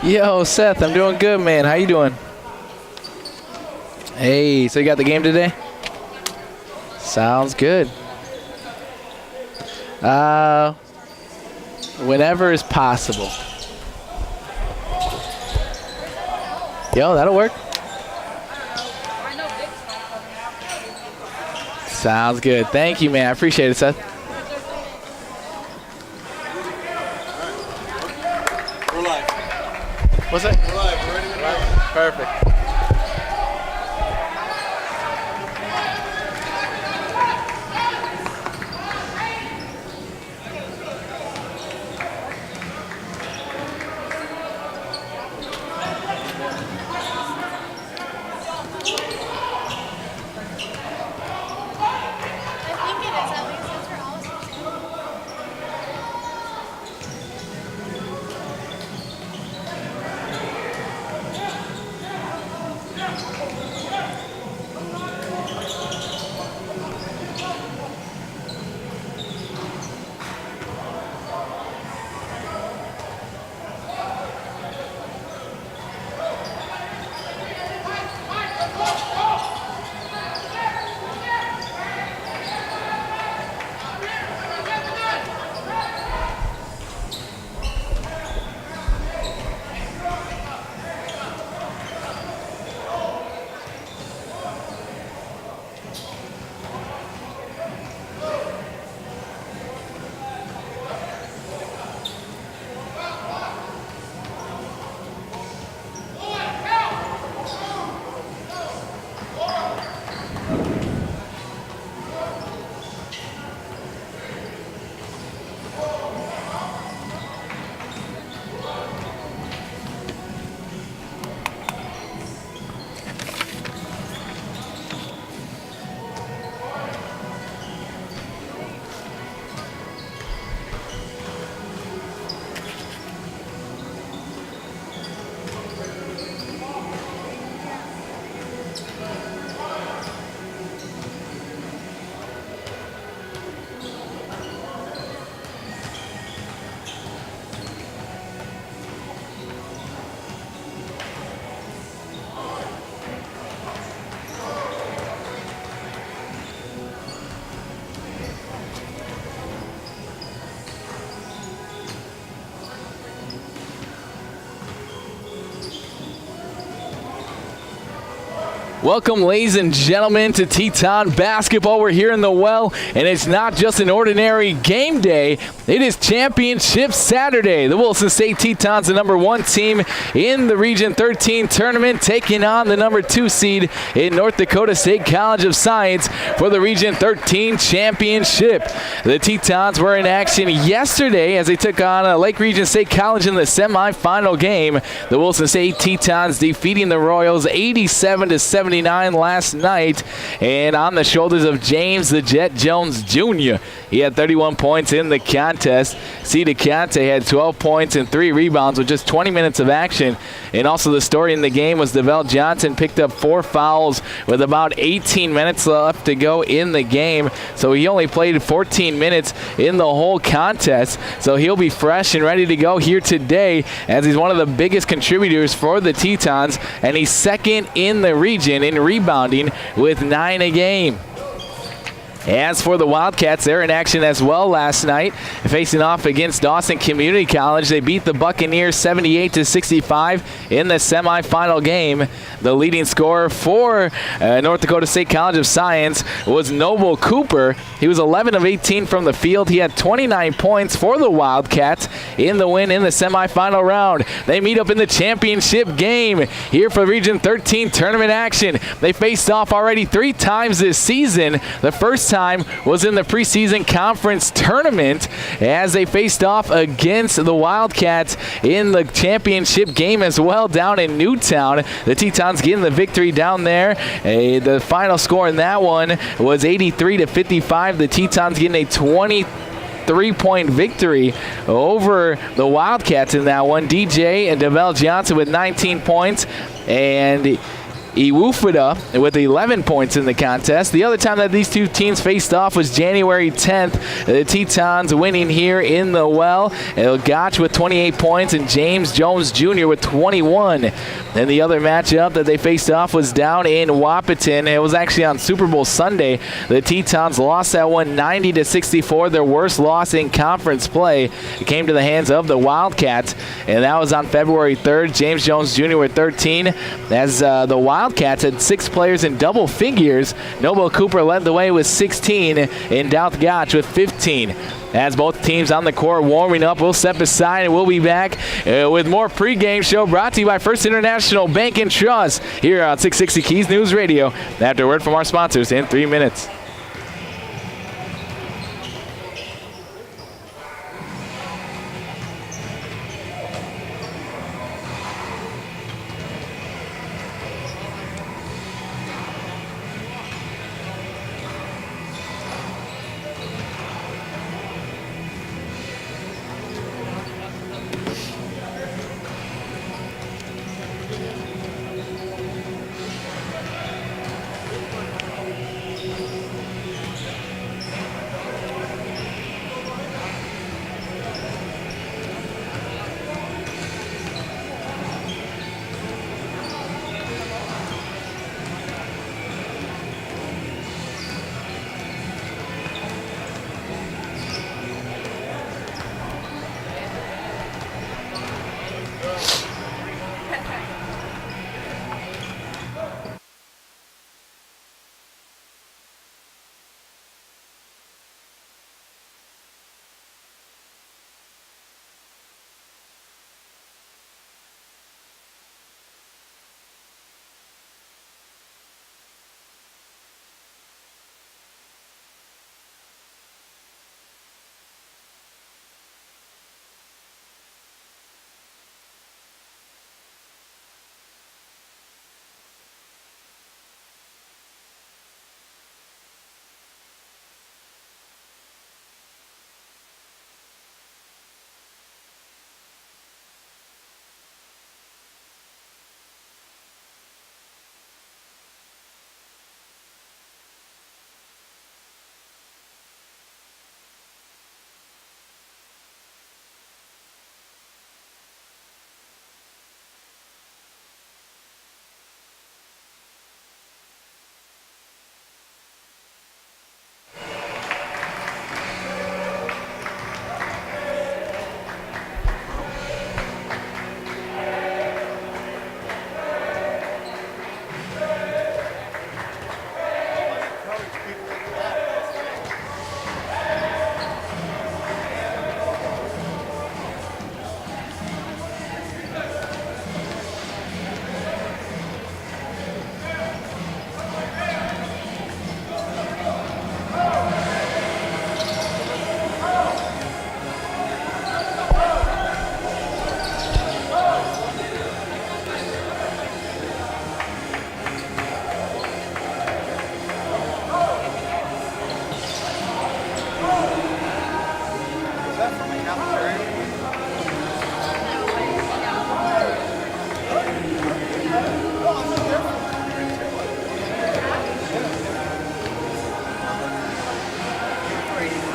Yo, Seth, I'm doing good, man. How you doing? Hey, so you got the game today? Sounds good. Whenever is possible. Yo, that'll work. Sounds good. Thank you, man. I appreciate it, Seth. We're live. What's that? We're live. We're ready to go. Perfect. Welcome, ladies and gentlemen, to Teton Basketball. We're here in the Well, and it's not just an ordinary game day. It is Championship Saturday. The Williston State Tetons, the #1 team in the Region 13 tournament, taking on the #2 seed in North Dakota State College of Science for the Region 13 championship. The Tetons were in action yesterday as they took on Lake Region State College in the semifinal game. The Williston State Tetons defeating the Royals 87-79 last night, and on the shoulders of James the Jet Jones Jr. He had 31 points in the contest. C. DeCante had 12 points and 3 rebounds with just 20 minutes of action. And also the story in the game was DeVell Johnson picked up 4 fouls with about 18 minutes left to go in the game. So he only played 14 minutes in the whole contest. So he'll be fresh and ready to go here today as he's one of the biggest contributors for the Tetons, and he's second in the region in rebounding with 9 a game. As for the Wildcats, they're in action as well last night, facing off against Dawson Community College. They beat the Buccaneers 78-65 in the semifinal game. The leading scorer for North Dakota State College of Science was Noble Cooper. He was 11 of 18 from the field. He had 29 points for the Wildcats in the win in the semifinal round. They meet up in the championship game here for Region 13 tournament action. They faced off already 3 times this season. The first time was in the preseason conference tournament as they faced off against the Wildcats in the championship game as well down in Newtown. The Tetons getting the victory down there. The final score in that one was 83-55. The Tetons getting a 23-point victory over the Wildcats in that one. DJ and DeVell Johnson with 19 points, and Iwufada with 11 points in the contest. The other time that these two teams faced off was January 10th. The Tetons winning here in the well. Gotch with 28 points and James Jones Jr. with 21. Then the other matchup that they faced off was down in Wahpeton. It was actually on Super Bowl Sunday. The Tetons lost that one 90-64, their worst loss in conference play. It came to the hands of the Wildcats, and that was on February 3rd. James Jones Jr. with 13. As the Wildcats had 6 players in double figures. Noble Cooper led the way with 16, and Douth Gotch with 15. As both teams on the court warming up, we'll step aside and we'll be back with more pregame show brought to you by First International Bank and Trust here on 660 Keys News Radio. After a word from our sponsors in 3 minutes.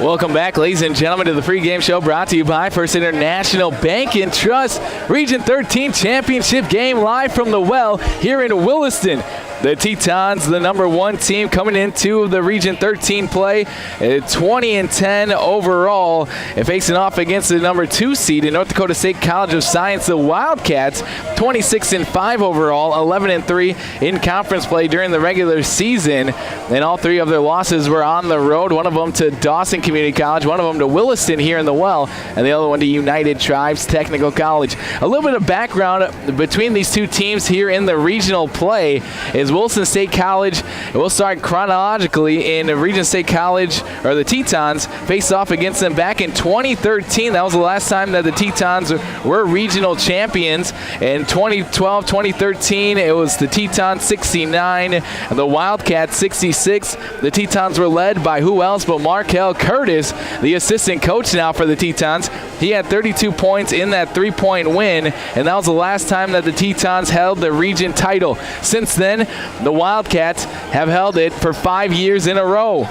Welcome back, ladies and gentlemen, to the pregame show brought to you by First International Bank and Trust. Region 13 Championship game live from the Well here in Williston. The Tetons, the #1 team, coming into the Region 13 play, 20-10 overall, and facing off against the #2 seed in North Dakota State College of Science, the Wildcats, 26-5 overall, 11-3 in conference play during the regular season. And all 3 of their losses were on the road. One of them to Dawson Community College, one of them to Williston here in the Well, and the other one to United Tribes Technical College. A little bit of background between these two teams here in the regional play is is Williston State College. We'll start chronologically in Region State College, or the Tetons faced off against them back in 2013. That was the last time that the Tetons were regional champions. In 2012, 2013, it was the Tetons 69 and the Wildcats 66. The Tetons were led by who else but Markel Curtis, the assistant coach now for the Tetons. He had 32 points in that three-point win, and that was the last time that the Tetons held the region title. Since then, the Wildcats have held it for 5 years in a row.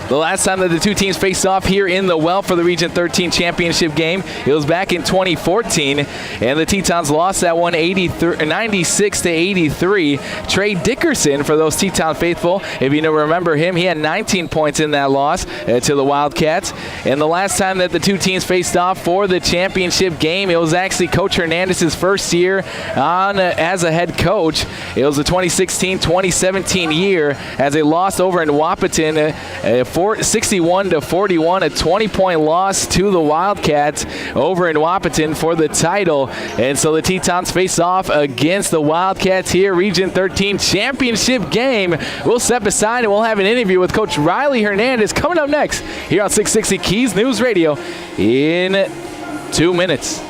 The last time that the two teams faced off here in the Well for the Region 13 championship game, it was back in 2014, and the Tetons lost that one 96-83. Trey Dickerson, for those Teton faithful, if you remember him, he had 19 points in that loss to the Wildcats. And the last time that the two teams faced off for the championship game, it was actually Coach Hernandez's first year on as a head coach. It was the 2016-2017 year as they lost over in Wahpeton 61-41, a 20-point loss to the Wildcats over in Wahpeton for the title. And so the Tetons face off against the Wildcats here, Region 13 championship game. We'll step aside and we'll have an interview with Coach Riley Hernandez coming up next here on 660 Keys News Radio in 2 minutes.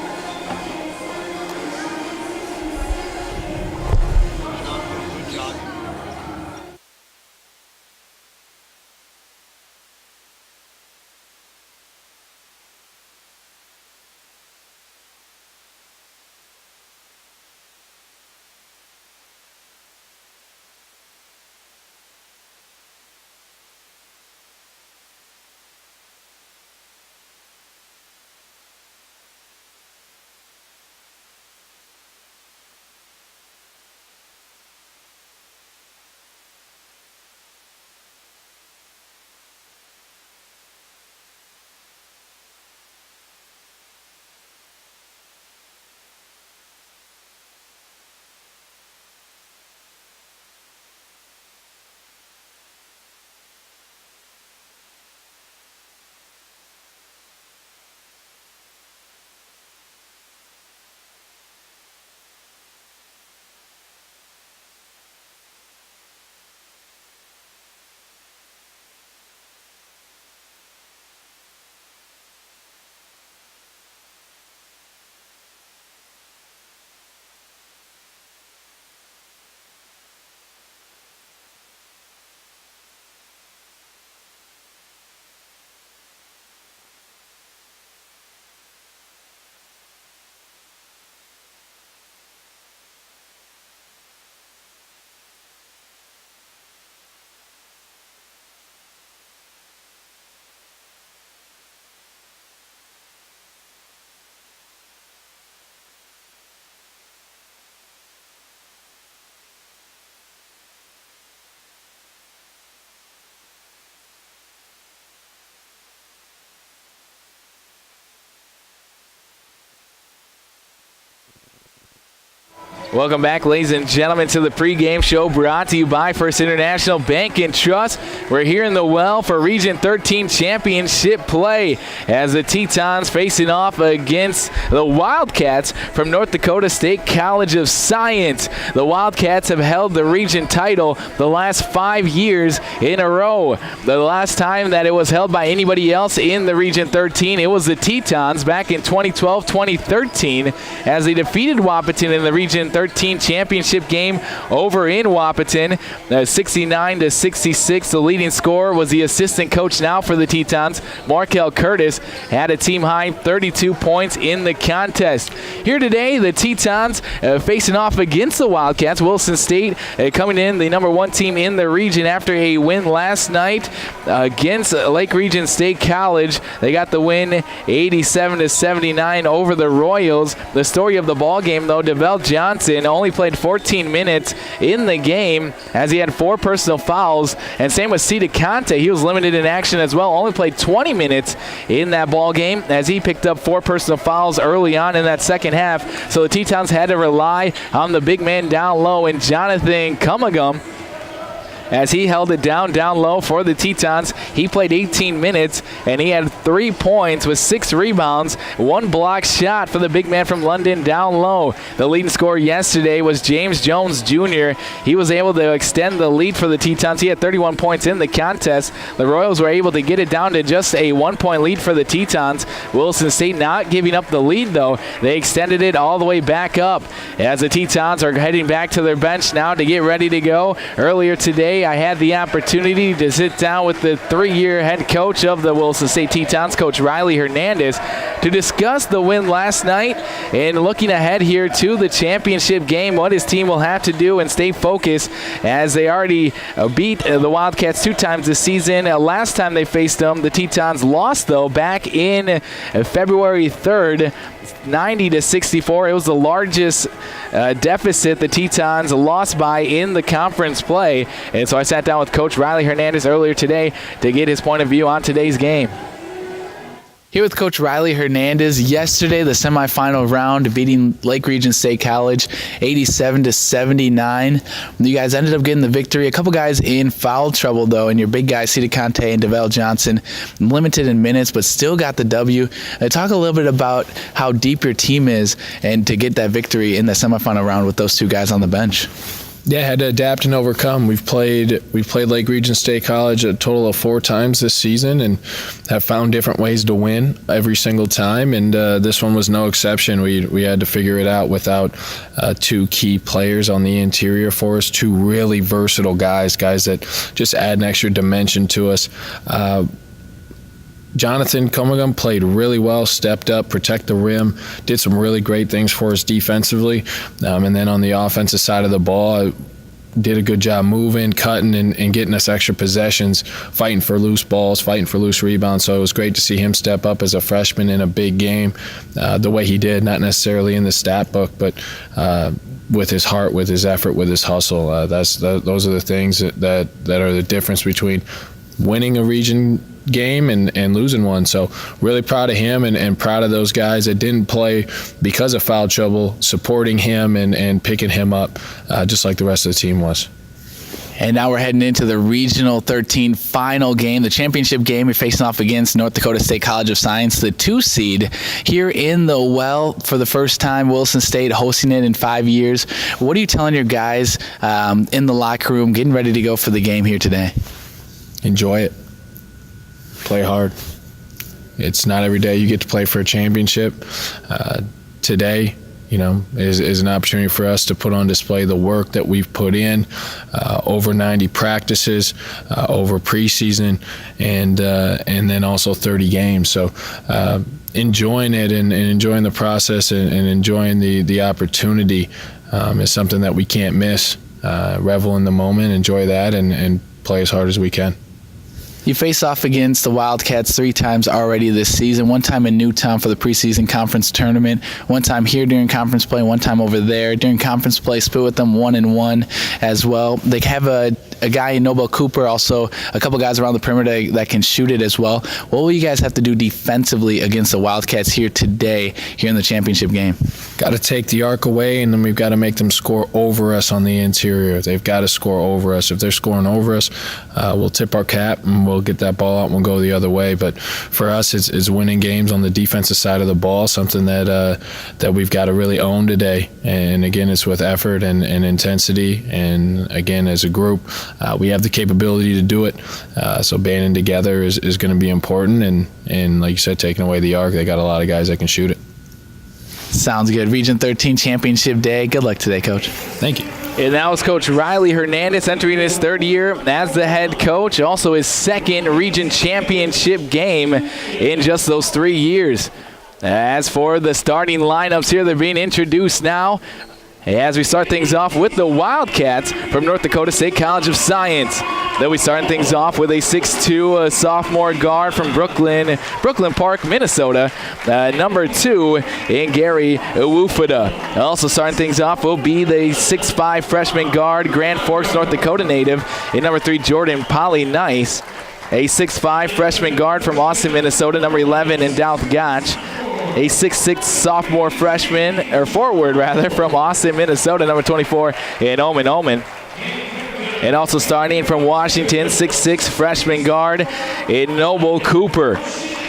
Welcome back, ladies and gentlemen, to the pregame show brought to you by First International Bank and Trust. We're here in the Well for Region 13 championship play as the Tetons facing off against the Wildcats from North Dakota State College of Science. The Wildcats have held the region title the last 5 years in a row. The last time that it was held by anybody else in the Region 13, it was the Tetons back in 2012-2013 as they defeated Wahpeton in the Region 13 championship game over in Wahpeton, 69-66. The leading scorer was the assistant coach now for the Tetons, Markel Curtis, had a team-high 32 points in the contest. Here today, the Tetons facing off against the Wildcats. Williston State coming in the #1 team in the region after a win last night against Lake Region State College. They got the win 87-79 over the Royals. The story of the ball game, though, DeVell Johnson only played 14 minutes in the game as he had 4 personal fouls, and same with Cedric Conte. He was limited in action as well, only played 20 minutes in that ball game as he picked up 4 personal fouls early on in that second half. So the Tetons had to rely on the big man down low and Jonathan Cumagum. as he held it down low for the Tetons. He played 18 minutes, and he had 3 points with 6 rebounds, 1 block shot for the big man from London down low. The leading scorer yesterday was James Jones Jr. He was able to extend the lead for the Tetons. He had 31 points in the contest. The Royals were able to get it down to just a 1-point lead for the Tetons. Williston State not giving up the lead, though. They extended it all the way back up as the Tetons are heading back to their bench now to get ready to go. Earlier today, I had the opportunity to sit down with the 3-year head coach of the Williston State Tetons, Coach Riley Hernandez, to discuss the win last night and looking ahead here to the championship game, what his team will have to do and stay focused as they already beat the Wildcats 2 times this season. Last time they faced them, the Tetons lost, though, back in February 3rd, 90-64. It was the largest deficit the Tetons lost by in the conference play. And so I sat down with Coach Riley Hernandez earlier today to get his point of view on today's game. Here with Coach Riley Hernandez. Yesterday, the semifinal round, beating Lake Region State College 87-79. You guys ended up getting the victory. A couple guys in foul trouble, though, and your big guys, Cedar Conte and DeVell Johnson, limited in minutes, but still got the W. Talk a little bit about how deep your team is and to get that victory in the semifinal round with those 2 guys on the bench. Yeah, had to adapt and overcome. We've played Lake Region State College a total of 4 times this season and have found different ways to win every single time, and this one was no exception. We had to figure it out without 2 key players on the interior for us, 2 really versatile guys that just add an extra dimension to us. Jonathan Comagum played really well, stepped up, protect the rim, did some really great things for us defensively. And then on the offensive side of the ball, did a good job moving, cutting, and getting us extra possessions, fighting for loose balls, fighting for loose rebounds. So it was great to see him step up as a freshman in a big game the way he did, not necessarily in the stat book, but with his heart, with his effort, with his hustle. Those are the things that are the difference between winning a region game and losing one. So really proud of him and proud of those guys that didn't play because of foul trouble, supporting him and picking him up just like the rest of the team was. And now we're heading into the Regional 13 final game, the championship game. You're facing off against North Dakota State College of Science, the 2 seed here in the Well for the first time. Williston State hosting it in 5 years. What are you telling your guys in the locker room getting ready to go for the game here today? Enjoy it. Play hard. It's not every day you get to play for a championship. Today, is an opportunity for us to put on display the work that we've put in, over 90 practices, over preseason, and then also 30 games. So enjoying it and enjoying the process and enjoying the opportunity is something that we can't miss. Revel in the moment, enjoy that, and play as hard as we can. You face off against the Wildcats 3 times already this season, 1 time in Newtown for the preseason conference tournament, 1 time here during conference play, 1 time over there. During conference play, split with them 1-1 as well. They have a guy in Nobel Cooper, also a couple guys around the perimeter that can shoot it as well. What will you guys have to do defensively against the Wildcats here today, here in the championship game? Got to take the arc away, and then we've got to make them score over us on the interior. They've got to score over us. If they're scoring over us, we'll tip our cap and we'll get that ball out and we'll go the other way. But for us, it's winning games on the defensive side of the ball, something that we've got to really own today. And again, it's with effort and intensity. And again, as a group, we have the capability to do it. So banding together is going to be important. And like you said, taking away the arc, they got a lot of guys that can shoot it. Sounds good. Region 13 Championship Day. Good luck today, Coach. Thank you. And that was Coach Riley Hernandez entering his 3rd year as the head coach, also his 2nd region championship game in just those 3 years. As for the starting lineups here, they're being introduced now as we start things off with the Wildcats from North Dakota State College of Science. Then we start things off with a 6'2" sophomore guard from Brooklyn Park, Minnesota, number 2 in Gary Wufada. Also starting things off will be the 6'5" freshman guard, Grand Forks, North Dakota native, in number 3, Jordan Polly Nice. A 6'5" freshman guard from Austin, Minnesota, number 11 in Douth Gotch. A 6'6" sophomore forward from Austin, Minnesota, number 24 in Omen. And also starting from Washington, 6'6" freshman guard in Noble Cooper.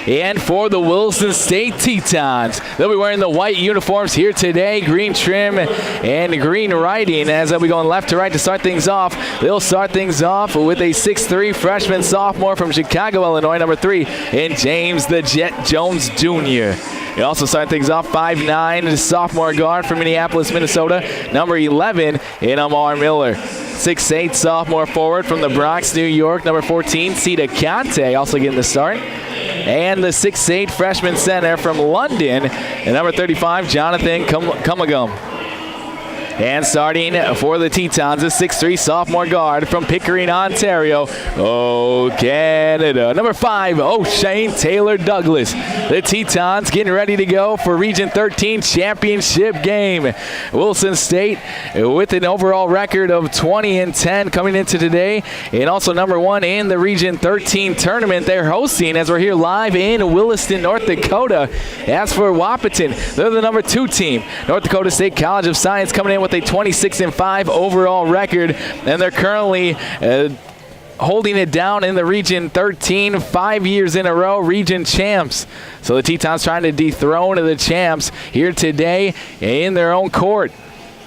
And for the Williston State Tetons, they'll be wearing the white uniforms here today, green trim and green writing as they'll be going left to right to start things off. They'll start things off with a 6'3" freshman sophomore from Chicago, Illinois, number 3, and James the Jet Jones Jr. They also start things off 5'9", sophomore guard from Minneapolis, Minnesota, number 11, in Amar Miller. 6'8" sophomore forward from the Bronx, New York, number 14, Tetons Kenny, also getting the start. And the 6'8" freshman center from London, and number 35, Jonathan Kumagum. And starting for the Tetons, a 6'3" sophomore guard from Pickering, Ontario, Canada. Number 5, O'Shane Taylor Douglas. The Tetons getting ready to go for Region 13 championship game. Williston State with an overall record of 20-10 coming into today, and also number 1 in the Region 13 tournament they're hosting as we're here live in Williston, North Dakota. As for Wahpeton, they're the number 2 team. North Dakota State College of Science coming in with a 26-5 overall record, and they're currently holding it down in the Region 13 5 years in a row, region champs. So the Tetons trying to dethrone the champs here today in their own court.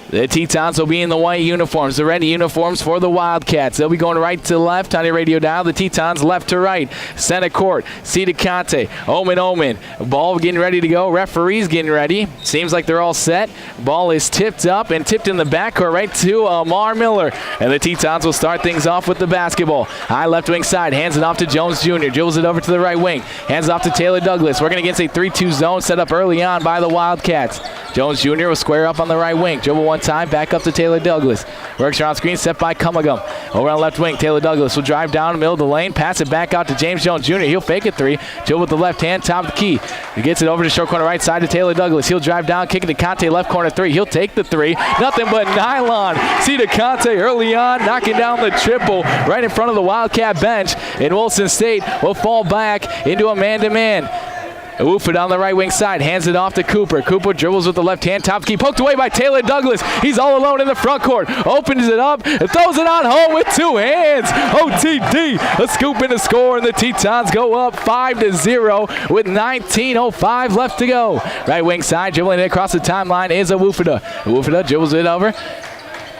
The Tetons will be in the white uniforms, the red uniforms for the Wildcats. They'll be going right to left on your radio dial. The Tetons left to right. Center court, Tetons Kenny, Omen. Ball getting ready to go. Referees getting ready. Seems like they're all set. Ball is tipped up and tipped in the backcourt right to Amar Miller. And the Tetons will start things off with the basketball. High left wing side, hands it off to Jones Jr. Dribbles it over to the right wing. Hands it off to Taylor Douglas. Working against a 3-2 zone set up early on by the Wildcats. Jones Jr. will square up on the right wing. Dribble one time, back up to Taylor Douglas. Works around screen, set by Kumagum. Over on left wing, Taylor Douglas will drive down the middle of the lane, pass it back out to James Jones Jr. He'll fake a 3. Dribble with the left hand, top of the key. He gets it over to short corner right side to Taylor Douglas. He'll drive down, kick it to Conte, left corner 3. He'll take the 3. Nothing but nylon. Tetons Kenny early on, knocking down the triple right in front of the Wildcat bench. And Williston State will fall back into a man-to-man. Wooford on the right wing side, hands it off to Cooper. Cooper dribbles with the left hand, top key, poked away by Taylor Douglas. He's all alone in the front court, opens it up, and throws it on home with 2 hands. OTD, a scoop and a score, and the Tetons go up 5-0 with 19:05 left to go. Right wing side, dribbling it across the timeline is a Wooford. Wooford dribbles it over.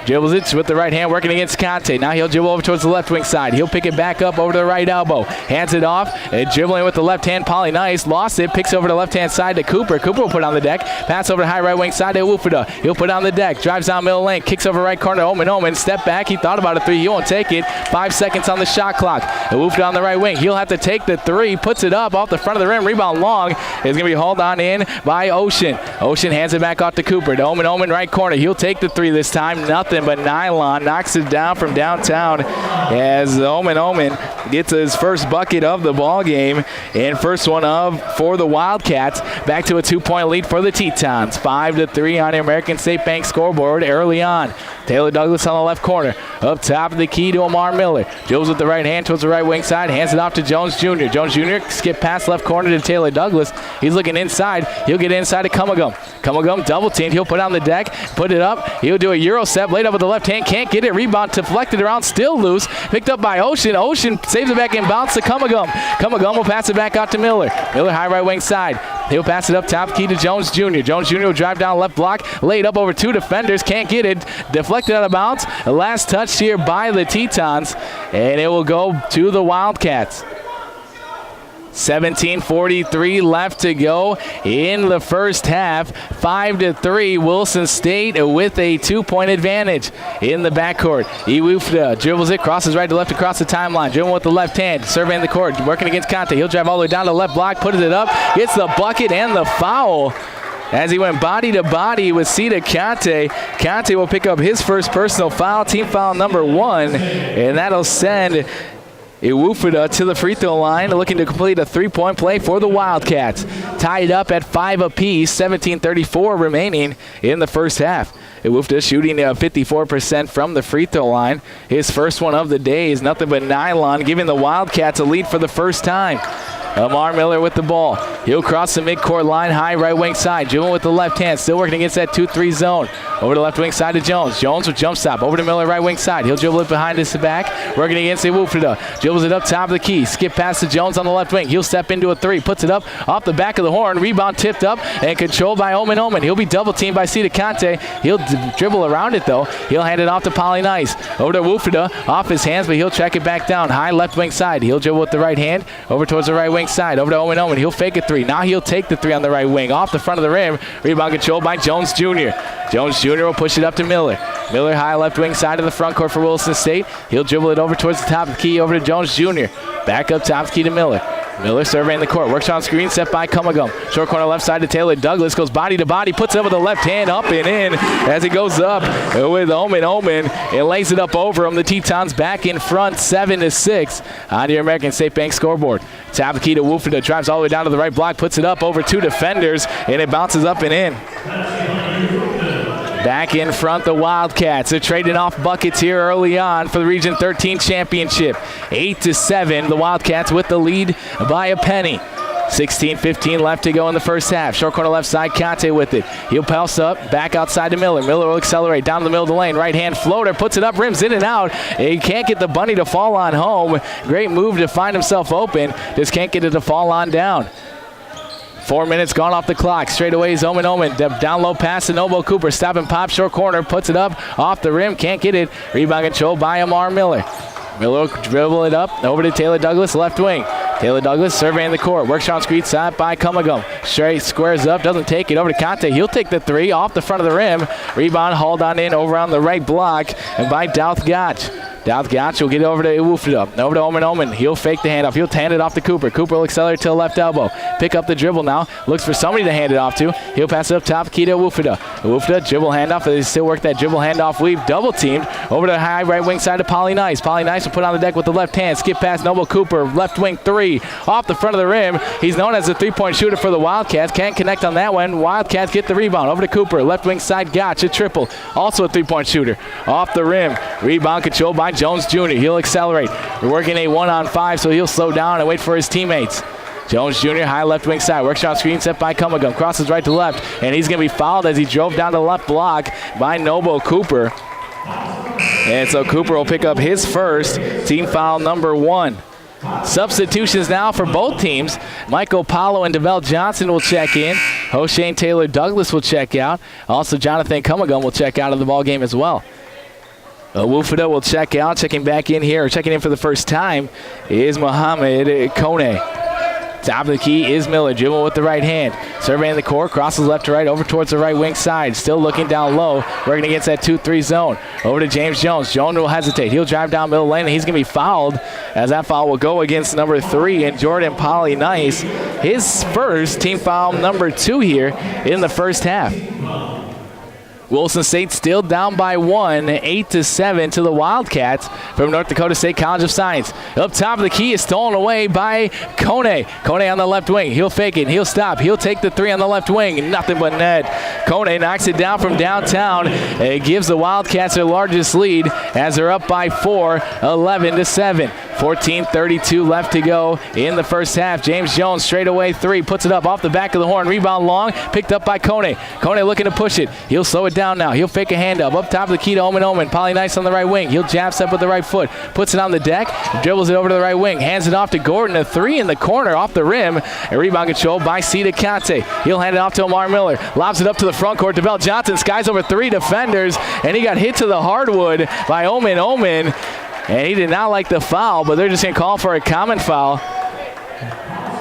Dribbles it with the right hand, working against Conte. Now he'll dribble over towards the left wing side. He'll pick it back up over to the right elbow. Hands it off, and dribbling with the left hand, Polly Nice. Lost it, picks over the left hand side to Cooper. Cooper will put on the deck. Pass over to high right wing side to Wooford. He'll put on the deck, drives down middle lane, kicks over right corner. Omen, step back. He thought about a 3. He won't take it. 5 seconds on the shot clock. Wooford on the right wing. He'll have to take the 3. Puts it up off the front of the rim. Rebound long. It's going to be hauled on in by Ocean. Ocean hands it back off to Cooper. To Omen, right corner. He'll take the 3 this time. Nothing but nylon. Knocks it down from downtown as Omen gets his first bucket of the ball game and first one for the Wildcats. Back to a 2-point lead for the Tetons. 5-3 on the American State Bank scoreboard early on. Taylor Douglas on the left corner. Up top of the key to Amar Miller. Dribbles with the right hand towards the right wing side. Hands it off to Jones Jr. Jones Jr. skip past left corner to Taylor Douglas. He's looking inside. He'll get inside to Kumagum. Kumagum double teamed. He'll put on the deck. Put it up. He'll do a Euro step. Laid up with the left hand. Can't get it. Rebound deflected around. Still loose. Picked up by Ocean. Ocean saves it back and bounce to Kumagum. Kumagum will pass it back out to Miller. Miller high right wing side. He'll pass it up top key to Jones Jr. Jones Jr. will drive down left block. Laid up over 2 defenders. Can't get it. Deflected out of bounds. The last touch here by the Tetons. And it will go to the Wildcats. 17:43 left to go in the first half. 5-3, Williston State with a 2-point advantage in the backcourt. Iwufda dribbles it, crosses right to left across the timeline. Dribbling with the left hand, surveying the court, working against Conte. He'll drive all the way down to the left block, puts it up, gets the bucket and the foul. As he went body to body with Tetons Kenny. Conte will pick up his first personal foul, team foul number 1, and that'll send Iwufda to the free throw line, looking to complete a 3-point play for the Wildcats. Tied up at 5 apiece, 17:34 remaining in the first half. Iwufda shooting 54% from the free throw line. His first one of the day is nothing but nylon, giving the Wildcats a lead for the first time. Amar Miller with the ball. He'll cross the midcourt line, high right wing side. Dribbling with the left hand, still working against that 2-3 zone. Over the left wing side to Jones. Jones with jump stop. Over to Miller, right wing side. He'll dribble it behind his back. Working against Iwufida. Dribbles it up top of the key. Skip past to Jones on the left wing. He'll step into a three. Puts it up off the back of the horn. Rebound tipped up and controlled by Omen Omen. He'll be double teamed by Sita Conte. He'll dribble around it though. He'll hand it off to Polly Nice. Over to Iwufida. Off his hands, but he'll check it back down. High left wing side. He'll dribble with the right hand. Over towards the right wing side. Over to Omen Omen. He'll fake a three. Now he'll take the three on the right wing. Off the front of the rim. Rebound controlled by Jones Jr. Jones Jr. will push it up to Miller. Miller high left wing side of the front court for Williston State. He'll dribble it over towards the top of the key over to Jones Jr. Back up top of the key to Miller. Miller surveying the court. Works on screen, set by Cumagum. Short corner left side to Taylor Douglas. Goes body to body. Puts it up with the left hand. Up and in as it goes up with Omen Omen. It lays it up over him. The Tetons back in front 7-6 on your American State Bank scoreboard. Top of the key to Iwufida. Drives all the way down to the right block. Puts it up over two defenders. And it bounces up and in. Back in front, the Wildcats. They're trading off buckets here early on for the Region 13 championship. 8-7, the Wildcats with the lead by a penny. 16-15 left to go in the first half. Short corner left side, Conte with it. He'll pass up, back outside to Miller. Miller will accelerate down the middle of the lane. Right hand floater, puts it up, rims in and out. He can't get the bunny to fall on home. Great move to find himself open. Just can't get it to fall on down. 4 minutes gone off the clock. Straight away is Omen Omen. Down low pass to Noble Cooper. Stop and pop, short corner. Puts it up off the rim. Can't get it. Rebound control by Amar Miller. Miller will dribble it up over to Taylor Douglas, left wing. Taylor Douglas surveying the court. Works on screen side by Cumagum. Straight squares up. Doesn't take it. Over to Conte. He'll take the three off the front of the rim. Rebound hauled on in over on the right block and by Douth Gotch. Douth Gotch will get over to Iwufida. Over to Omen Omen. He'll fake the handoff. He'll hand it off to Cooper. Cooper will accelerate to the left elbow. Pick up the dribble now. Looks for somebody to hand it off to. He'll pass it up top. Key to Iwufida. Iwufida, dribble handoff. They still work that dribble handoff weave. Double teamed. Over to the high right wing side to Polly Nice. Polly Nice will put on the deck with the left hand. Skip past Noble Cooper. Left wing three. Off the front of the rim. He's known as a three-point shooter for the Wildcats. Can't connect on that one. Wildcats get the rebound. Over to Cooper. Left wing side Gotch. A triple. Also a three-point shooter. Off the rim. Rebound controlled by Jones Jr. He'll accelerate. We're working a 1-on-5, so he'll slow down and wait for his teammates. Jones Jr. high left wing side. Works on screen set by Cumagum. Crosses right to left, and he's going to be fouled as he drove down the left block by Noble Cooper. And so Cooper will pick up his first team foul number 1. Substitutions now for both teams. Michael Paulo and DeVell Johnson will check in. Hoshane Taylor Douglas will check out. Also Jonathan Cumagum will check out of the ball game as well. Iwufida will check out. Checking back in here, or checking in for the first time, is Mohamed Kone. Top of the key is Miller. Dribble with the right hand. Surveying the court. Crosses left to right over towards the right wing side. Still looking down low. Working against that 2-3 zone. Over to James Jones. Jones will hesitate. He'll drive down middle lane, and he's going to be fouled, as that foul will go against number 3 and Jordan Polly Nice. His first team foul number 2 here in the first half. Williston State still down by 1, 8-7 to the Wildcats from North Dakota State College of Science. Up top of the key is stolen away by Kone. Kone on the left wing. He'll fake it. He'll stop. He'll take the three on the left wing. Nothing but net. Kone knocks it down from downtown. It gives the Wildcats their largest lead as they're up by 4, 11-7. 14:32 left to go in the first half. James Jones straight away three. Puts it up off the back of the horn. Rebound long. Picked up by Kone. Kone looking to push it. He'll slow it down now. He'll fake a handoff. Up top of the key to Omen Omen. Polly Nice on the right wing. He'll jab step with the right foot. Puts it on the deck. Dribbles it over to the right wing. Hands it off to Gordon. A three in the corner off the rim. A rebound controlled by Sita Conte. He'll hand it off to Amar Miller. Lobs it up to the front court. DeVell Johnson skies over 3 defenders. And he got hit to the hardwood by Omen Omen. And he did not like the foul, but they're just going to call for a common foul.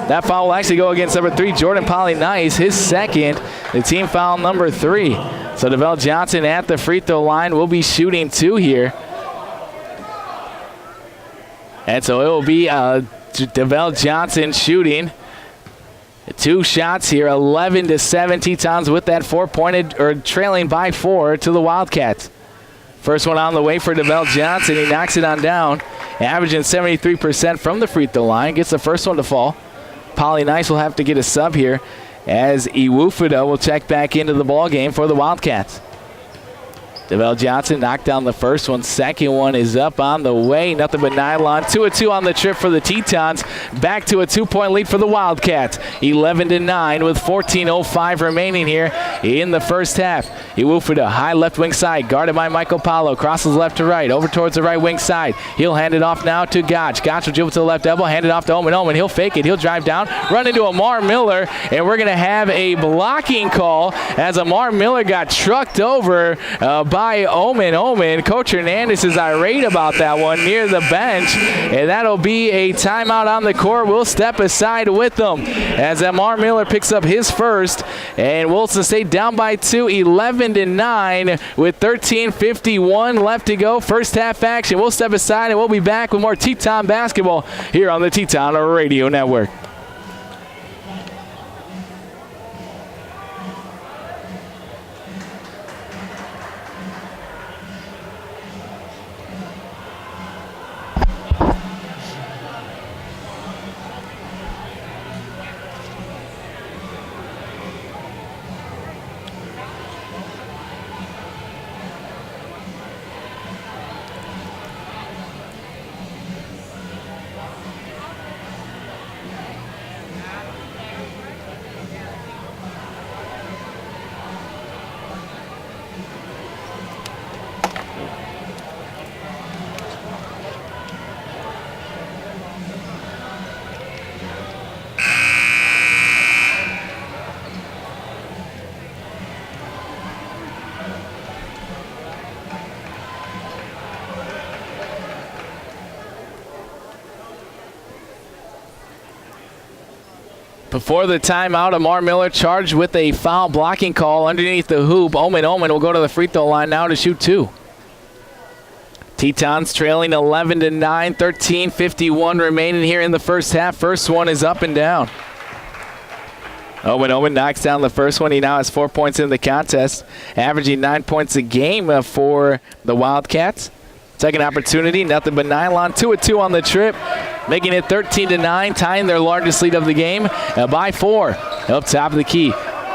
That foul will actually go against number 3, Jordan Polly Nice, his second, the team foul number 3. So DeVell Johnson at the free throw line will be shooting 2 here. And so it will be DeVell Johnson shooting 2 shots here, 11-7. Tetons with that 4-pointed, or trailing by 4 to the Wildcats. First one on the way for DeVell Johnson. He knocks it on down, averaging 73% from the free throw line. Gets the first one to fall. Polly Nice will have to get a sub here as Iwufida will check back into the ball game for the Wildcats. DeVell Johnson knocked down the first one. Second one is up on the way. Nothing but nylon. 2-2 on the trip for the Tetons. Back to a 2-point lead for the Wildcats. 11-9 with 14:05 remaining here in the first half. Iwufuda, high left wing side, guarded by Michael Paulo. Crosses left to right, over towards the right wing side. He'll hand it off now to Gotch. Gotch will dribble to the left elbow, hand it off to Omen. Omen, he'll fake it. He'll drive down, run into Amar Miller, and we're going to have a blocking call as Amar Miller got trucked over by Omen. Coach Hernandez is irate about that one near the bench, and that'll be a timeout on the court. We'll step aside with them as Amar Miller picks up his first, and Williston State down by 2, 11-9 with 13:51 left to go. First half action. We'll step aside, and we'll be back with more Teton basketball here on the Teton Radio Network. Before the timeout, Amar Miller charged with a foul blocking call underneath the hoop. Omen will go to the free throw line now to shoot 2. Tetons trailing 11-9, 13:51 remaining here in the first half. First one is up and down. Omen knocks down the first one. He now has 4 points in the contest, averaging 9 points a game for the Wildcats. Second opportunity, nothing but nylon. 2-2 on the trip, making it 13-9, tying their largest lead of the game by 4. Up top of the key,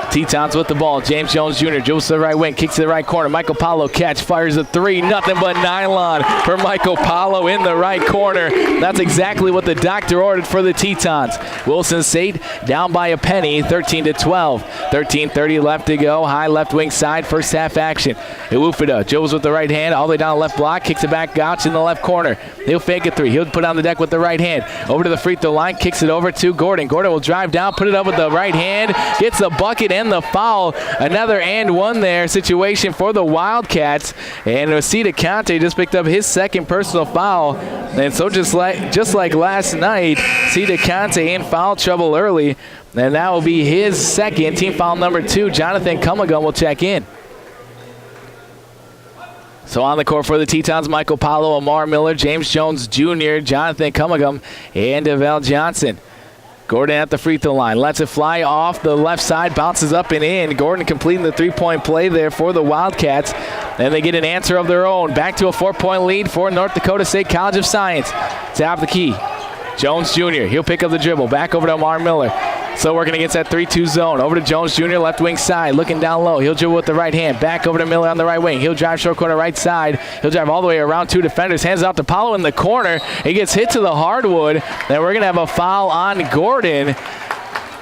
Tetons with the ball. James Jones Jr. dribbles to the right wing, kicks to the right corner. Michael Paulo catch, fires a 3. Nothing but nylon for Michael Paulo in the right corner. That's exactly what the doctor ordered for the Tetons. Williston State down by a penny, 13-12. 13:30 left to go. High left wing side, first half action. Iwufuda dribbles with the right hand, all the way down the left block, kicks it back. Gotch in the left corner. He'll fake a 3. He'll put on the deck with the right hand. Over to the free throw line, kicks it over to Gordon. Gordon will drive down, put it up with the right hand, gets the bucket and the foul. Another and one there situation for the Wildcats. And Osita Kante just picked up his second personal foul. And so just like last night, Osita Kante in foul trouble early. And that will be his second, team foul number 2. Jonathan Cumagum will check in. So on the court for the Tetons, Michael Paulo, Amar Miller, James Jones Jr., Jonathan Cumagum, and DeVell Johnson. Gordon at the free throw line, lets it fly off the left side, bounces up and in. Gordon completing the 3-point play there for the Wildcats. And they get an answer of their own. Back to a 4-point lead for North Dakota State College of Science. Top of the key, Jones Jr., he'll pick up the dribble, back over to Amar Miller. Still working against that 3-2 zone. Over to Jones Jr., left wing side, looking down low. He'll dribble with the right hand. Back over to Miller on the right wing. He'll drive short corner right side. He'll drive all the way around 2 defenders. Hands out to Paulo in the corner. He gets hit to the hardwood. Then we're going to have a foul on Gordon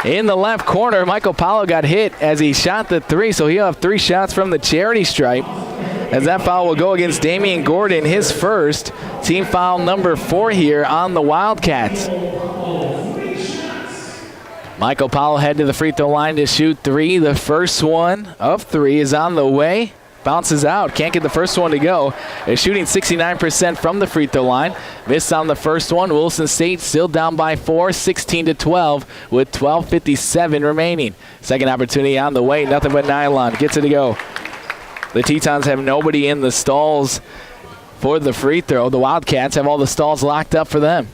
in the left corner. Michael Paulo got hit as he shot the 3, so he'll have 3 shots from the charity stripe. As that foul will go against Damian Gordon, his first. Team foul number 4 here on the Wildcats. Michael Powell head to the free throw line to shoot 3. The first one of 3 is on the way. Bounces out. Can't get the first one to go. They're shooting 69% from the free throw line. Missed on the first one. Williston State still down by 4, 16-12 with 12:57 remaining. Second opportunity on the way. Nothing but nylon. Gets it to go. The Tetons have nobody in the stalls for the free throw. The Wildcats have all the stalls locked up for them.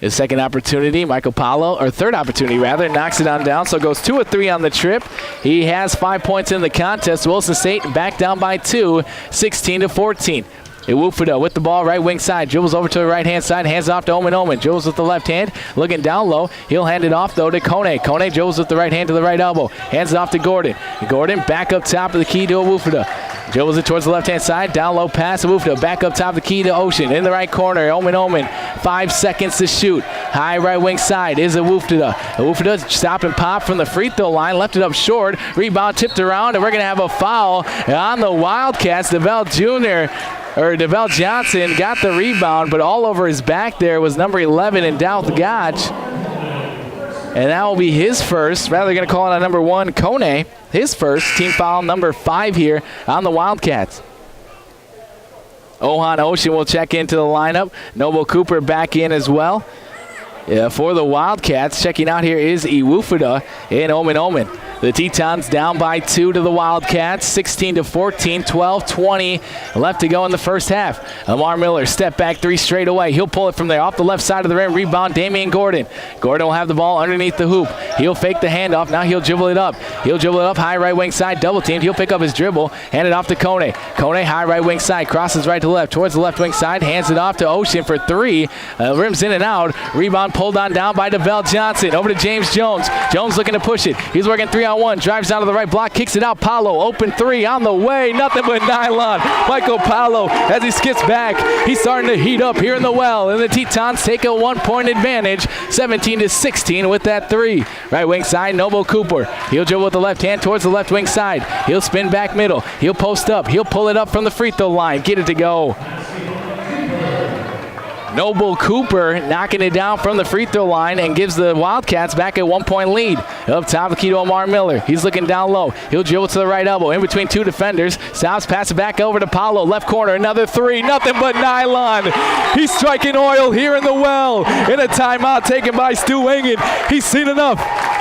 His second opportunity, Michael Paulo, or third opportunity rather, knocks it on down, so goes 2 of 3 on the trip. He has 5 points in the contest. Williston State back down by 2, 16-14. Iwufuda with the ball, right wing side, dribbles over to the right-hand side, hands off to Omen. Dribbles with the left hand, looking down low. He'll hand it off, though, to Kone. Kone dribbles with the right hand to the right elbow, hands it off to Gordon. Gordon back up top of the key to Iwufuda. Dribbles it towards the left-hand side. Down low pass. Ewufda back up top of the key to Ocean. In the right corner. Omen. 5 seconds to shoot. High right wing side is Ewufda. Ewufda stop and pop from the free throw line. Left it up short. Rebound tipped around. And we're going to have a foul on the Wildcats. DeVell Johnson got the rebound, but all over his back there was number 11 in Douth Gotch. And that will be his first. Rather, going to call it on number 1, Kone. His first team foul, number 5 here on the Wildcats. Ohan Ocean will check into the lineup. Noble Cooper back in as well. For the Wildcats, checking out here is Ewufda and Omen. The Tetons down by 2 to the Wildcats, 16-14, 12-20 left to go in the first half. Lamar Miller, step back 3 straight away. He'll pull it from there off the left side of the rim. Rebound, Damian Gordon. Gordon will have the ball underneath the hoop. He'll fake the handoff. Now he'll dribble it up. High right wing side, double teamed. He'll pick up his dribble, hand it off to Kone. Kone, high right wing side, crosses right to left, towards the left wing side, hands it off to Ocean for 3. Rims in and out. Rebound pulled on down by DeVell Johnson. Over to James Jones. Jones looking to push it. He's working 3-on-1. Drives down to the right block, kicks it out. Paulo, open 3 on the way. Nothing but nylon. Michael Paulo, as he skips back, he's starting to heat up here in the well. And the Tetons take a 1-point advantage, 17-16 with that 3. Right wing side, Noble Cooper. He'll dribble with the left hand towards the left wing side. He'll spin back middle. He'll post up. He'll pull it up from the free throw line. Get it to go. Noble Cooper knocking it down from the free throw line and gives the Wildcats back a 1-point lead. Up top, the key to Omar Miller. He's looking down low. He'll dribble to the right elbow in between 2 defenders. Stops, pass it back over to Paulo. Left corner, another 3. Nothing but nylon. He's striking oil here in the well. In a timeout taken by Stu Engen. He's seen enough.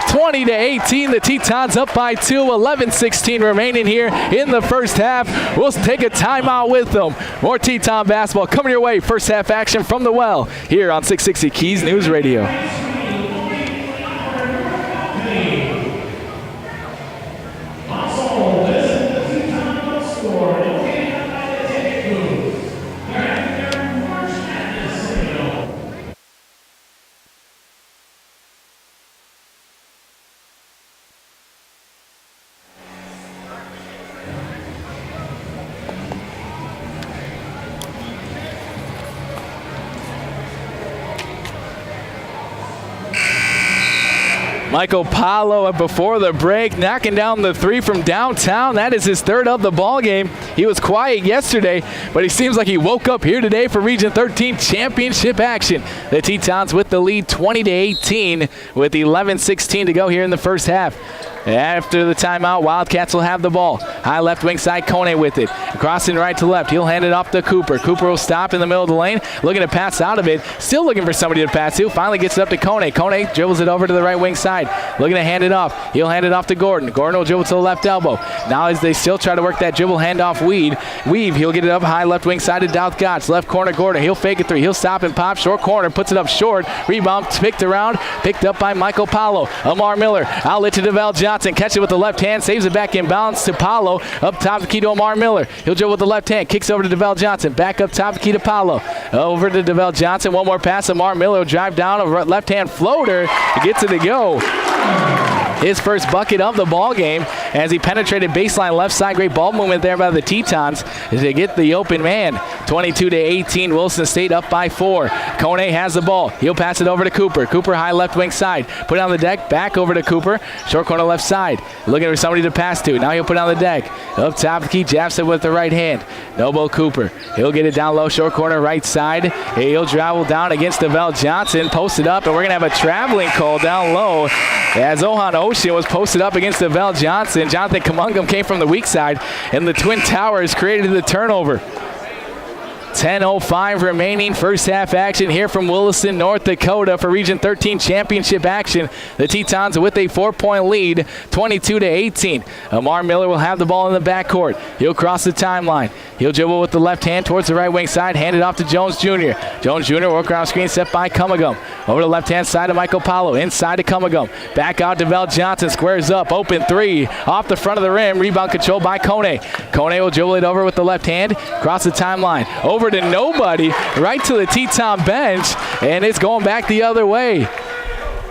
20-18, the Tetons up by 2. 11-16 remaining here in the first half. We'll take a timeout with them. More Teton basketball coming your way. First half action from the well here on 660 Keys News Radio. Michael Paulo before the break, knocking down the 3 from downtown. That is his 3rd of the ball game. He was quiet yesterday, but he seems like he woke up here today for Region 13 championship action. The Tetons with the lead 20-18 with 11-16 to go here in the first half. After the timeout, Wildcats will have the ball. High left wing side, Kone with it. Crossing right to left. He'll hand it off to Cooper. Cooper will stop in the middle of the lane, looking to pass out of it. Still looking for somebody to pass to. Finally gets it up to Kone. Kone dribbles it over to the right wing side, looking to hand it off. He'll hand it off to Gordon. Gordon will dribble to the left elbow. Now as they still try to work that dribble handoff weave, he'll get it up high left wing side to Douth Gotch. Left corner, Gordon. He'll fake it 3. He'll stop and pop. Short corner, puts it up short. Rebound picked up by Michael Paulo. Amar Miller, outlet to DeVell Johnson. Catch it with the left hand, saves it back in balance to Paulo. Up top, the key to Omar Miller. He'll dribble with the left hand, kicks over to DeVell Johnson. Back up top, the key to Paulo. Over to DeVell Johnson. One more pass. Omar Miller will drive down a left hand floater. He gets it to go. His first bucket of the ball game as he penetrated baseline left side. Great ball movement there by the Tetons to get the open man. 22-18, Williston State up by 4. Kone has the ball. He'll pass it over to Cooper. Cooper high left wing side. Put it on the deck. Back over to Cooper. Short corner left side. Looking for somebody to pass to. Now he'll put it on the deck. Up top, the key jabs it with the right hand. Noble Cooper. He'll get it down low. Short corner right side. He'll travel down against DeVell Johnson. Post it up, and we're going to have a traveling call down low as Ohan Ocean was posted up against DeVell Johnson. Jonathan Kamungam came from the weak side, and the Twin Towers created the turnover. 10:05 remaining, first half action here from Williston, North Dakota for Region 13 championship action. The Tetons with a 4-point lead, 22-18. Amar Miller will have the ball in the backcourt. He'll cross the timeline. He'll dribble with the left hand towards the right wing side, hand it off to Jones Jr. Jones Jr. work around screen set by Kamungam. Over the left hand side of Michael Paulo, inside to Kamungam. Back out to DeVell Johnson, squares up, open 3, off the front of the rim, rebound controlled by Kone. Kone will dribble it over with the left hand, cross the timeline, over to nobody, right to the Teton bench, and it's going back the other way.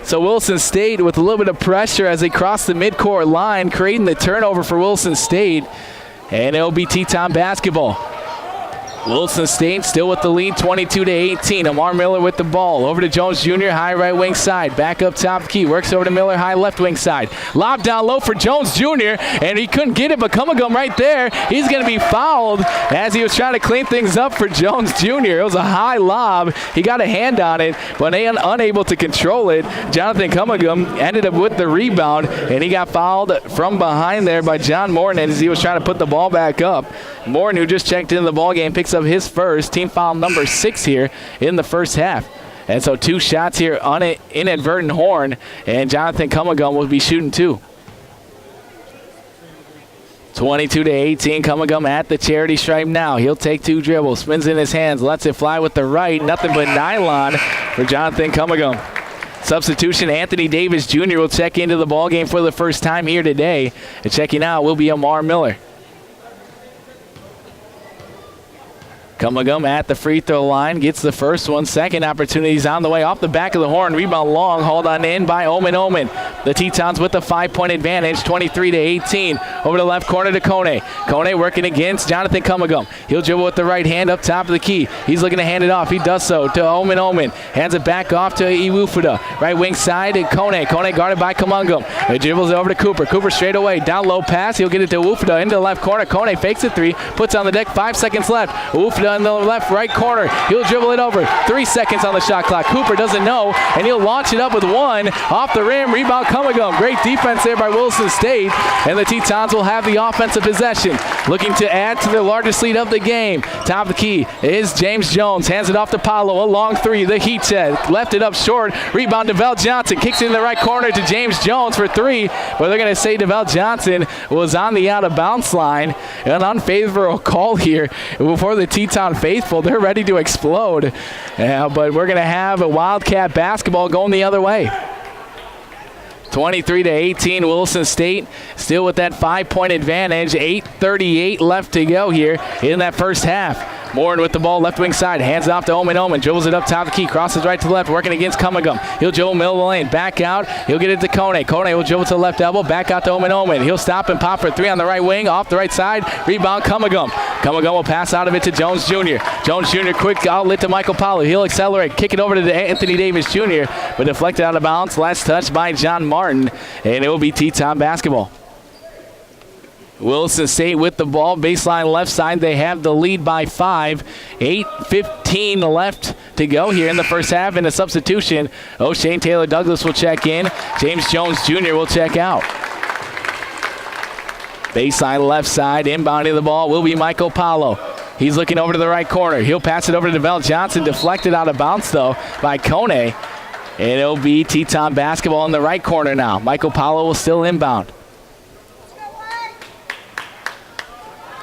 So Williston State with a little bit of pressure as they cross the midcourt line, creating the turnover for Williston State. and it'll be Teton basketball. Williston State still with the lead, 22-18. Amar Miller with the ball. Over to Jones Jr., high right wing side. Back up top key. Works over to Miller, high left wing side. Lob down low for Jones Jr., and he couldn't get it, but Cumagum right there. He's going to be fouled as he was trying to clean things up for Jones Jr. It was a high lob. He got a hand on it, but unable to control it. Jonathan Cumagum ended up with the rebound, and he got fouled from behind there by John Morton as he was trying to put the ball back up. Morton, who just checked into the ball game, picks up his first, team foul number 6 here in the first half. And so 2 shots here on an inadvertent horn, and Jonathan Cumagum will be shooting 2. 22-18, Cumagum at the charity stripe now. He'll take 2 dribbles, spins in his hands, lets it fly with the right. Nothing but nylon for Jonathan Cumagum. Substitution, Anthony Davis Jr. will check into the ball game for the first time here today. And checking out will be Amar Miller. Cumagum at the free throw line, gets the first one. Second opportunity's on the way off the back of the horn. Rebound long, hauled on in by Omen Omen. The Tetons with the 5-point advantage, 23-18. Over the left corner to Kone. Kone working against Jonathan Cumagum. He'll dribble with the right hand up top of the key. He's looking to hand it off. He does so to Omen Omen. Hands it back off to Iwufuda. Right wing side to Kone. Kone guarded by Cumagum. It dribbles over to Cooper. Cooper straight away. Down low pass. He'll get it to Iwufuda into the left corner. Kone fakes a 3. Puts on the deck. 5 seconds left. Iwufuda in the left right corner. He'll dribble it over. 3 seconds on the shot clock. Cooper doesn't know, and he'll launch it up with 1 off the rim. Rebound Cumagum. Great defense there by Williston State, and the Tetons will have the offensive possession. Looking to add to their largest lead of the game. Top of the key is James Jones. Hands it off to Paulo. A long 3. The Heat set. Left it up short. Rebound DeVell Johnson. Kicks it in the right corner to James Jones for 3. But they're going to say DeVell Johnson was on the out of bounds line. An unfavorable call here before the Teton faithful. They're ready to explode. But we're going to have a Wildcat basketball going the other way. 23-18, Williston State still with that 5-point advantage. 8:38 left to go here in that first half. Morin with the ball, left wing side, hands it off to Omen Omen, dribbles it up top of the key, crosses right to the left, working against Cumagum. He'll dribble middle of the lane, back out, he'll get it to Kone. Kone will dribble to the left elbow, back out to Omen Omen. He'll stop and pop for 3 on the right wing, off the right side, rebound Cumagum. Cumagum will pass out of it to Jones Jr. Jones Jr. quick outlet to Michael Paulo. He'll accelerate, kick it over to Anthony Davis Jr., but deflected out of bounds, last touch by John Martin, and it will be Teton basketball. Williston State with the ball, baseline left side. They have the lead by 5. 8:15 left to go here in the first half. And a substitution, O'Shane Taylor Douglas will check in. James Jones Jr. will check out. Baseline left side, inbounding the ball will be Michael Paulo. He's looking over to the right corner. He'll pass it over to DeVell Johnson, deflected out of bounds though by Kone. And it'll be Teton basketball in the right corner now. Michael Paulo will still inbound.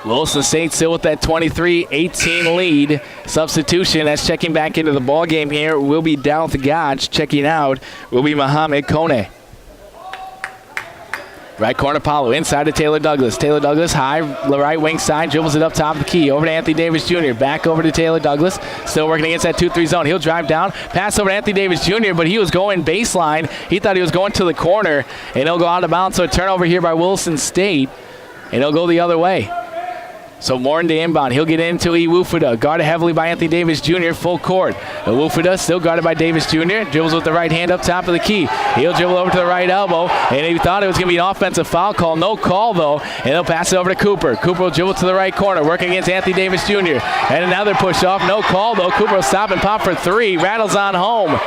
Williston State still with that 23-18 lead. Substitution, that's checking back into the ball game here, will be Dalth Gotch. Checking out will be Muhammad Kone. Right corner, Paulo, inside to Taylor Douglas. Taylor Douglas, high, right wing side, dribbles it up top of the key. Over to Anthony Davis Jr., back over to Taylor Douglas. Still working against that 2-3 zone. He'll drive down, pass over to Anthony Davis Jr., but he was going baseline. He thought he was going to the corner, and he'll go out of bounds. So a turnover here by Williston State, and he'll go the other way. So Morton to inbound. He'll get into Iwufuda. Guarded heavily by Anthony Davis Jr. Full court. Iwufuda still guarded by Davis Jr. Dribbles with the right hand up top of the key. He'll dribble over to the right elbow. And he thought it was going to be an offensive foul call. No call, though. And he'll pass it over to Cooper. Cooper will dribble to the right corner. Working against Anthony Davis Jr. And another push off. No call, though. Cooper will stop and pop for 3. Rattles on home.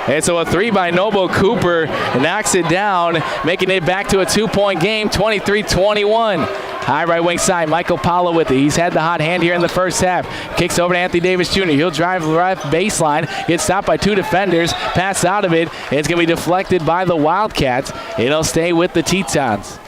And so a 3 by Noble Cooper knocks it down, making it back to a 2-point game, 23-21. High right wing side, Michael Paulo with it. He's had the hot hand here in the first half. Kicks over to Anthony Davis Jr. He'll drive right baseline, gets stopped by 2 defenders, pass out of it. It's going to be deflected by the Wildcats. It'll stay with the Tetons.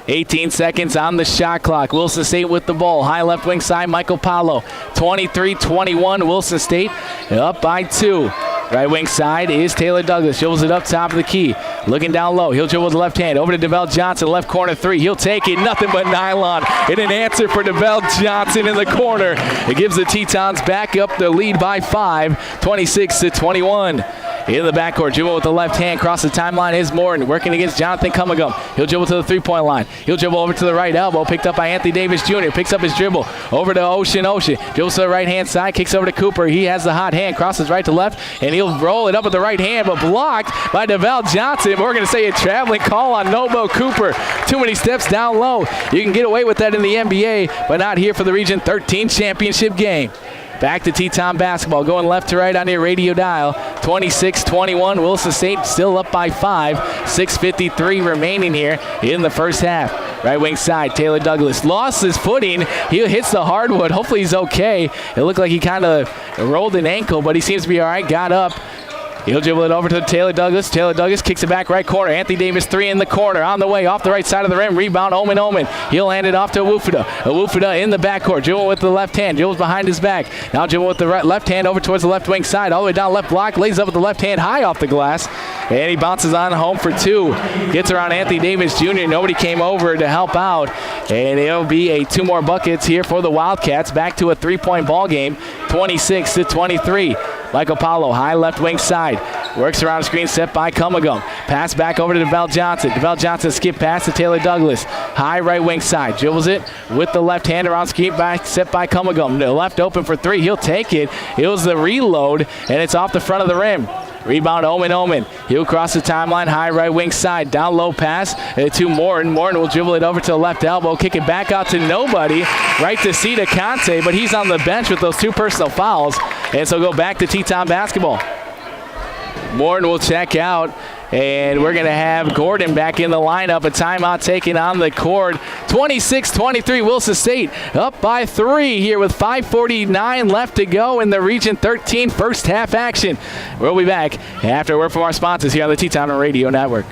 18 seconds on the shot clock. Williston State with the ball. High left wing side, Michael Paulo. 23-21, Williston State up by 2. Right wing side is Taylor Douglas. Dribbles it up top of the key. Looking down low. He'll dribble with the left hand. Over to DeVell Johnson. Left corner 3. He'll take it. Nothing but nylon. And an answer for DeVell Johnson in the corner. It gives the Tetons back up the lead by 5. 26-21. in the backcourt. Dribble with the left hand. Across the timeline is Morton working against Jonathan Cummagum. He'll dribble to the three-point line. He'll dribble over to the right elbow. Picked up by Anthony Davis Jr. Picks up his dribble over to Ocean. Dribbles to the right-hand side. Kicks over to Cooper. He has the hot hand. Crosses right to left. And he'll roll it up with the right hand, but blocked by DeVal Johnson. We're going to say a traveling call on Nobo Cooper. Too many steps down low. You can get away with that in the NBA, but not here for the Region 13 championship game. Back to Teton basketball, going left to right on your radio dial. 26-21, Williston State still up by 5. 6:53 remaining here in the first half. Right wing side, Taylor Douglas lost his footing. He hits the hardwood. Hopefully he's okay. It looked like he kind of rolled an ankle, but he seems to be all right. Got up. He'll dribble it over to Taylor Douglas. Taylor Douglas kicks it back right corner. Anthony Davis, 3 in the corner. On the way, off the right side of the rim. Rebound, Omen. He'll hand it off to Awufuda. Awufuda in the backcourt. Dribble with the left hand. Dribbles behind his back. Now dribble with the left hand over towards the left wing side. All the way down left block. Lays up with the left hand high off the glass. And he bounces on home for 2. Gets around Anthony Davis Jr. Nobody came over to help out. And it'll be 2 more buckets here for the Wildcats. Back to a 3-point ball game. 26-23. Michael Paulo, high left wing side. Works around screen set by Cummagum. Pass back over to DeVal Johnson. DeVal Johnson skip pass to Taylor Douglas. High right wing side. Dribbles it with the left hand around screen back set by Cummagum. Left open for 3. He'll take it. It was the reload, and it's off the front of the rim. Rebound, Omen. He'll cross the timeline, high right wing side. Down low pass to Morton. Morton will dribble it over to the left elbow. Kick it back out to nobody. Right to Sita Conte, but he's on the bench with those 2 personal fouls. And so go back to Teton basketball. Morton will check out. And we're going to have Gordon back in the lineup. A timeout taken on the court. 26-23, Williston State up by 3 here with 5:49 left to go in the Region 13 first half action. We'll be back after a word from our sponsors here on the Teton Radio Network.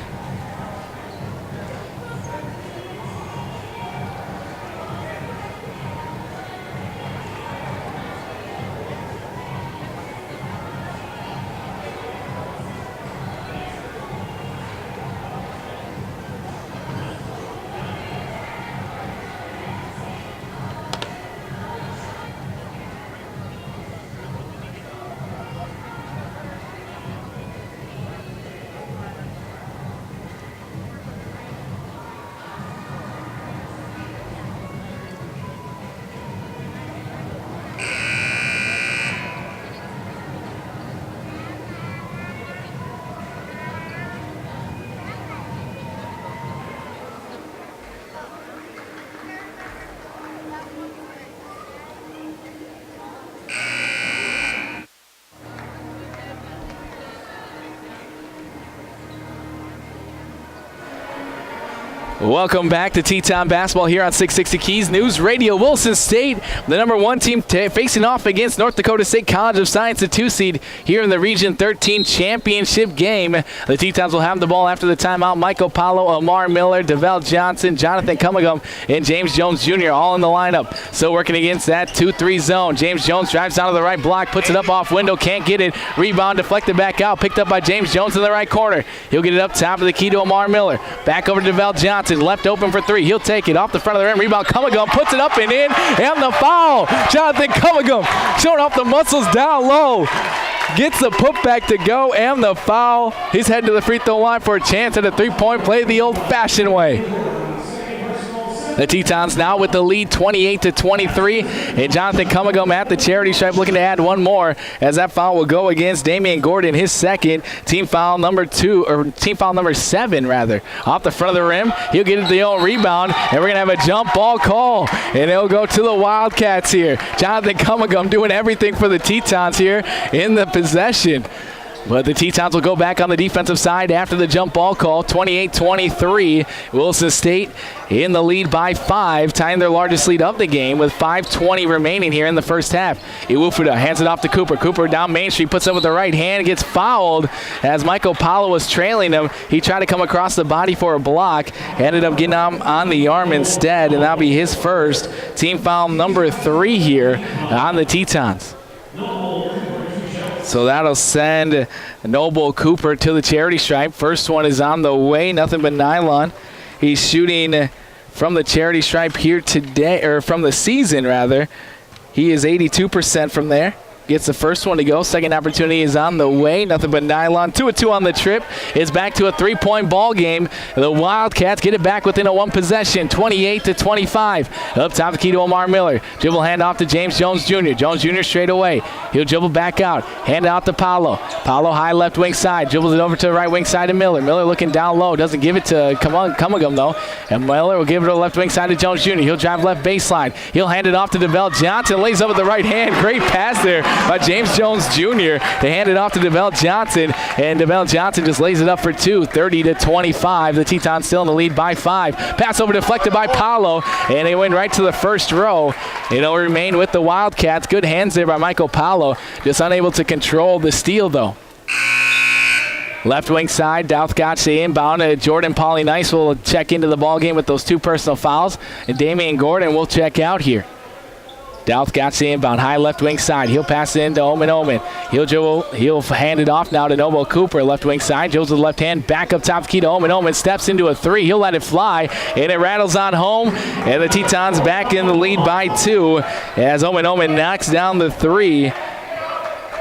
Welcome back to Teton basketball here on 660 Keys News Radio. Williston State, the number 1 team facing off against North Dakota State College of Science, the 2 seed here in the Region 13 championship game. The Tetons will have the ball after the timeout. Michael Paulo, Amar Miller, DeVal Johnson, Jonathan Cummagum, and James Jones Jr. all in the lineup. Still working against that 2-3 zone. James Jones drives down to the right block, puts it up off window, can't get it. Rebound deflected back out, picked up by James Jones in the right corner. He'll get it up top of the key to Amar Miller. Back over to DeVal Johnson. Left open for 3. He'll take it off the front of the rim. Rebound, Cummagum puts it up and in. And the foul. Jonathan Cummagum showing off the muscles down low. Gets the putback to go and the foul. He's heading to the free throw line for a chance at a 3-point play the old-fashioned way. The Tetons now with the lead 28-23, and Jonathan Cummagum at the charity stripe looking to add 1 more as that foul will go against Damian Gordon, his second. Team foul number 7 rather. Off the front of the rim, he'll get it the own rebound, and we're going to have a jump ball call, and it'll go to the Wildcats here. Jonathan Cummagum doing everything for the Tetons here in the possession. But the Tetons will go back on the defensive side after the jump ball call. 28-23. Williston State in the lead by 5, tying their largest lead of the game with 5:20 remaining here in the first half. Iwufuda hands it off to Cooper. Cooper down Main Street, puts up with the right hand, gets fouled as Michael Paulo was trailing him. He tried to come across the body for a block, ended up getting on the arm instead, and that'll be his first. Team foul number 3 here on the Tetons. So that'll send Noble Cooper to the charity stripe. First one is on the way, nothing but nylon. He's shooting from the charity stripe here today, or from the season rather. He is 82% from there. gets the first one to go. Second opportunity is on the way. Nothing but nylon. 2-2 on the trip. It's back to a 3-point ball game. The Wildcats get it back within a one possession, 28-25. Up top, the key to Omar Miller. Dribble hand off to James Jones Jr. Jones Jr. straight away. He'll dribble back out. Hand it out to Paolo. Paolo high left wing side. Dribbles it over to the right wing side to Miller. Miller looking down low. Doesn't give it to Cummingham though. And Miller will give it to the left wing side to Jones Jr. He'll drive left baseline. He'll hand it off to DeVell Johnson. Lays up with the right hand. Great pass there by James Jones Jr. to hand it off to DeVell Johnson, and DeVell Johnson just lays it up for two, 30-25. The Tetons still in the lead by 5. Pass over deflected by Paolo, and they went right to the first row. It'll remain with the Wildcats. Good hands there by Michael Paolo, just unable to control the steal though. Left wing side, Douthgotch the inbound. Jordan Pauly-Nice will check into the ball game with those 2 personal fouls, and Damian Gordon will check out here. Douthgotch the inbound, high left wing side. He'll pass it into Omen. He'll hand it off now to Noble Cooper, left wing side. Joes with the left hand, back up top key to Omen. Steps into a 3. He'll let it fly, and it rattles on home. And the Tetons back in the lead by 2 as Omen knocks down the 3.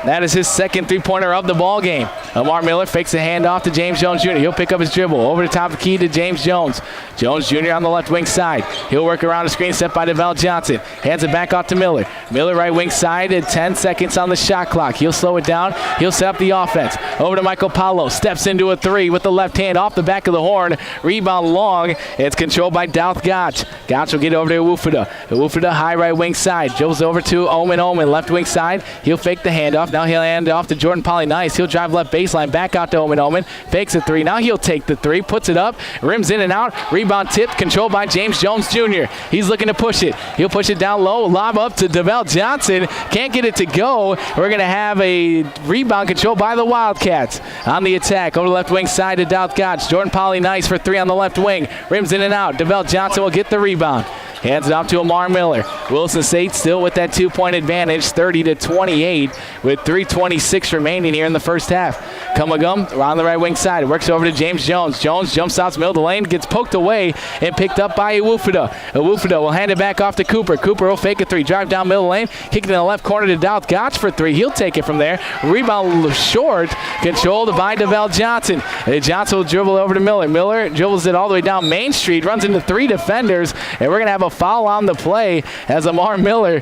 That is his second 3-pointer of the ball game. Omar Miller fakes the handoff to James Jones Jr. He'll pick up his dribble. Over the top of the key to James Jones. Jones Jr. on the left wing side. He'll work around the screen set by DeVell Johnson. Hands it back off to Miller. Miller right wing side at 10 seconds on the shot clock. He'll slow it down. He'll set up the offense. Over to Michael Paolo. Steps into a 3 with the left hand off the back of the horn. Rebound long. It's controlled by Douthgotch. Gotch will get over to Owufuda. Owufuda high right wing side. Joes over to Omen left wing side. He'll fake the handoff. Now he'll hand it off to Jordan Pauly-Nice. He'll drive left baseline, back out to Omen. Fakes a 3. Now he'll take the 3, puts it up, rims in and out. Rebound tipped, controlled by James Jones Jr. He's looking to push it. He'll push it down low, lob up to DeVell Johnson. Can't get it to go. We're going to have a rebound controlled by the Wildcats. On the attack, over the left wing side to Douthgotch. Jordan Pauly-Nice for 3 on the left wing. Rims in and out. DeVell Johnson will get the rebound. Hands it off to Omar Miller. Williston State still with that 2-point advantage, 30-28, with 3:26 remaining here in the first half. Cummingham around the right wing side. Works over to James Jones. Jones jumps out to middle of the lane, gets poked away and picked up by Owufuda. Owufuda will hand it back off to Cooper. Cooper will fake a 3, drive down middle lane, kick it in the left corner to Douthgotch for 3. He'll take it from there. Rebound short, controlled by DeVell Johnson. Johnson will dribble over to Miller. Miller dribbles it all the way down Main Street, runs into 3 defenders, and we're going to have a foul on the play as Omar Miller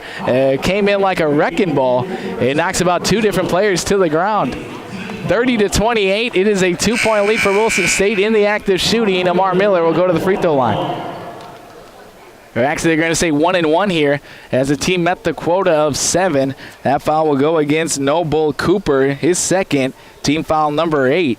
came in like a wrecking ball. It knocks about 2 different players to the ground. 30-28. It is a 2-point lead for Williston State in the act of shooting. Omar Miller will go to the free throw line. Actually, they're going to say 1-1 here as the team met the quota of 7. That foul will go against Noble Cooper, his second, team foul number 8.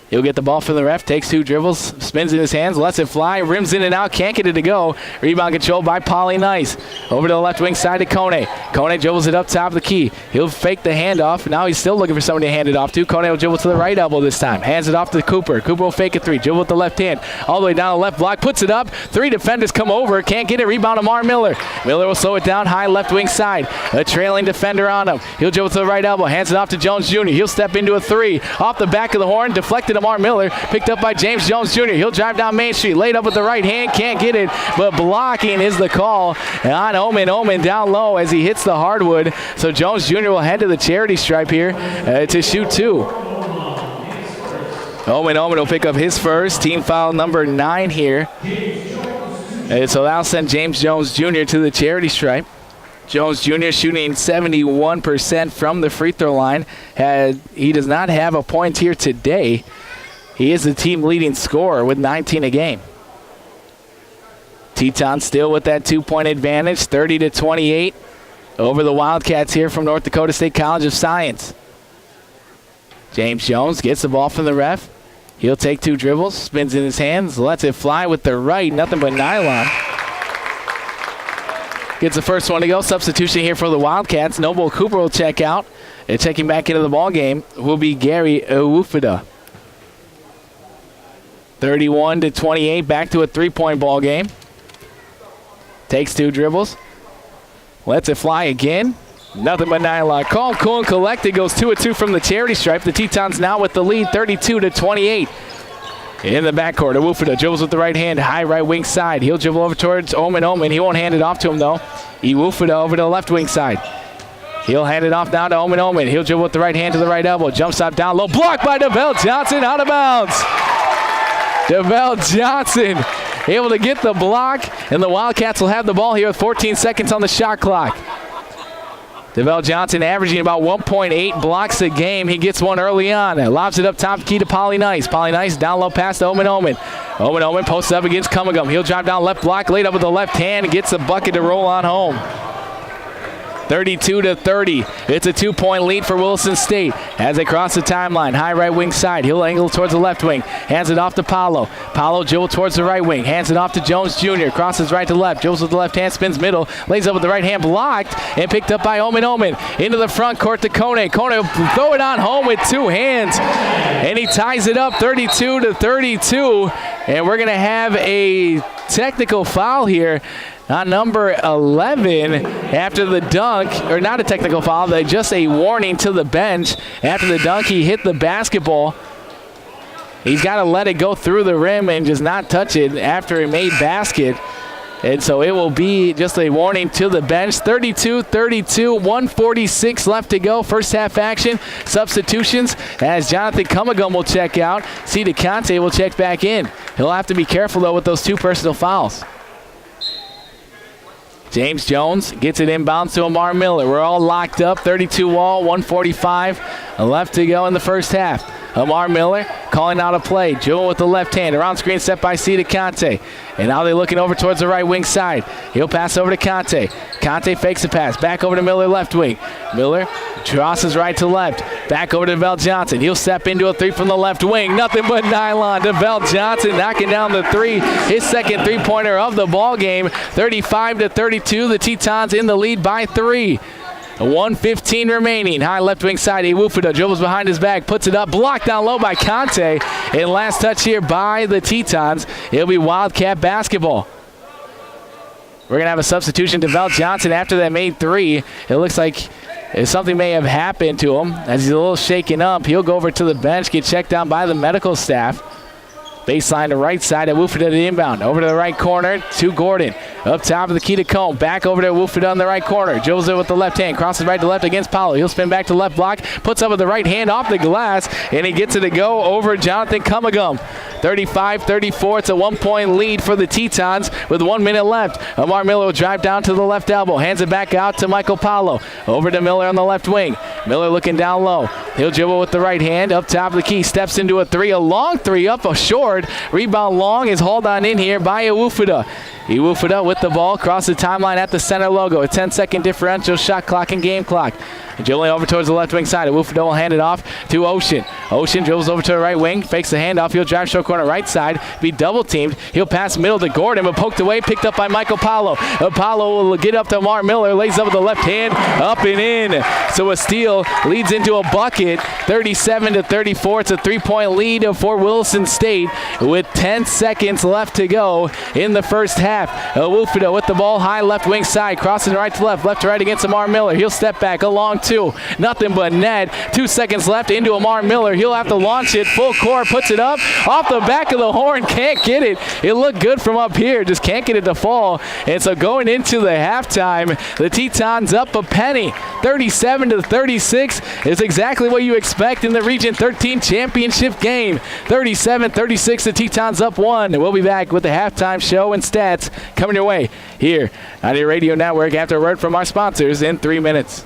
He'll get the ball from the ref, takes 2 dribbles, spins in his hands, lets it fly, rims in and out, can't get it to go. Rebound controlled by Pauly-Nice. Over to the left wing side to Kone. Kone dribbles it up top of the key. He'll fake the handoff. Now he's still looking for somebody to hand it off to. Kone will dribble to the right elbow this time. Hands it off to Cooper. Cooper will fake a 3. Dribble with the left hand. All the way down the left block. Puts it up. 3 defenders come over. Can't get it. Rebound Omar Miller. Miller will slow it down. High left wing side. A trailing defender on him. He'll dribble to the right elbow. Hands it off to Jones Jr. He'll step into a 3. Off the back of the horn. Deflected Omar Miller. Picked up by James Jones Jr. He'll drive down Main Street. Laid up with the right hand. Can't get it. But blocking is the call on Omen down low as he hits the hardwood. So Jones Jr. will head to the charity stripe here to shoot 2. Omen will pick up his first. Team foul number 9 here. So that'll send James Jones Jr. to the charity stripe. Jones Jr. shooting 71% from the free throw line. He does not have a point here today. He is the team leading scorer with 19 a game. Tetons still with that 2-point advantage, 30-28 over the Wildcats here from North Dakota State College of Science. James Jones gets the ball from the ref. He'll take 2 dribbles, spins in his hands, lets it fly with the right, nothing but nylon. Gets the first one to go. Substitution here for the Wildcats. Noble Cooper will check out. And checking back into the ball game will be Gary Owufuda. 31-28, back to a 3-point ball game. Takes 2 dribbles. Lets it fly again. Nothing but nylon. Calm, cool, and collected. Goes 2-2 from the charity stripe. The Tetons now with the lead, 32-28. In the backcourt, Owufuda dribbles with the right hand, high right wing side. He'll dribble over towards Omen. He won't hand it off to him, though. Owufuda over to the left wing side. He'll hand it off down to Omen Omen. He'll dribble with the right hand to the right elbow. Jump stop down low. Blocked by DeVell Johnson, out of bounds. DeVell Johnson able to get the block, and the Wildcats will have the ball here with 14 seconds on the shot clock. DeVell Johnson averaging about 1.8 blocks a game. He gets one early on. Lobs it up top key to Polly Nice. Polly Nice down low pass to Omen Omen. Omen Omen posts up against Cummingum. He'll drive down left block, laid up with the left hand, and gets the bucket to roll on home. 32-30. It's a 2-point lead for Williston State as they cross the timeline. High right wing side. He'll angle towards the left wing. Hands it off to Paulo. Paulo dribble towards the right wing. Hands it off to Jones Jr. Crosses right to left. Dribbles with the left hand. Spins middle. Lays up with the right hand. Blocked and picked up by Omen Omen. Into the front court to Kone. Kone will throw it on home with two hands. And he ties it up 32-32. And we're going to have a technical foul here on number 11 after the dunk, or not a technical foul, but just a warning to the bench. After the dunk, he hit the basketball. He's got to let it go through the rim and just not touch it after he made basket. And so it will be just a warning to the bench. 32-32, 1:46 left to go. First half action. Substitutions as Jonathan Cummingum will check out. C. DeConte will check back in. He'll have to be careful, though, with those two personal fouls. James Jones gets it inbounds to Amar Miller. We're all locked up. 32 all, 1:45 left to go in the first half. Amar Miller calling out a play. Jewel with the left hand. Around screen set by C. DeConte. And now they're looking over towards the right wing side. He'll pass over to Conte. Conte fakes the pass. Back over to Miller left wing. Miller crosses right to left. Back over to DeVell Johnson. He'll step into a three from the left wing. Nothing but nylon. DeVell Johnson knocking down the three. His second three-pointer of the ball game. 35-32. The Tetons in the lead by 3. 1:15 remaining. High left wing side. Iwufuda dribbles behind his back. Puts it up. Blocked down low by Conte. And last touch here by the Tetons. It'll be Wildcat basketball. We're going to have a substitution. DeVell Johnson after that made three. It looks like something may have happened to him as he's a little shaken up. He'll go over to the bench, get checked out by the medical staff. Baseline to right side at Wooford at the inbound. Over to the right corner to Gordon. Up top of the key to Cone. Back over to Wooford on the right corner. Joseph with the left hand. Crosses right to left against Paulo. He'll spin back to left block. Puts up with the right hand off the glass. And he gets it to go over Jonathan Cummingum. 35-34. It's a 1-point lead for the Tetons with 1 minute left. Amar Miller will drive down to the left elbow. Hands it back out to Michael Paulo. Over to Miller on the left wing. Miller looking down low. He'll dribble with the right hand. Up top of the key. Steps into a three. A long three up a short. Rebound long is hauled on in here by Iwufuda. Iwufuda with the ball across the timeline at the center logo. A 10-second differential, shot clock and game clock. Dribbling over towards the left wing side. Iwufuda will hand it off to Ocean. Ocean dribbles over to the right wing, fakes the handoff. He'll drive short corner right side, be double teamed. He'll pass middle to Gordon, but poked away, picked up by Michael Paulo. Paulo will get up to Amar Miller, lays up with the left hand, up and in. So a steal leads into a bucket. 37-34. It's a 3-point lead for Williston State with 10 seconds left to go in the first half. Iwufuda with the ball high left wing side, crossing right to left to right against Amar Miller. He'll step back along two. Nothing but net. 2 seconds left into Amar Miller. He'll have to launch it full court. Puts it up off the back of the horn. Can't get it. It looked good from up here. Just can't get it to fall. And so going into the halftime, the Tetons up a penny. 37-36 is exactly what you expect in the Region 13 championship game. 37-36, the Tetons up 1. We'll be back with the halftime show and stats coming your way here on your radio network after a word from our sponsors in 3 minutes.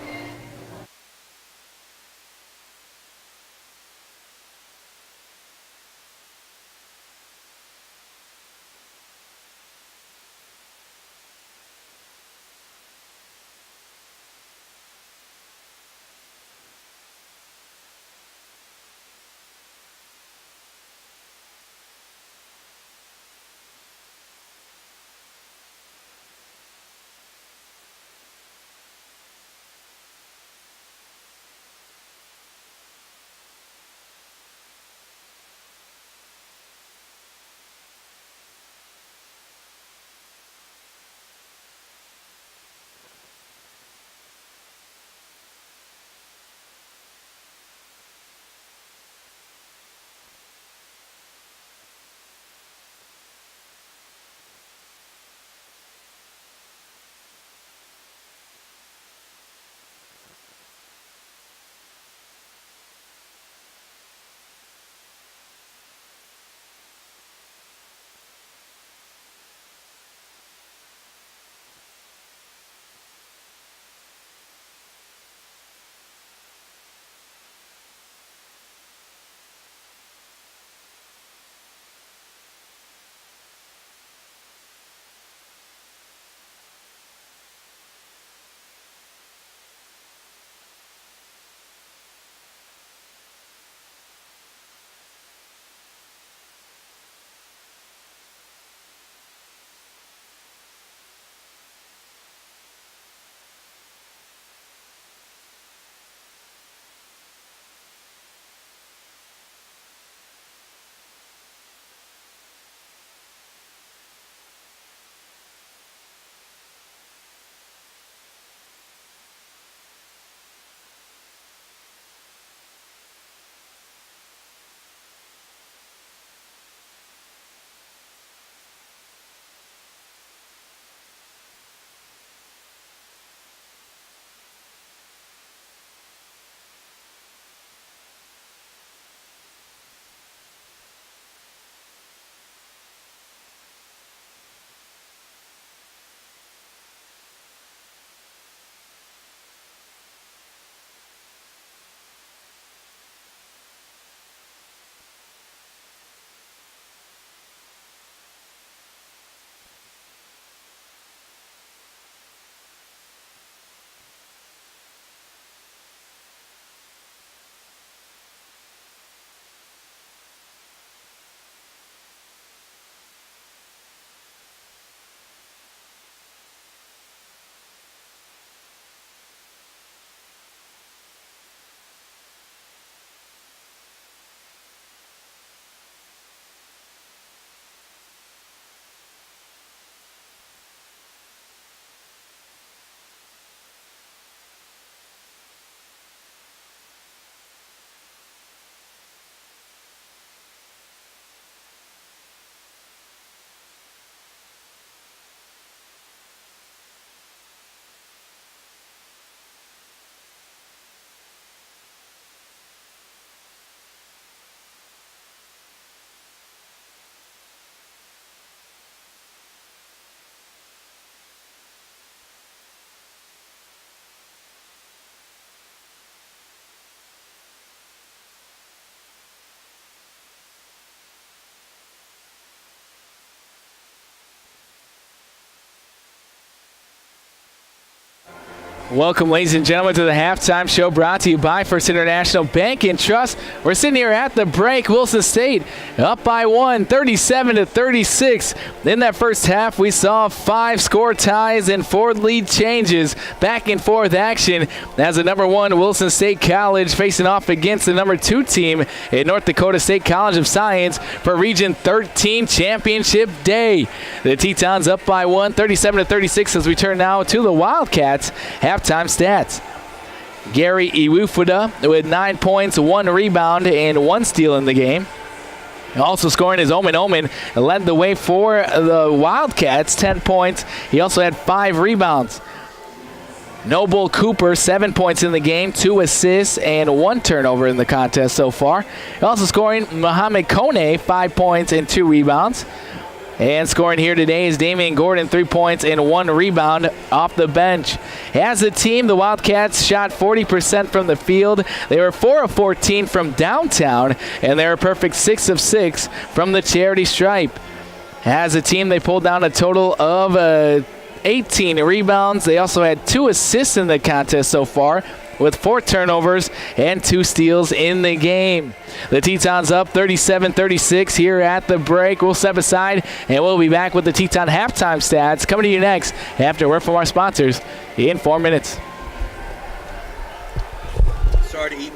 Welcome, ladies and gentlemen, to the halftime show brought to you by First International Bank and Trust. We're sitting here at the break. Williston State up by 1, 37-36. In that first half, we saw 5 score ties and 4 lead changes. Back and forth action as the number 1 Williston State College facing off against the number 2 team at North Dakota State College of Science for Region 13 Championship Day. The Tetons up by 1, 37-36 as we turn now to the Wildcats. Halftime stats. Gary Iwufuda with 9 points, 1 rebound, and 1 steal in the game. Also scoring is Omen Omen, led the way for the Wildcats, 10 points. He also had 5 rebounds. Noble Cooper, 7 points in the game, 2 assists, and 1 turnover in the contest so far. Also scoring Mohamed Kone, 5 points and 2 rebounds. And scoring here today is Damian Gordon, 3 points and 1 rebound off the bench. As a team, the Wildcats shot 40% from the field. They were 4 of 14 from downtown, and they were a perfect 6 of 6 from the charity stripe. As a team, they pulled down a total of 18 rebounds. They also had 2 assists in the contest so far, with 4 turnovers and 2 steals in the game. The Tetons up 37-36 here at the break. We'll step aside, and we'll be back with the Teton halftime stats coming to you next after a word from our sponsors in 4 minutes. Sorry to eat.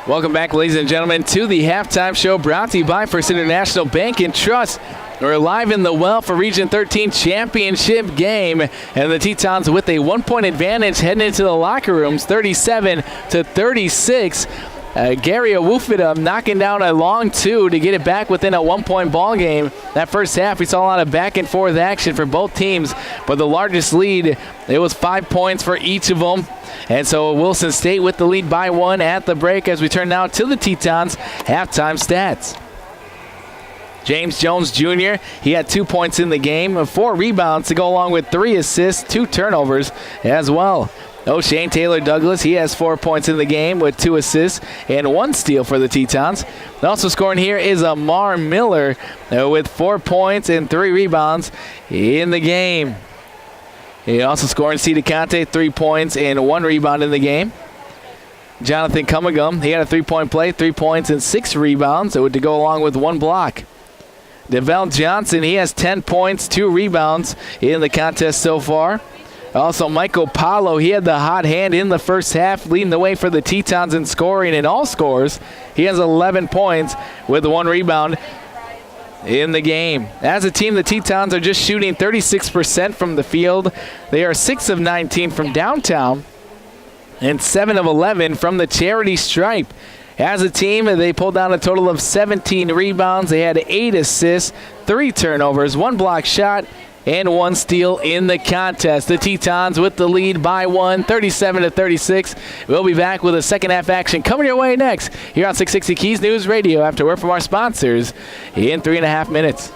Welcome back, ladies and gentlemen, to the halftime show brought to you by First International Bank and Trust. We're live in the well for Region 13 championship game, and the Tetons with a 1-point advantage heading into the locker rooms, 37-36. Gary Awufida knocking down a long two to get it back within a 1-point ball game. That first half, we saw a lot of back and forth action for both teams, but the largest lead, it was 5 points for each of them. And so Williston State with the lead by 1 at the break as we turn now to the Tetons halftime stats. James Jones Jr., he had 2 points in the game, 4 rebounds to go along with 3 assists, 2 turnovers as well. O'Shane Taylor Douglas, he has 4 points in the game with 2 assists and 1 steal for the Tetons. Also scoring here is Amar Miller with 4 points and 3 rebounds in the game. He also scoring C. DeConte, 3 points and 1 rebound in the game. Jonathan Cummagum, he had a 3-point play, 3 points and 6 rebounds to go along with 1 block. DeVell Johnson, he has 10 points, 2 rebounds in the contest so far. Also, Michael Paulo, he had the hot hand in the first half, leading the way for the Tetons in scoring in all scores. He has 11 points with 1 rebound in the game. As a team, the Tetons are just shooting 36% from the field. They are 6 of 19 from downtown and 7 of 11 from the charity stripe. As a team, they pulled down a total of 17 rebounds. They had 8 assists, 3 turnovers, 1 block shot, and 1 steal in the contest. The Tetons with the lead by 1, 37-36. We'll be back with a second half action coming your way next here on 660 Keys News Radio after word from our sponsors in 3.5 minutes.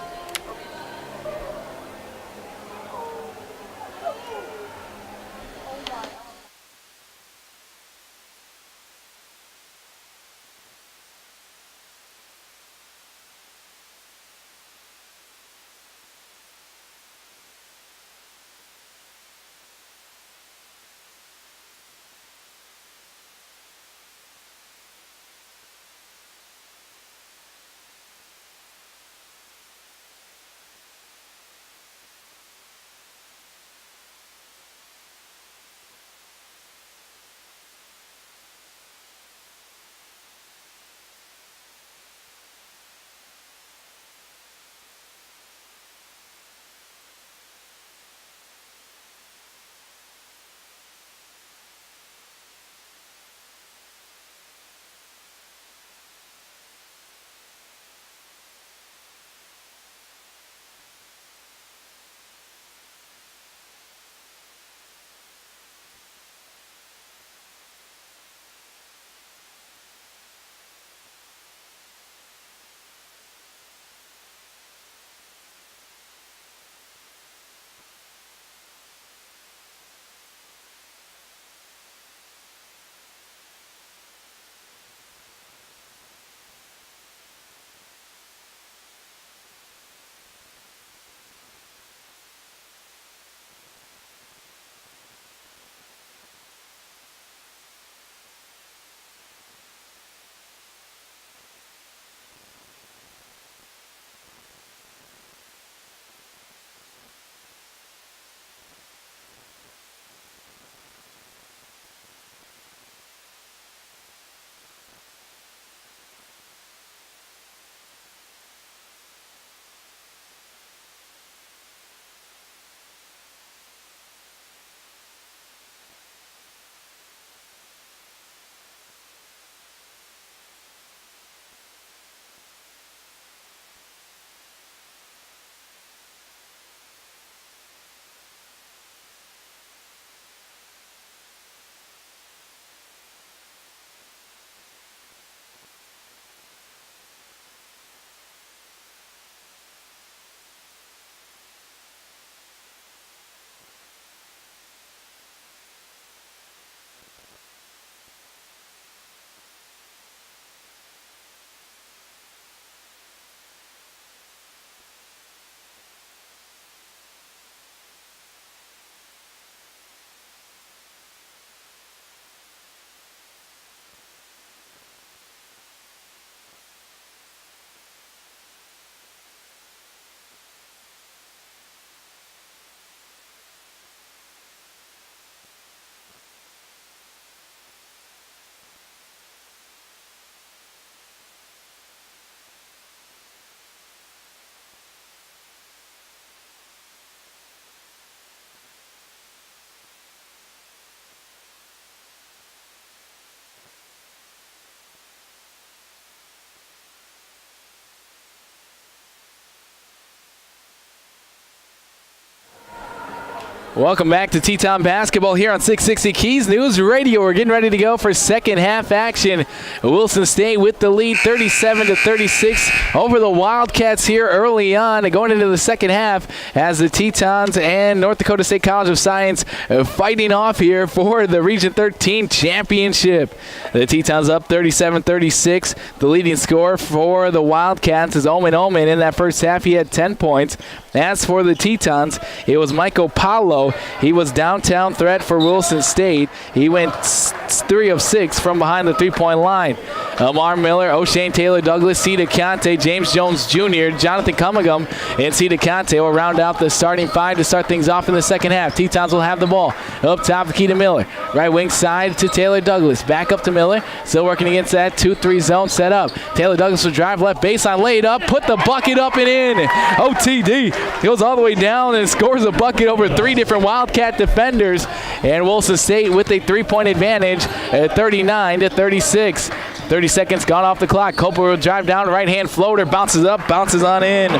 Welcome back to Teton Basketball here on 660 Keys News Radio. We're getting ready to go for second half action. Williston State with the lead 37-36 over the Wildcats here early on. Going into the second half as the Tetons and North Dakota State College of Science fighting off here for the Region 13 championship. The Tetons up 37-36. The leading scorer for the Wildcats is Omen Omen. In that first half, he had 10 points. As for the Tetons, it was Michael Paulo. He was downtown threat for Williston State. He went 3 of 6 from behind the three-point line. Amar Miller, O'Shane Taylor Douglas, Cedar Conte, James Jones Jr., Jonathan Cummingum, and Cedar Conte will round out the starting five to start things off in the second half. Tetons will have the ball. Up top, the key to Miller. Right wing side to Taylor Douglas. Back up to Miller. Still working against that 2-3 zone set up. Taylor Douglas will drive left baseline, laid up, put the bucket up and in. OTD. Goes all the way down and scores a bucket over 3 different Wildcat defenders. And Williston State with a 3-point advantage at 39-36. 30 seconds gone off the clock. Coper will drive down, right-hand floater, bounces up, bounces on in.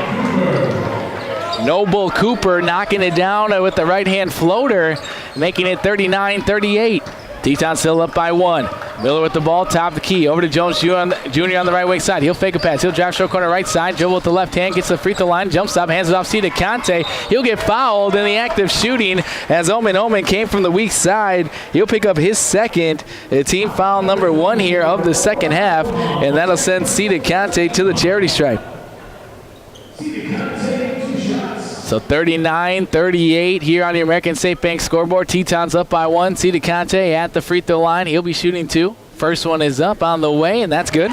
Noble Cooper knocking it down with the right-hand floater, making it 39-38. Teton still up by 1. Miller with the ball, top the key. Over to Jones Jr. on the right wing side. He'll fake a pass. He'll drive short corner right side. Dribble with the left hand. Gets the free throw line. Jump stop. Hands it off Cedar Conte. He'll get fouled in the act of shooting as Omen Omen came from the weak side. He'll pick up his second. Team foul number 1 here of the second half. And that'll send Cedar Conte to the charity stripe. So 39-38 here on the American State Bank scoreboard. Tetons up by 1. Cedar Conte at the free throw line. He'll be shooting 2. First one is up on the way, and that's good.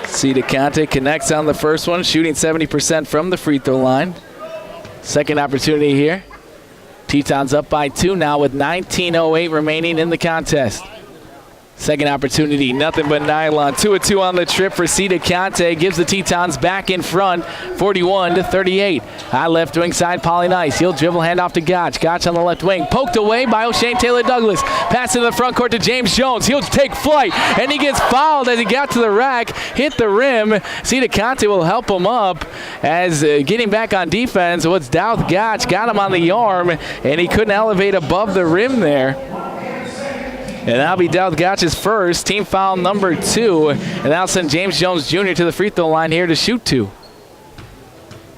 Cedar Conte connects on the first one, shooting 70% from the free throw line. Second opportunity here. Tetons up by 2 now with 19:08 remaining in the contest. Second opportunity, nothing but nylon. 2 of 2 on the trip for Cedar Conte. Gives the Tetons back in front, 41-38. High left wing side, Pauly Nice. He'll dribble, hand off to Gotch. Gotch on the left wing. Poked away by O'Shane Taylor Douglas. Pass into the front court to James Jones. He'll take flight, and he gets fouled as he got to the rack. Hit the rim. Cedar Conte will help him up as getting back on defense was Douth Gotch. Got him on the arm, and he couldn't elevate above the rim there. And that'll be Douth Gotch's first, team foul number 2. And that'll send James Jones Jr. to the free throw line here to shoot 2.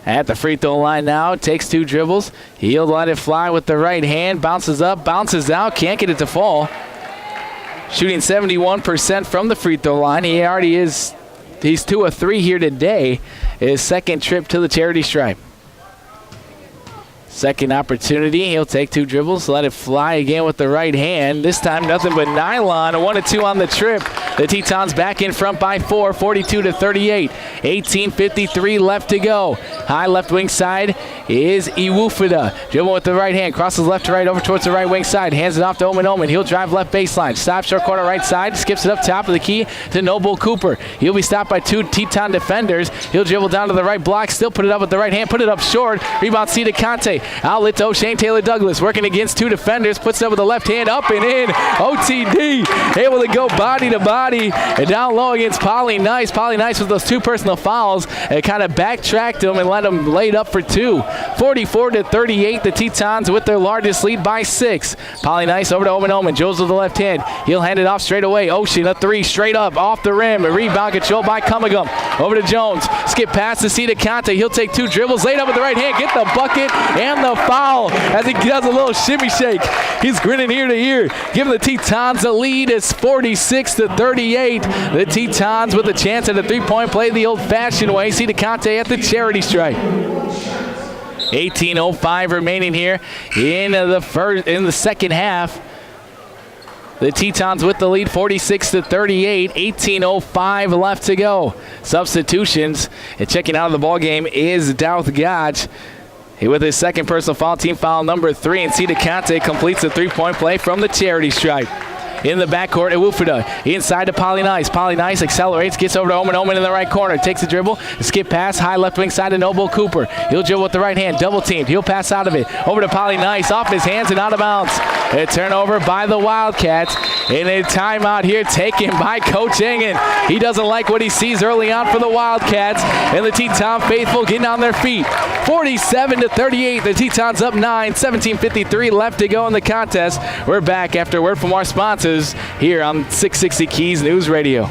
At the free throw line now, takes 2 dribbles. He'll let it fly with the right hand, bounces up, bounces out, can't get it to fall. Shooting 71% from the free throw line. He's 2 of 3 here today. His second trip to the charity stripe. Second opportunity, he'll take 2 dribbles, let it fly again with the right hand. This time nothing but nylon, 1 of 2 on the trip. The Tetons back in front by 4, 42-38. 18:53 left to go. High left wing side is Iwufida. Dribble with the right hand, crosses left to right over towards the right wing side. Hands it off to Omen Omen. He'll drive left baseline. Stop short corner right side, skips it up top of the key to Noble Cooper. He'll be stopped by 2 Teton defenders. He'll dribble down to the right block, still put it up with the right hand, put it up short. Rebound Cedar Conte. Outlet to O'Shane Taylor Douglas, working against 2 defenders, puts it up with the left hand, up and in. OTD, able to go body to body, and down low against Pauly Nice. Pauly Nice with those 2 personal fouls, and kind of backtracked him and let him lay it up for 2. 44-38, the Tetons with their largest lead by 6. Pauly Nice over to Omen Omen, Jones with the left hand. He'll hand it off straight away. Ocean, a 3, straight up, off the rim. A rebound controlled by Cummingum. Over to Jones, skip past to Cedar Conte. He'll take 2 dribbles, laid up with the right hand, get the bucket, and the foul as he does a little shimmy shake. He's grinning ear to ear, giving the Tetons the lead. It's 46-38. The Tetons with a chance at a 3-point play the old-fashioned way. Cedar Conte at the charity stripe. 18:05 remaining here in the second half. The Tetons with the lead, 46-38. 18:05 left to go. Substitutions, and checking out of the ball game is Douth Gotch. With his second personal foul, team foul number 3, and Cedar Conte completes the 3-point play from the charity stripe. in the backcourt. Iwufida inside to Polly Nice. Polly Nice accelerates, gets over to Omen. Omen in the right corner, takes a dribble, skip pass, high left wing side to Noble Cooper. He'll dribble with the right hand, double teamed. He'll pass out of it. Over to Polly Nice, off his hands and out of bounds. A turnover by the Wildcats. And a timeout here taken by Coach Engen. He doesn't like what he sees early on for the Wildcats. And the Teton faithful getting on their feet. 47-38. The Tetons up 9. 17:53 left to go in the contest. We're back after a word from our sponsors here on 660 Keys News Radio.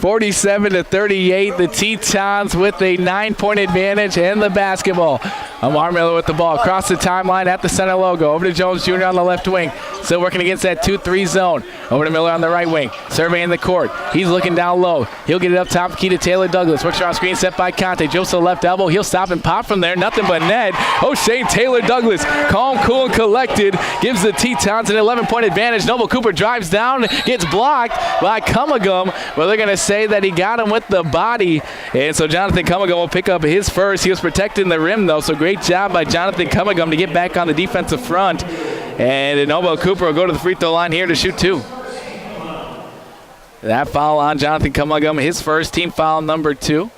(47-38). The Tetons with a 9-point advantage and the basketball. Amar Miller with the ball across the timeline at the center logo. Over to Jones Jr. on the left wing. Still working against that 2-3 zone. Over to Miller on the right wing. Surveying the court. He's looking down low. He'll get it up top key to Taylor Douglas. Works on screen set by Conte. Joseph left elbow. He'll stop and pop from there. Nothing but net. O'Shea Taylor Douglas, calm, cool, and collected, gives the Tetons an 11-point advantage. Noble Cooper drives down, gets blocked by Cummagum. Well, they're going to say that he got him with the body. And so Jonathan Cummagum will pick up his first. He was protecting the rim, though, so great job by Jonathan Cummagum to get back on the defensive front. And Noble Cooper will go to the free throw line here to shoot 2. That foul on Jonathan Cummagum, his first, team foul number 2.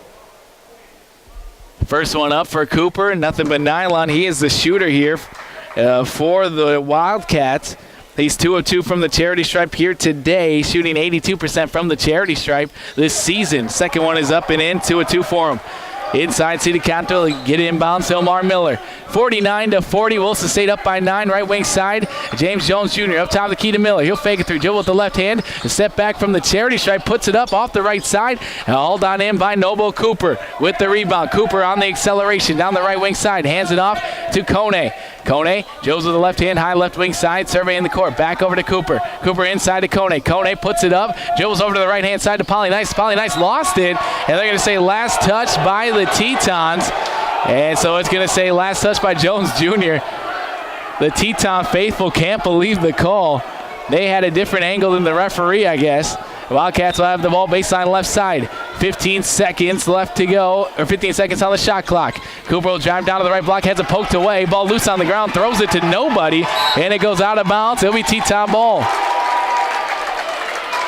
First one up for Cooper, nothing but nylon. He is the shooter here for the Wildcats. He's 2 of 2 from the charity stripe here today, shooting 82% from the charity stripe this season. Second one is up and in, 2 of 2 for him. Inside City Canto, get inbounds, Hilmar Miller. 49-40, Williston State up by 9, right wing side. James Jones Jr. up top of the key to Miller. He'll fake it through, dribble with the left hand. A step back from the charity stripe, puts it up off the right side. Hauled on in by Noble Cooper with the rebound. Cooper on the acceleration down the right wing side, hands it off to Kone. Kone, Jones with the left hand, high left wing side, surveying the court. Back over to Cooper. Cooper inside to Kone. Kone puts it up, dribbles over to the right hand side to Polly Nice. Polly Nice lost it, and they're going to say last touch by the Tetons. And so it's going to say last touch by Jones Jr. The Teton faithful can't believe the call. They had a different angle than the referee, I guess. The Wildcats will have the ball baseline left side. 15 seconds left to go, or 15 seconds on the shot clock. Cooper will drive down to the right block, has it poked away. Ball loose on the ground, throws it to nobody, and it goes out of bounds. It'll be Teton ball.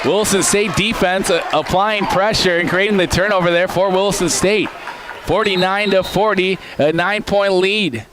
Williston State defense applying pressure and creating the turnover there for Williston State. 49-40, a 9-point lead.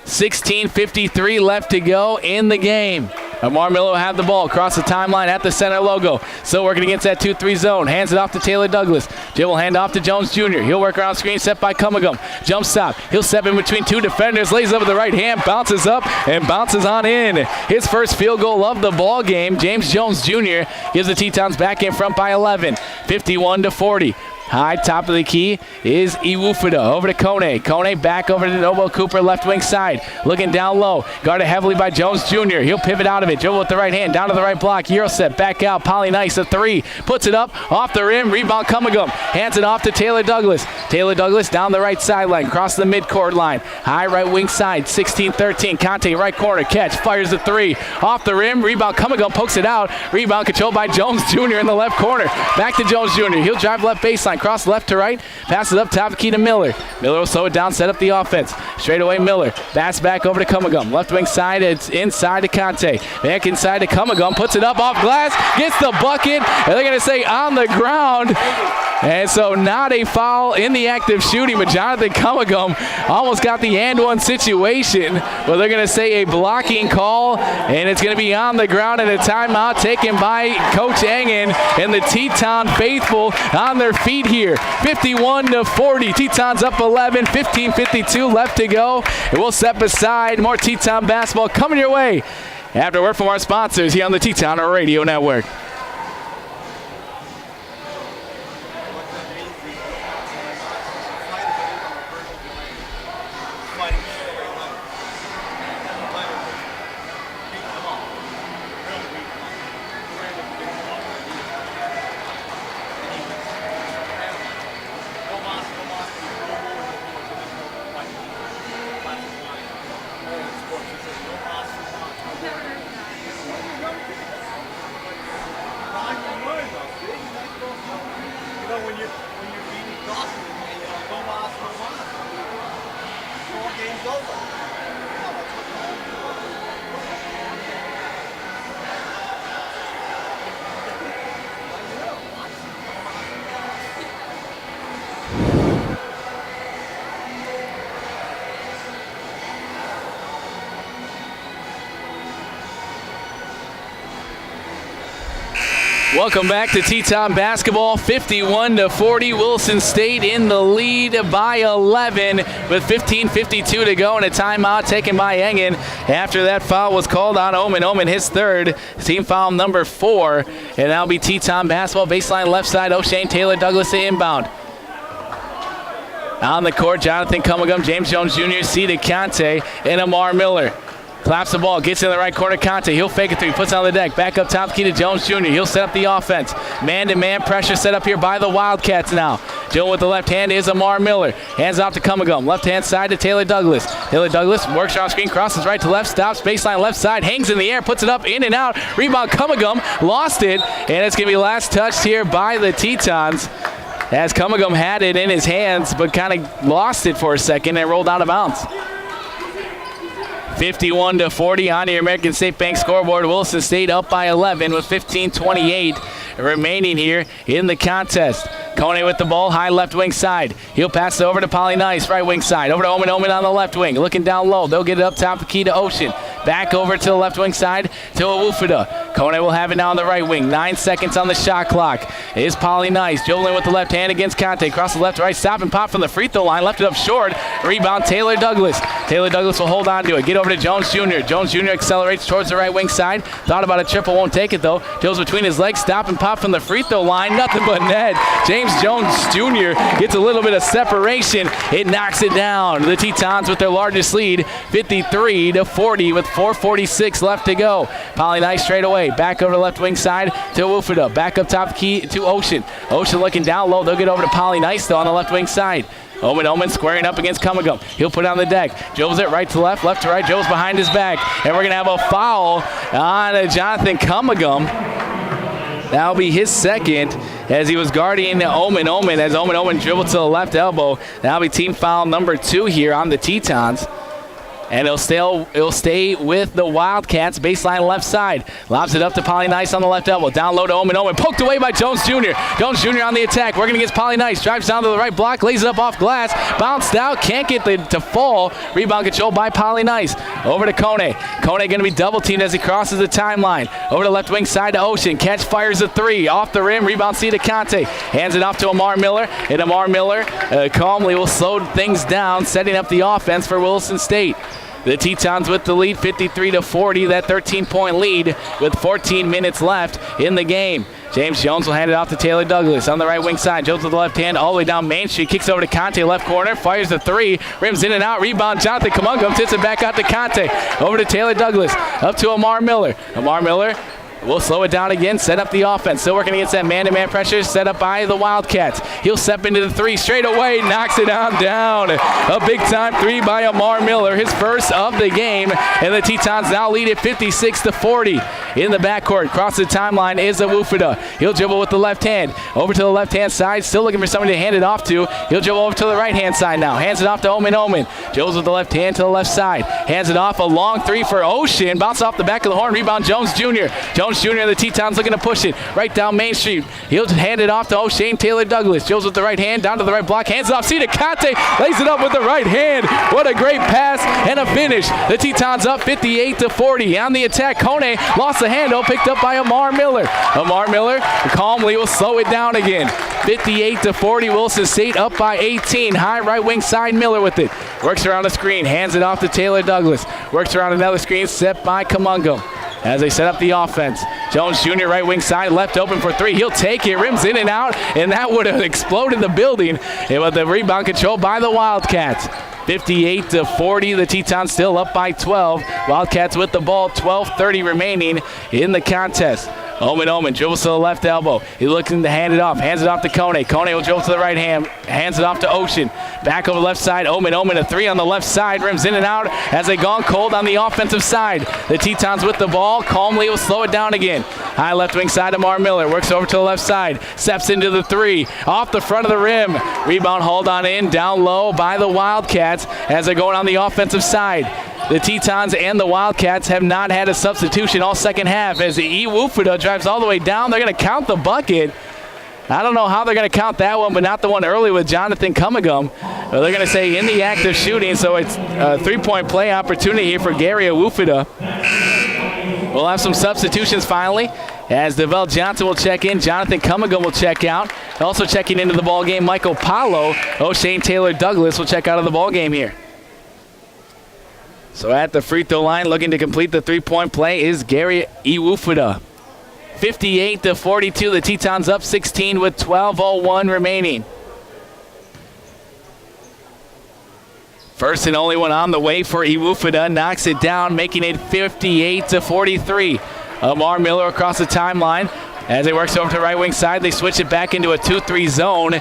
16:53 left to go in the game. Amar Miller will have the ball across the timeline at the center logo. Still working against that 2-3 zone. Hands it off to Taylor Douglas. Jim will hand off to Jones Jr. He'll work around screen set by Cummagum. Jump stop. He'll step in between 2 defenders. Lays up with the right hand. Bounces up and bounces on in. His first field goal of the ball game. James Jones Jr. gives the Tetons back in front by 11. 51-40. High top of the key is Iwufida. Over to Kone. Kone back over to Noble Cooper, left wing side. Looking down low. Guarded heavily by Jones Jr. He'll pivot out of it. Dribble with the right hand. Down to the right block. Euro set. Back out. Polly Nice, a 3. Puts it up. Off the rim. Rebound Cummagum. Hands it off to Taylor Douglas. Taylor Douglas down the right sideline. Across the midcourt line. High right wing side. 16-13. Conte right corner. Catch. Fires a 3. Off the rim. Rebound Cummagum pokes it out. Rebound controlled by Jones Jr. in the left corner. Back to Jones Jr. He'll drive left baseline. Cross left to right, passes up top key to Miller. Miller will slow it down, set up the offense. Straight away Miller, pass back over to Cummagum. Left wing side, it's inside to Conte. Back inside to Cummagum, puts it up off glass, gets the bucket, and they're going to say on the ground. And so not a foul in the act of shooting, but Jonathan Cummagum almost got the and one situation. But they're going to say a blocking call, and it's going to be on the ground and a timeout taken by Coach Engen and the Teton faithful on their feet here. 51-40. Tetons up 11. 15:52 left to go. And we'll step aside. More Teton basketball coming your way after word from our sponsors here on the Teton Radio Network. Welcome back to Teton basketball. 51-40. Williston State in the lead by 11 with 15:52 to go and a timeout taken by Engen after that foul was called on Omen. Omen his third, team foul number 4, and that'll be Teton basketball. Baseline left side, O'Shane Taylor Douglas to inbound. On the court, Jonathan Cummagum, James Jones Jr., Cedar Conte, and Amar Miller. Claps the ball, gets in the right corner, Conte. He'll fake it 3, puts it on the deck. Back up top key to Jones Jr. He'll set up the offense. Man-to-man pressure set up here by the Wildcats now. Joe with the left hand is Amar Miller. Hands off to Cummagum. Left-hand side to Taylor Douglas. Taylor Douglas works on screen, crosses right to left, stops, baseline left side, hangs in the air, puts it up, in and out. Rebound Cummagum, lost it, and it's going to be last touched here by the Tetons. As Cummagum had it in his hands, but kind of lost it for a second and rolled out of bounds. 51-40 on your American State Bank scoreboard. Williston State up by 11 with 15:28 remaining here in the contest. Kone with the ball, high left wing side. He'll pass it over to Polly Nice, right wing side. Over to Omen on the left wing. Looking down low. They'll get it up top, the key to Ocean. Back over to the left wing side to Awufida. Kone will have it now on the right wing. 9 seconds on the shot clock. Is Polly Nice. Joelin with the left hand against Conte. Cross the left to right. Stop and pop from the free throw line. Left it up short. Rebound Taylor Douglas. Taylor Douglas will hold on to it. Get over to Jones Jr. Jones Jr. accelerates towards the right wing side. Thought about a triple, won't take it though. Goes between his legs. Stop and pop from the free throw line. Nothing but net. James Jones Jr. gets a little bit of separation. It knocks it down. The Tetons with their largest lead, 53-40 with 4:46 left to go. Polly Nice straight away. Back over the left wing side to Wufida. Back up top key to Ocean. Ocean looking down low. They'll get over to Polly Nice though on the left wing side. Omen squaring up against Cummagum. He'll put it on the deck. Joe's it right to left to right. Joe's behind his back. And we're going to have a foul on Jonathan Cummagum. That'll be his second as he was guarding Omen. As Omen dribbled to the left elbow. That'll be team foul number 2 here on the Tetons. And it'll stay with the Wildcats, baseline left side. Lobs it up to Polly Nice on the left elbow. Down low to Omen. Poked away by Jones Jr. Jones Jr. on the attack, working against Polly Nice. Drives down to the right block, lays it up off glass. Bounced out, can't get it to fall. Rebound control by Polly Nice. Over to Kone. Kone going to be double teamed as he crosses the timeline. Over to left wing side to Ocean. Catch fires a 3. Off the rim, rebound C to Conte. Hands it off to Amar Miller. And Amar Miller calmly will slow things down, setting up the offense for Williston State. The Tetons with the lead, 53-40, that 13-point lead with 14 minutes left in the game. James Jones will hand it off to Taylor Douglas on the right wing side. Jones with the left hand all the way down Main Street. Kicks over to Conte, left corner. Fires the 3. Rims in and out. Rebound, Jonathan Cummagum. Tips it back out to Conte. Over to Taylor Douglas. Up to Amar Miller. Amar Miller will slow it down again, set up the offense. Still working against that man-to-man pressure set up by the Wildcats. He'll step into the 3 straight away, knocks it on down. A big-time 3 by Amar Miller, his first of the game. And the Tetons now lead it 56-40 in the backcourt. Across the timeline is Awufida. He'll dribble with the left hand. Over to the left-hand side, still looking for somebody to hand it off to. He'll dribble over to the right-hand side now. Hands it off to Omen. Jones with the left hand to the left side. Hands it off, a long 3 for Ocean. Bounce off the back of the horn, rebound Jones Jr. Jones Jr. and the Tetons looking to push it right down Main Street. He'll hand it off to O'Shane Taylor Douglas. Jones with the right hand, down to the right block, hands it off. See to Conte, lays it up with the right hand. What a great pass and a finish. The Tetons up 58-40. On the attack, Kone lost the handle, picked up by Amar Miller. Amar Miller calmly will slow it down again. 58-40, Williston State up by 18. High right wing side, Miller with it. Works around the screen, hands it off to Taylor Douglas. Works around another screen, set by Cummagum. As they set up the offense. Jones Jr. right wing side, left open for 3. He'll take it, rims in and out, and that would have exploded the building. And with the rebound control by the Wildcats. 58-40, the Tetons still up by 12. Wildcats with the ball, 12:30 remaining in the contest. Omen dribbles to the left elbow. He's looking to hand it off. Hands it off to Kone. Kone will dribble to the right hand. Hands it off to Ocean. Back over the left side. Omen a 3 on the left side. Rims in and out as they gone cold on the offensive side. The Tetons with the ball. Calmly will slow it down again. High left wing side, Amar Miller. Works over to the left side. Steps into the 3. Off the front of the rim. Rebound hauled on in. Down low by the Wildcats as they're going on the offensive side. The Tetons and the Wildcats have not had a substitution all second half as the Wufida drives all the way down. They're going to count the bucket. I don't know how they're going to count that one, but not the one early with Jonathan Cummagum. They're going to say in the act of shooting, so it's a 3-point play opportunity here for Gary Wufida. We'll have some substitutions finally. as DeVell Johnson will check in. Jonathan Cummigan will check out. Also checking into the ball game, Michael Paulo. O'Shane Taylor Douglas will check out of the ball game here. So at the free throw line, looking to complete the three-point play is Gary Iwufuda. 58-42, the Tetons up 16 with 12:01 remaining. First and only one on the way for Iwufuda, knocks it down, making it 58-43. Amar Miller across the timeline. As he works over to the right wing side, they switch it back into a 2-3 zone.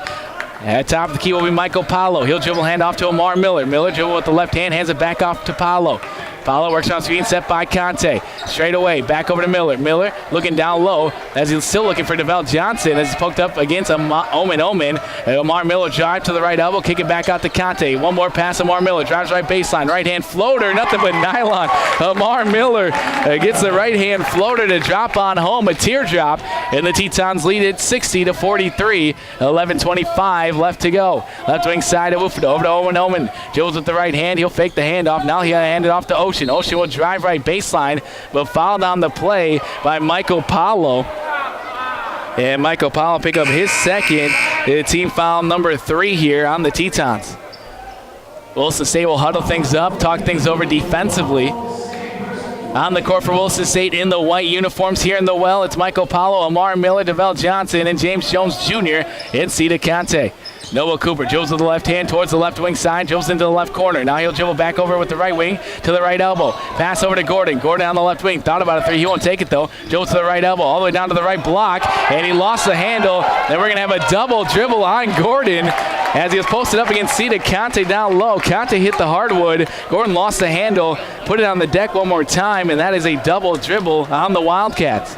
At top of the key will be Michael Paulo. He'll dribble hand off to Amar Miller. Miller dribble with the left hand, hands it back off to Paulo. Paulo works on screen, set by Conte. Straight away, back over to Miller. Miller looking down low as he's still looking for DeVell Johnson as he's poked up against Omen. Amar Miller drive to the right elbow, kick it back out to Conte. One more pass, Amar Miller drives right baseline. Right hand floater, nothing but nylon. Amar Miller gets the right hand floater to drop on home, a teardrop. And the Tetons lead it 60-43. 11:25 left to go. Left wing side of Ufuda over to Omen. Dribbles with the right hand. He'll fake the handoff. Now he'll hand it off to Ocean. Ocean will drive right baseline, but fouled on the play by Michael Paulo. And Michael Paulo pick up his second. Team foul number 3 here on the Tetons. Williston State will huddle things up, talk things over defensively. On the court for Williston State in the white uniforms here in the well, it's Michael Paulo, Amar Miller, DeVell Johnson, and James Jones Jr. and Cedar Conte. Noah Cooper dribbles with the left hand towards the left wing side, dribbles into the left corner. Now he'll dribble back over with the right wing to the right elbow. Pass over to Gordon. Gordon on the left wing. Thought about a three. He won't take it though. Dribbles to the right elbow all the way down to the right block, and he lost the handle. Then we're going to have a double dribble on Gordon as he was posted up against Cedar Conte down low. Conte hit the hardwood. Gordon lost the handle, put it on the deck one more time, and that is a double dribble on the Wildcats.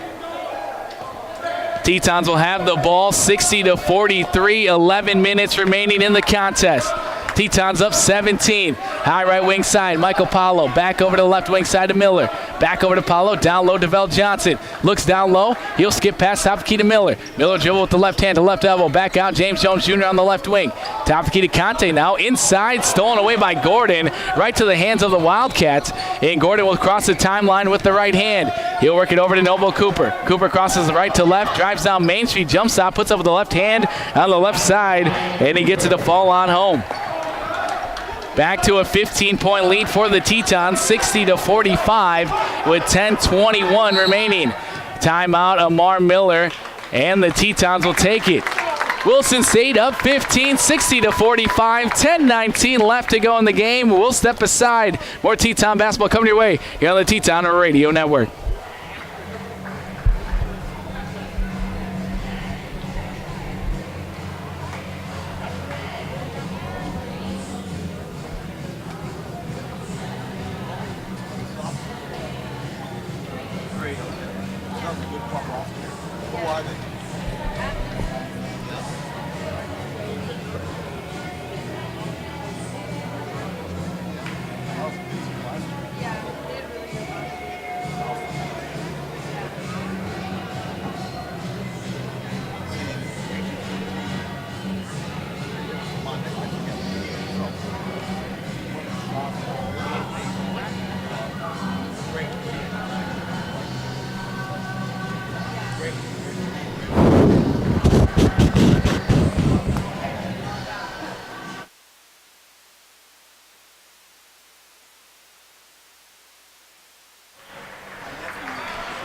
Tetons will have the ball, 60-43, 11 minutes remaining in the contest. Tetons up 17. High right wing side, Michael Paulo. Back over to the left wing side to Miller. Back over to Paulo. Down low, DeVell Johnson. Looks down low. He'll skip past top key to Miller. Miller dribble with the left hand to left elbow. Back out, James Jones Jr. on the left wing. Top key to Conte now. Inside, stolen away by Gordon. Right to the hands of the Wildcats. And Gordon will cross the timeline with the right hand. He'll work it over to Noble Cooper. Cooper crosses the right to left, drives down Main Street, jump stop, puts up with the left hand on the left side, and he gets it to fall on home. Back to a 15-point lead for the Tetons, 60-45 with 10:21 remaining. Timeout, Amar Miller, and the Tetons will take it. Williston State up 15, 60-45, 10:19 left to go in the game. We'll step aside. More Teton basketball coming your way here on the Teton Radio Network.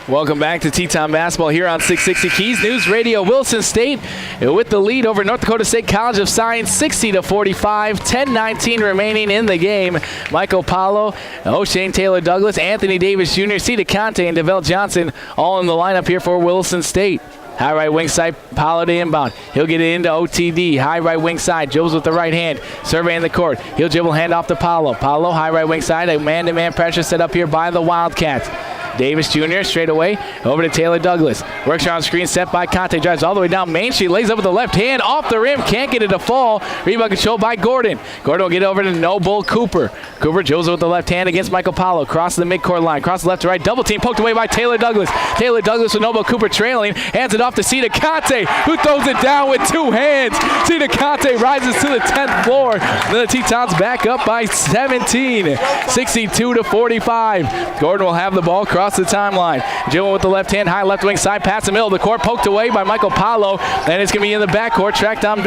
Welcome back to Teton Basketball here on 660 Keys News Radio. Williston State with the lead over North Dakota State College of Science, 60-45, 10:19 remaining in the game. Michael Paulo, O'Shane Taylor Douglas, Anthony Davis Jr., Cedar Conte, and DeVell Johnson all in the lineup here for Williston State. High right wing side, Paulo to inbound. He'll get it into OTD. High right wing side, Jones with the right hand, surveying the court. He'll dribble hand off to Paulo. Paulo, high right wing side, a man-to-man pressure set up here by the Wildcats. Davis Jr. straight away over to Taylor Douglas. Works around screen, set by Conte, drives all the way down Main Street, lays up with the left hand, off the rim, can't get it to fall. Rebound control by Gordon. Gordon will get over to Noble Cooper. Cooper Joseph with the left hand against Michael Paulo. Cross the midcourt line, cross the left to right, double team, poked away by Taylor Douglas. Taylor Douglas with Noble Cooper trailing, hands it off to Cedar Conte, who throws it down with two hands. Cedar Conte rises to the 10th floor. Then the Tetons back up by 17, 62-45. Gordon will have the ball, cross across the timeline. Dribbling with the left hand, high left wing side, pass the middle of the court, poked away by Michael Paulo. Then it's going to be in the backcourt, tracked down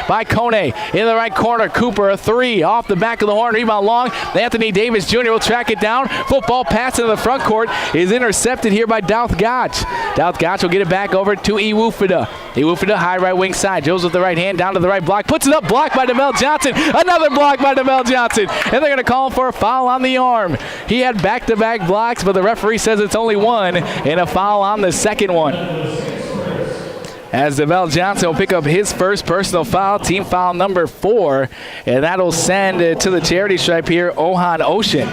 by Kone. In the right corner, Cooper, a three off the back of the horn, rebound long. Anthony Davis Jr. will track it down. Football pass into the front court is intercepted here by Douth Gotch. Douth Gotch will get it back over to Iwufida. Iwufida, high right wing side. Joes with the right hand, down to the right block. Puts it up, blocked by DeMel Johnson. Another block by DeMel Johnson. And they're going to call him for a foul on the arm. He had back-to-back blocks, but the referee says it's only one, and a foul on the second one. As DeMel Johnson will pick up his first personal foul, team foul number 4, and that'll send to the charity stripe here Ohan Ocean.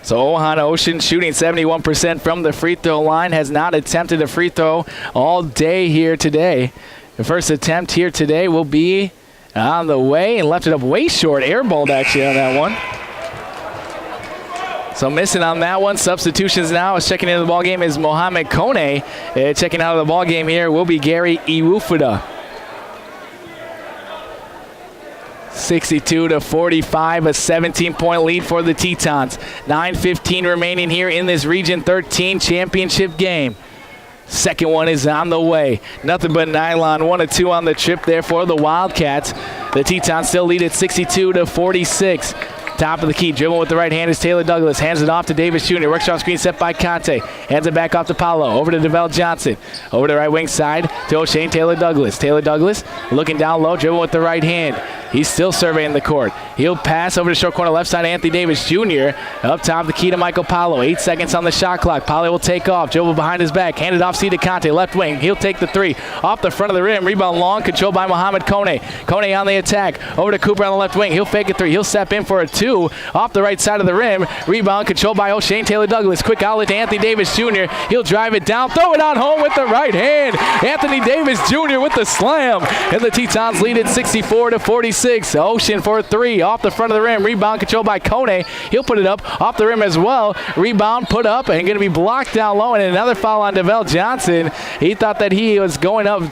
So Ohan Ocean shooting 71% from the free throw line, has not attempted a free throw all day here today. The first attempt here today will be on the way and left it up way short. Airballed actually on that one. So missing on that one. Substitutions now as checking into the ball game is Mohamed Kone. Checking out of the ball game here will be Gary Iwufida. 62-45, a 17-point lead for the Tetons. 9:15 remaining here in this Region 13 championship game. Second one is on the way. Nothing but nylon. 1 of 2 on the trip there for the Wildcats. The Tetons still lead at 62-46. Top of the key, dribbling with the right hand is Taylor Douglas. Hands it off to Davis Jr. Works off screen set by Conte. Hands it back off to Paulo. Over to DeVell Johnson. Over to the right wing side to O'Shane Taylor Douglas. Taylor Douglas looking down low, dribbling with the right hand. He's still surveying the court. He'll pass over to short corner left side, Anthony Davis Jr. Up top of the key to Michael Paulo. 8 seconds on the shot clock. Paulo will take off. Dribble behind his back. Hand it off C to Conte. Left wing. He'll take the three. Off the front of the rim. Rebound long. Controlled by Mohamed Kone. Kone on the attack. Over to Cooper on the left wing. He'll fake a three. He'll step in for a 2. Off the right side of the rim. Rebound controlled by O'Shane Taylor Douglas. Quick outlet to Anthony Davis Jr. He'll drive it down. Throw it on home with the right hand. Anthony Davis Jr. with the slam. And the Tetons lead at 64-46. Ocean for a 3 off the front of the rim. Rebound controlled by Kone. He'll put it up off the rim as well. Rebound put up and going to be blocked down low, and another foul on DeVell Johnson. He thought that he was going up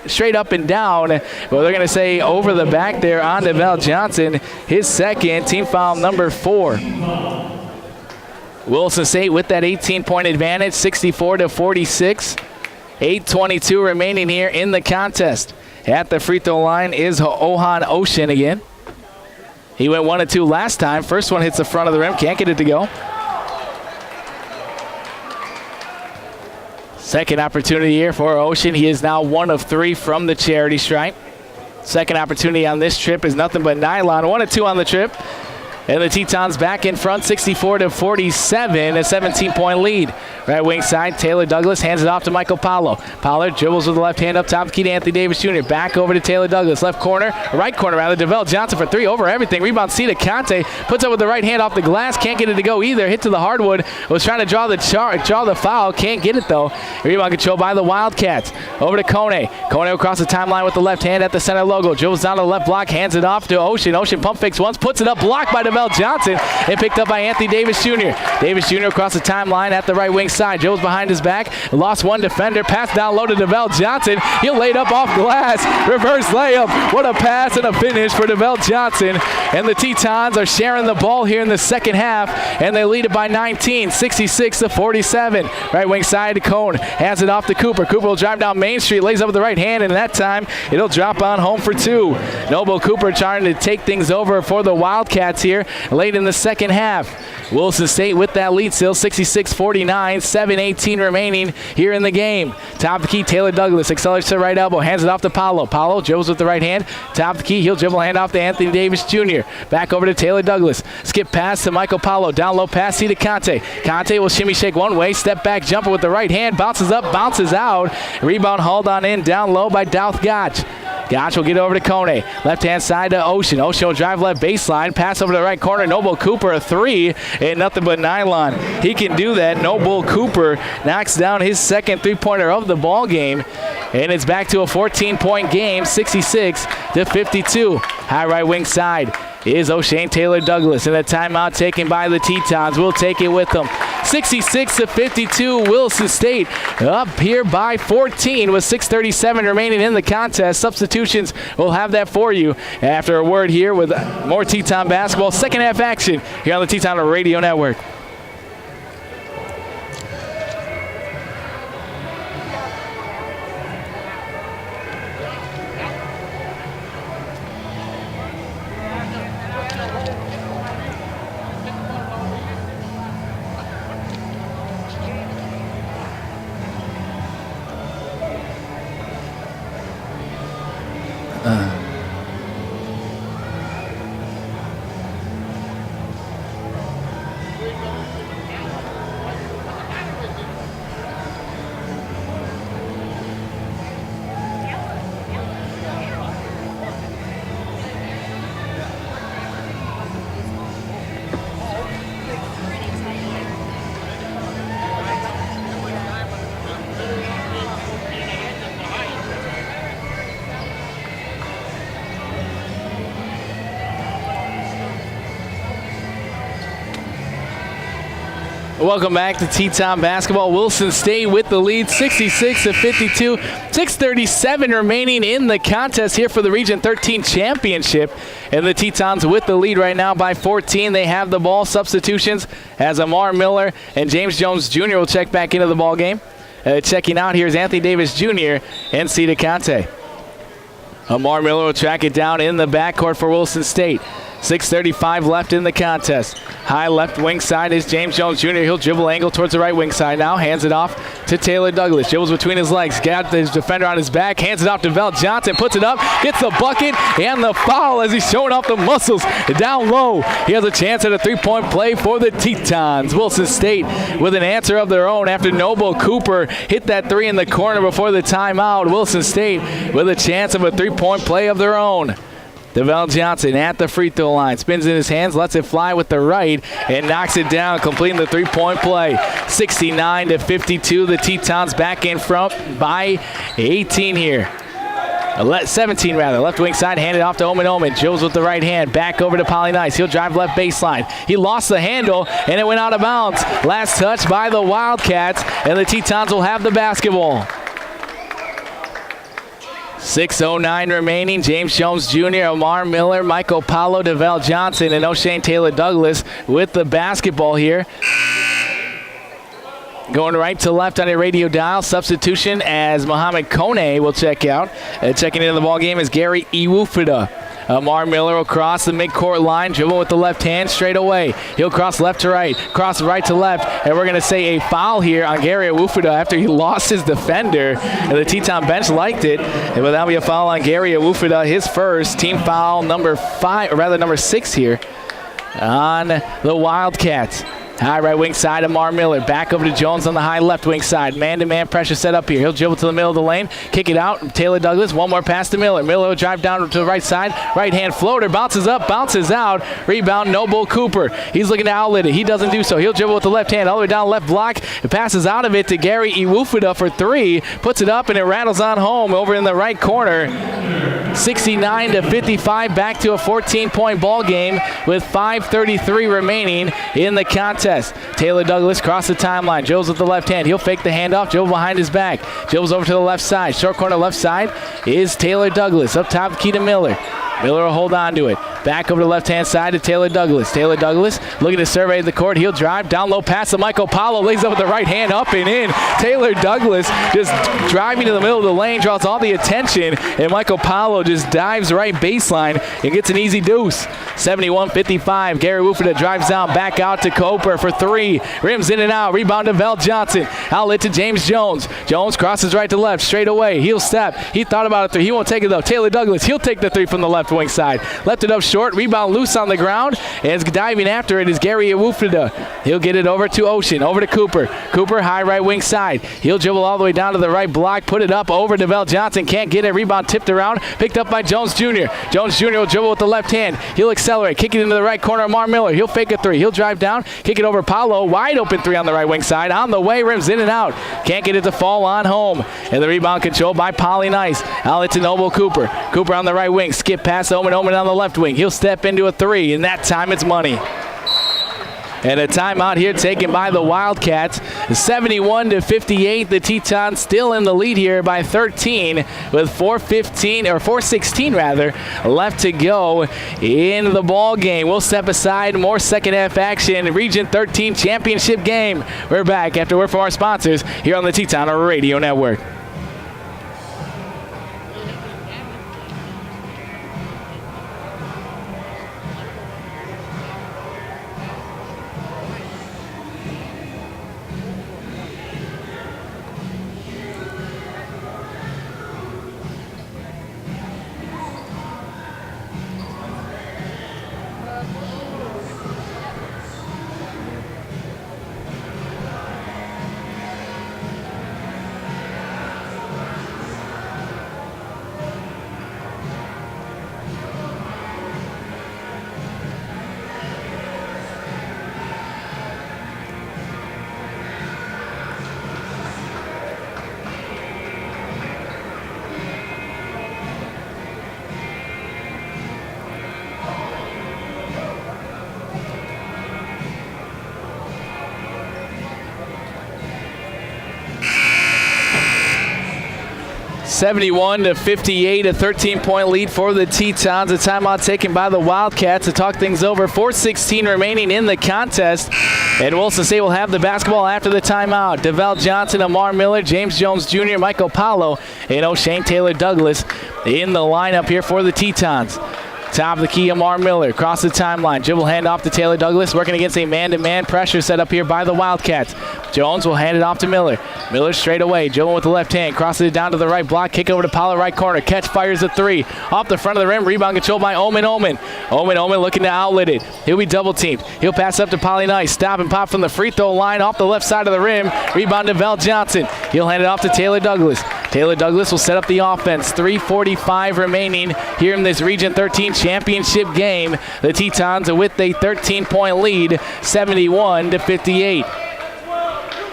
straight up and down. Well, they're going to say over the back there on DeVell Johnson. His second, team foul number 4. Williston State with that 18-point advantage, 64-46. 8:22 remaining here in the contest. At the free throw line is Ohan Ocean again. He went 1 of 2 last time. First one hits the front of the rim. Can't get it to go. Second opportunity here for Ocean. He is now 1 of 3 from the charity stripe. Second opportunity on this trip is nothing but nylon. 1 of 2 on the trip. And the Tetons back in front, 64-47, a 17-point lead. Right wing side, Taylor Douglas hands it off to Michael Paulo. Paulo dribbles with the left hand up top, key to Anthony Davis Jr. Back over to Taylor Douglas, left corner, right corner rather, DeVell Johnson for 3 over everything. Rebound C to Conte, puts up with the right hand off the glass, can't get it to go either. Hit to the hardwood, was trying to draw the foul, can't get it though. Rebound controlled by the Wildcats. Over to Kone. Kone across the timeline with the left hand at the center logo. Dribbles down to the left block, hands it off to Ocean. Ocean pump fakes once, puts it up, blocked by DeVell Johnson, and picked up by Anthony Davis Jr. Davis Jr. across the timeline at the right wing side. Joe's behind his back, lost one defender, pass down low to DeVell Johnson. He'll lay it up off glass, reverse layup. What a pass and a finish for DeVell Johnson. And the Tetons are sharing the ball here in the second half, and they lead it by 19, 66-47. Right wing side to Cone, hands it off to Cooper. Cooper will drive down Main Street, lays up with the right hand, and that time it'll drop on home for 2. Noble Cooper trying to take things over for the Wildcats here late in the second half. Williston State with that lead still, 66-49, 7:18 remaining here in the game. Top of the key, Taylor Douglas accelerates to the right elbow, hands it off to Paulo. Paulo dribbles with the right hand. Top of the key, he'll dribble hand off to Anthony Davis Jr. Back over to Taylor Douglas. Skip pass to Michael Paulo. Down low pass C to Conte. Conte will shimmy shake one way, step back jumper with the right hand, bounces up, bounces out. Rebound hauled on in, down low by Douth Gotch. Gotch will get over to Kone. Left-hand side to Ocean. Ocean will drive left baseline. Pass over to the right corner. Noble Cooper, a 3, and nothing but nylon. He can do that. Noble Cooper knocks down his second three-pointer of the ball game, and it's back to a 14-point game, 66-52. High right wing side is O'Shane Taylor Douglas, and a timeout taken by the Tetons. We'll take it with them. 66-52, Williston State up here by 14 with 6:37 remaining in the contest. Substitutions, we'll have that for you after a word here with more Teton basketball. Second half action here on the Teton Radio Network. Welcome back to Teton basketball. Williston State with the lead, 66-52. 6:37 remaining in the contest here for the Region 13 championship. And the Tetons with the lead right now by 14. They have the ball. Substitutions as Amar Miller and James Jones Jr. will check back into the ball game. Checking out here is Anthony Davis Jr. and Cedar Conte. Amar Miller will track it down in the backcourt for Williston State. 6:35 left in the contest. High left wing side is James Jones Jr. He'll dribble angle towards the right wing side now. Hands it off to Taylor Douglas. Dribbles between his legs. Got the defender on his back. Hands it off to Vel Johnson. Puts it up. Gets the bucket and the foul as he's showing off the muscles down low. He has a chance at a three-point play for the Tetons. Williston State with an answer of their own after Noble Cooper hit that three in the corner before the timeout. Williston State with a chance of a three-point play of their own. DeVell Johnson at the free throw line. Spins in his hands, lets it fly with the right, and knocks it down, completing the three-point play. 69-52. The Tetons back in front by 18 here. 17 rather. Left wing side, handed off to Omen Omen. Jones with the right hand. Back over to Polly Nice. He'll drive left baseline. He lost the handle, and it went out of bounds. Last touch by the Wildcats, and the Tetons will have the basketball. 6:09 remaining. James Jones Jr., Amar Miller, Michael Paulo, DeVell Johnson, and O'Shane Taylor Douglas with the basketball here. Going right to left on your radio dial. Substitution as Mohamed Kone will check out. Checking into the ball game is Gary Iwufida. Amar Miller will cross the midcourt line, dribble with the left hand straight away. He'll cross left to right, cross right to left, and we're going to say a foul here on Gary Iwufida after he lost his defender. And the Teton bench liked it, and that'll be a foul on Gary Iwufida, his first team foul number 6 here on the Wildcats. High right wing side, Amar Miller. Back over to Jones on the high left wing side. Man-to-man pressure set up here. He'll dribble to the middle of the lane. Kick it out. Taylor Douglas. One more pass to Miller. Miller will drive down to the right side. Right hand floater. Bounces up. Bounces out. Rebound, Noble Cooper. He's looking to outlet it. He doesn't do so. He'll dribble with the left hand all the way down left block. It passes out of it to Gary Iwufida for three. Puts it up and it rattles on home over in the right corner. 69-55. Back to a 14-point ball game with 5:33 remaining in the contest. Taylor Douglas cross the timeline. Joe's with the left hand. He'll fake the handoff. Joe behind his back. Joe's over to the left side. Short corner left side is Taylor Douglas. Up top, Keita Miller. Miller will hold on to it. Back over the left-hand side to Taylor Douglas. Taylor Douglas looking to survey the court. He'll drive. Down low pass to Michael Paulo. Lays up with the right hand up and in. Taylor Douglas just driving to the middle of the lane. Draws all the attention. And Michael Paulo just dives right baseline and gets an easy deuce. 71-55. Gary Iwufida drives down. Back out to Cooper for three. Rims in and out. Rebound to Vel Johnson. Outlet to James Jones. Jones crosses right to left. Straight away. He'll step. He thought about a three. He won't take it though. Taylor Douglas. He'll take the three from the left wing side. Left it up short. Rebound loose on the ground. And diving after it is Gary Iwufida. He'll get it over to Ocean. Over to Cooper. Cooper high right wing side. He'll dribble all the way down to the right block. Put it up over to Vel Johnson. Can't get it. Rebound tipped around. Picked up by Jones Jr. Jones Jr. will dribble with the left hand. He'll accelerate. Kick it into the right corner. Amar Miller. He'll fake a three. He'll drive down. Kick it over Paulo. Wide open three on the right wing side. On the way. Rims in and out. Can't get it to fall on home. And the rebound controlled by Polly Nice. Outlet to Noble Cooper. Cooper on the right wing. Skip past Omen. Omen on the left wing. He'll step into a three, and that time it's money. And a timeout here taken by the Wildcats. 71-58. The Tetons still in the lead here by 13 with 4:16 left to go in the ball game. We'll step aside. More second half action. Region 13 championship game. We're back after word from our sponsors here on the Teton Radio Network. 71-58, a 13-point lead for the Tetons. A timeout taken by the Wildcats to talk things over. 4:16 remaining in the contest. And Williston State will have the basketball after the timeout. DeVell Johnson, Amar Miller, James Jones Jr., Michael Paulo, and O'Shane Taylor Douglas in the lineup here for the Tetons. Top of the key, Amar Miller, across the timeline. Dribble hand off to Taylor Douglas, working against a man-to-man pressure set up here by the Wildcats. Jones will hand it off to Miller. Miller straight away, dribbling with the left hand, crosses it down to the right block, kick over to Paulo, right corner, catch, fires a three. Off the front of the rim, rebound controlled by Omen. Omen looking to outlet it. He'll be double teamed. He'll pass up to Polly Nice, stop and pop from the free throw line off the left side of the rim. Rebound to Vel Johnson. He'll hand it off to Taylor Douglas. Taylor Douglas will set up the offense. 3:45 remaining here in this Region 13 championship game. The Tetons with a 13-point lead, 71-58.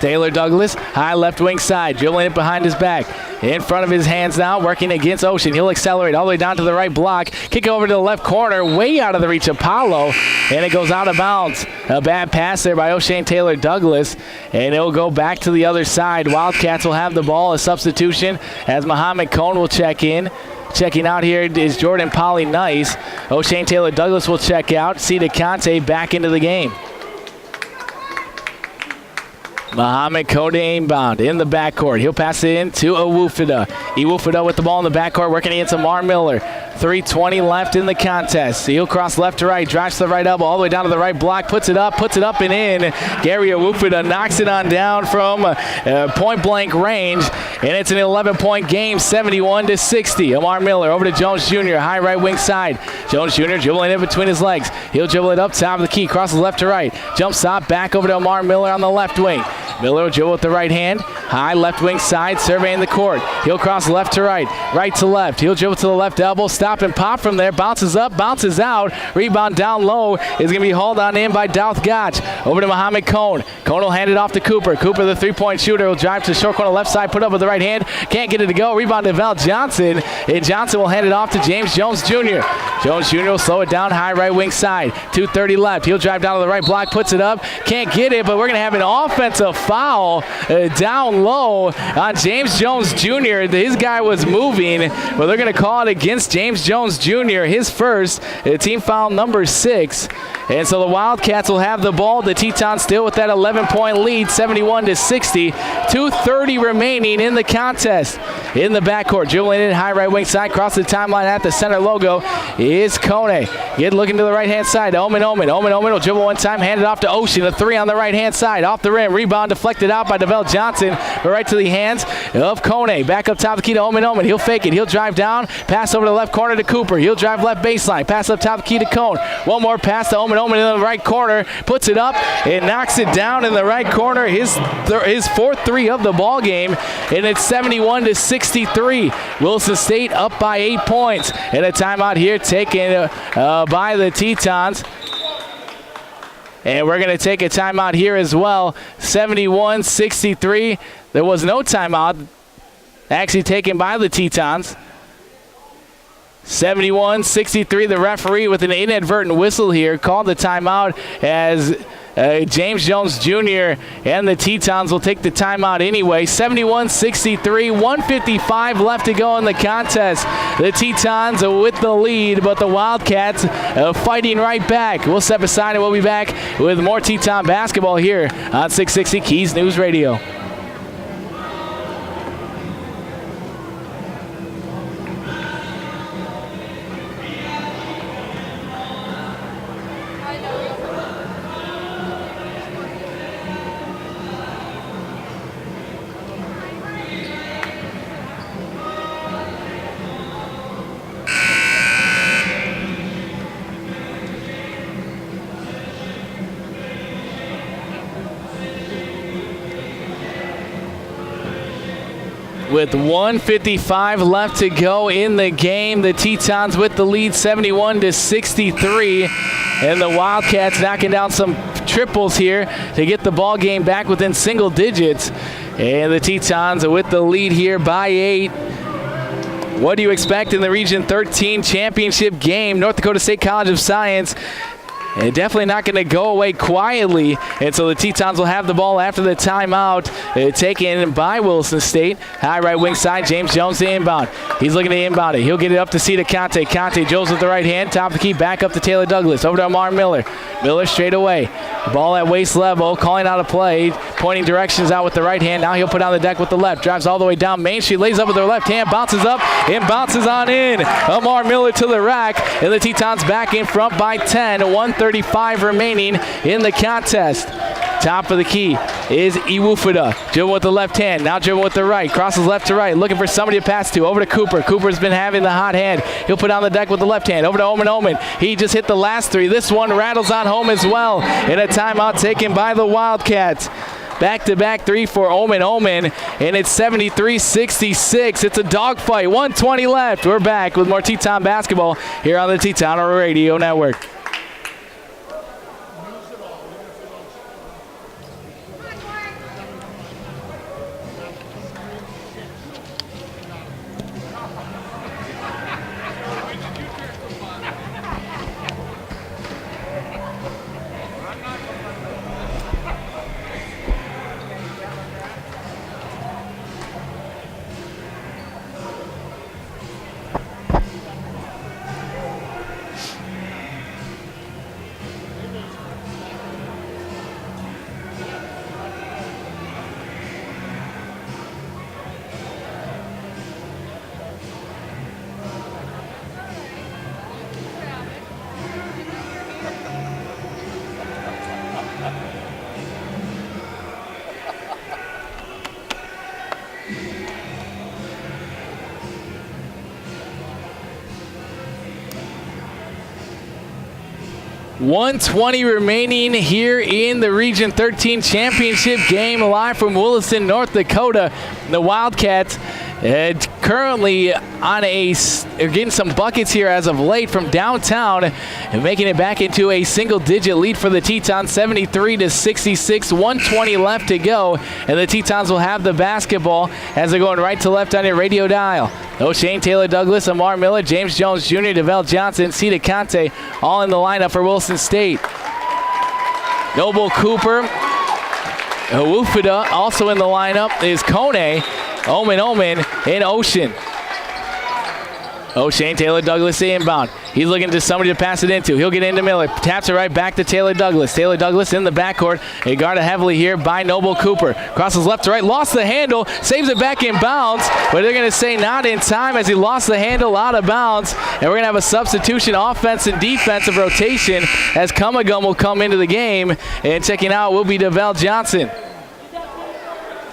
Taylor Douglas, high left wing side, dribbling it behind his back. In front of his hands now, working against Ocean. He'll accelerate all the way down to the right block. Kick over to the left corner, way out of the reach of Paulo, and it goes out of bounds. A bad pass there by O'Shane Taylor Douglas, and it'll go back to the other side. Wildcats will have the ball, a substitution, as Muhammad Cone will check in. Checking out here is Jordan Polly Nice. O'Shane Taylor Douglas will check out. Cedric Conte back into the game. Muhammad Code inbound in the backcourt. He'll pass it in to Owufida. Owufida with the ball in the backcourt, working against Amar Miller. 3:20 left in the contest. He'll cross left to right, drives to the right elbow, all the way down to the right block, puts it up and in. Gary Owufida knocks it on down from point-blank range, and it's an 11-point game, 71-60. Amar Miller over to Jones Jr., high right wing side. Jones Jr. dribbling in between his legs. He'll dribble it up top of the key, crosses left to right. Jump stop, back over to Amar Miller on the left wing. Miller will dribble with the right hand, high left wing side, surveying the court. He'll cross left to right, right to left. He'll dribble to the left elbow, stop and pop from there, bounces up, bounces out. Rebound down low is going to be hauled on in by Douth Gotch. Over to Muhammad Cone. Cone will hand it off to Cooper. Cooper, the three-point shooter, will drive to the short corner left side, put up with the right hand. Can't get it to go. Rebound to Val Johnson, and Johnson will hand it off to James Jones Jr. Jones Jr. will slow it down, high right wing side. 2:30 left. He'll drive down to the right block, puts it up. Can't get it, but we're going to have an offensive foul down low on James Jones Jr. His guy was moving, but they're going to call it against James Jones Jr., his first, team foul number 6. And so the Wildcats will have the ball. The Tetons still with that 11-point lead, 71-60. 2:30 remaining in the contest. In the backcourt, dribbling in high right wing side, cross the timeline at the center logo is Kone. Get looking to the right-hand side. Omen will dribble one time, hand it off to Ocean. A three on the right-hand side, off the rim. Rebound deflected out by DeVell Johnson, but right to the hands of Kone. Back up top of the key to Omen. He'll fake it. He'll drive down, pass over to the left corner to Cooper. He'll drive left baseline, pass up top of the key to Cone. One more pass to Omen in the right corner, puts it up and knocks it down in the right corner. His fourth three of the ball game, and it's 71-63. Williston State up by 8 points. And a timeout here taken by the Tetons. And we're going to take a timeout here as well. 71-63. There was no timeout actually taken by the Tetons. 71-63, the referee with an inadvertent whistle here called the timeout as James Jones Jr. and the Tetons will take the timeout anyway. 71-63, 1:55 left to go in the contest. The Tetons with the lead, but the Wildcats fighting right back. We'll step aside and we'll be back with more Teton basketball here on 660 Keys News Radio. With 1:55 left to go in the game, the Tetons with the lead, 71-63, and the Wildcats knocking down some triples here to get the ball game back within single digits. And the Tetons with the lead here by 8. What do you expect in the Region 13 championship game? North Dakota State College of Science And definitely not going to go away quietly. And so the Tetons will have the ball after the timeout, taken by Williston State. High right wing side, James Jones the inbound. He's looking to inbound it. He'll get it up to Cedar Conte. Conte, Jones with the right hand, top of the key, back up to Taylor Douglas. Over to Amar Miller. Miller straight away. Ball at waist level, calling out a play, pointing directions out with the right hand. Now he'll put on the deck with the left. Drives all the way down Main Street, lays up with the left hand, bounces up, and bounces on in. Amar Miller to the rack, and the Tetons back in front by 10. 1:35 remaining in the contest. Top of the key is Iwufuda. Dribble with the left hand, now dribble with the right. Crosses left to right, looking for somebody to pass to. Over to Cooper. Cooper's been having the hot hand. He'll put on the deck with the left hand. Over to Omen Omen. He just hit the last three. This one rattles on home as well. And a timeout taken by the Wildcats. Back-to-back three for Omen Omen, and it's 73-66. It's a dogfight. 1:20 left. We're back with more Teton basketball here on the Teton Radio Network. .120 remaining here in the Region 13 championship game, live from Williston, North Dakota. The Wildcats currently on getting some buckets here as of late from downtown and making it back into a single-digit lead for the Tetons, 73-66, 1:20 left to go, and the Tetons will have the basketball as they're going right to left on your radio dial. O'Shane, Taylor Douglas, Amar Miller, James Jones Jr., DeVell Johnson, Cedar Conte, all in the lineup for Williston State. Noble Cooper, Owufuda, also in the lineup is Kone, Omen Omen, and Ocean. O'Shane, Taylor Douglas inbound. He's looking to somebody to pass it into. He'll get into Miller. Taps it right back to Taylor Douglas. Taylor Douglas in the backcourt. They guarded heavily here by Noble Cooper. Crosses left to right. Lost the handle. Saves it back in bounds. But they're going to say not in time as he lost the handle out of bounds. And we're going to have a substitution offense and defensive rotation as Kumagum will come into the game. And checking out will be DeVell Johnson.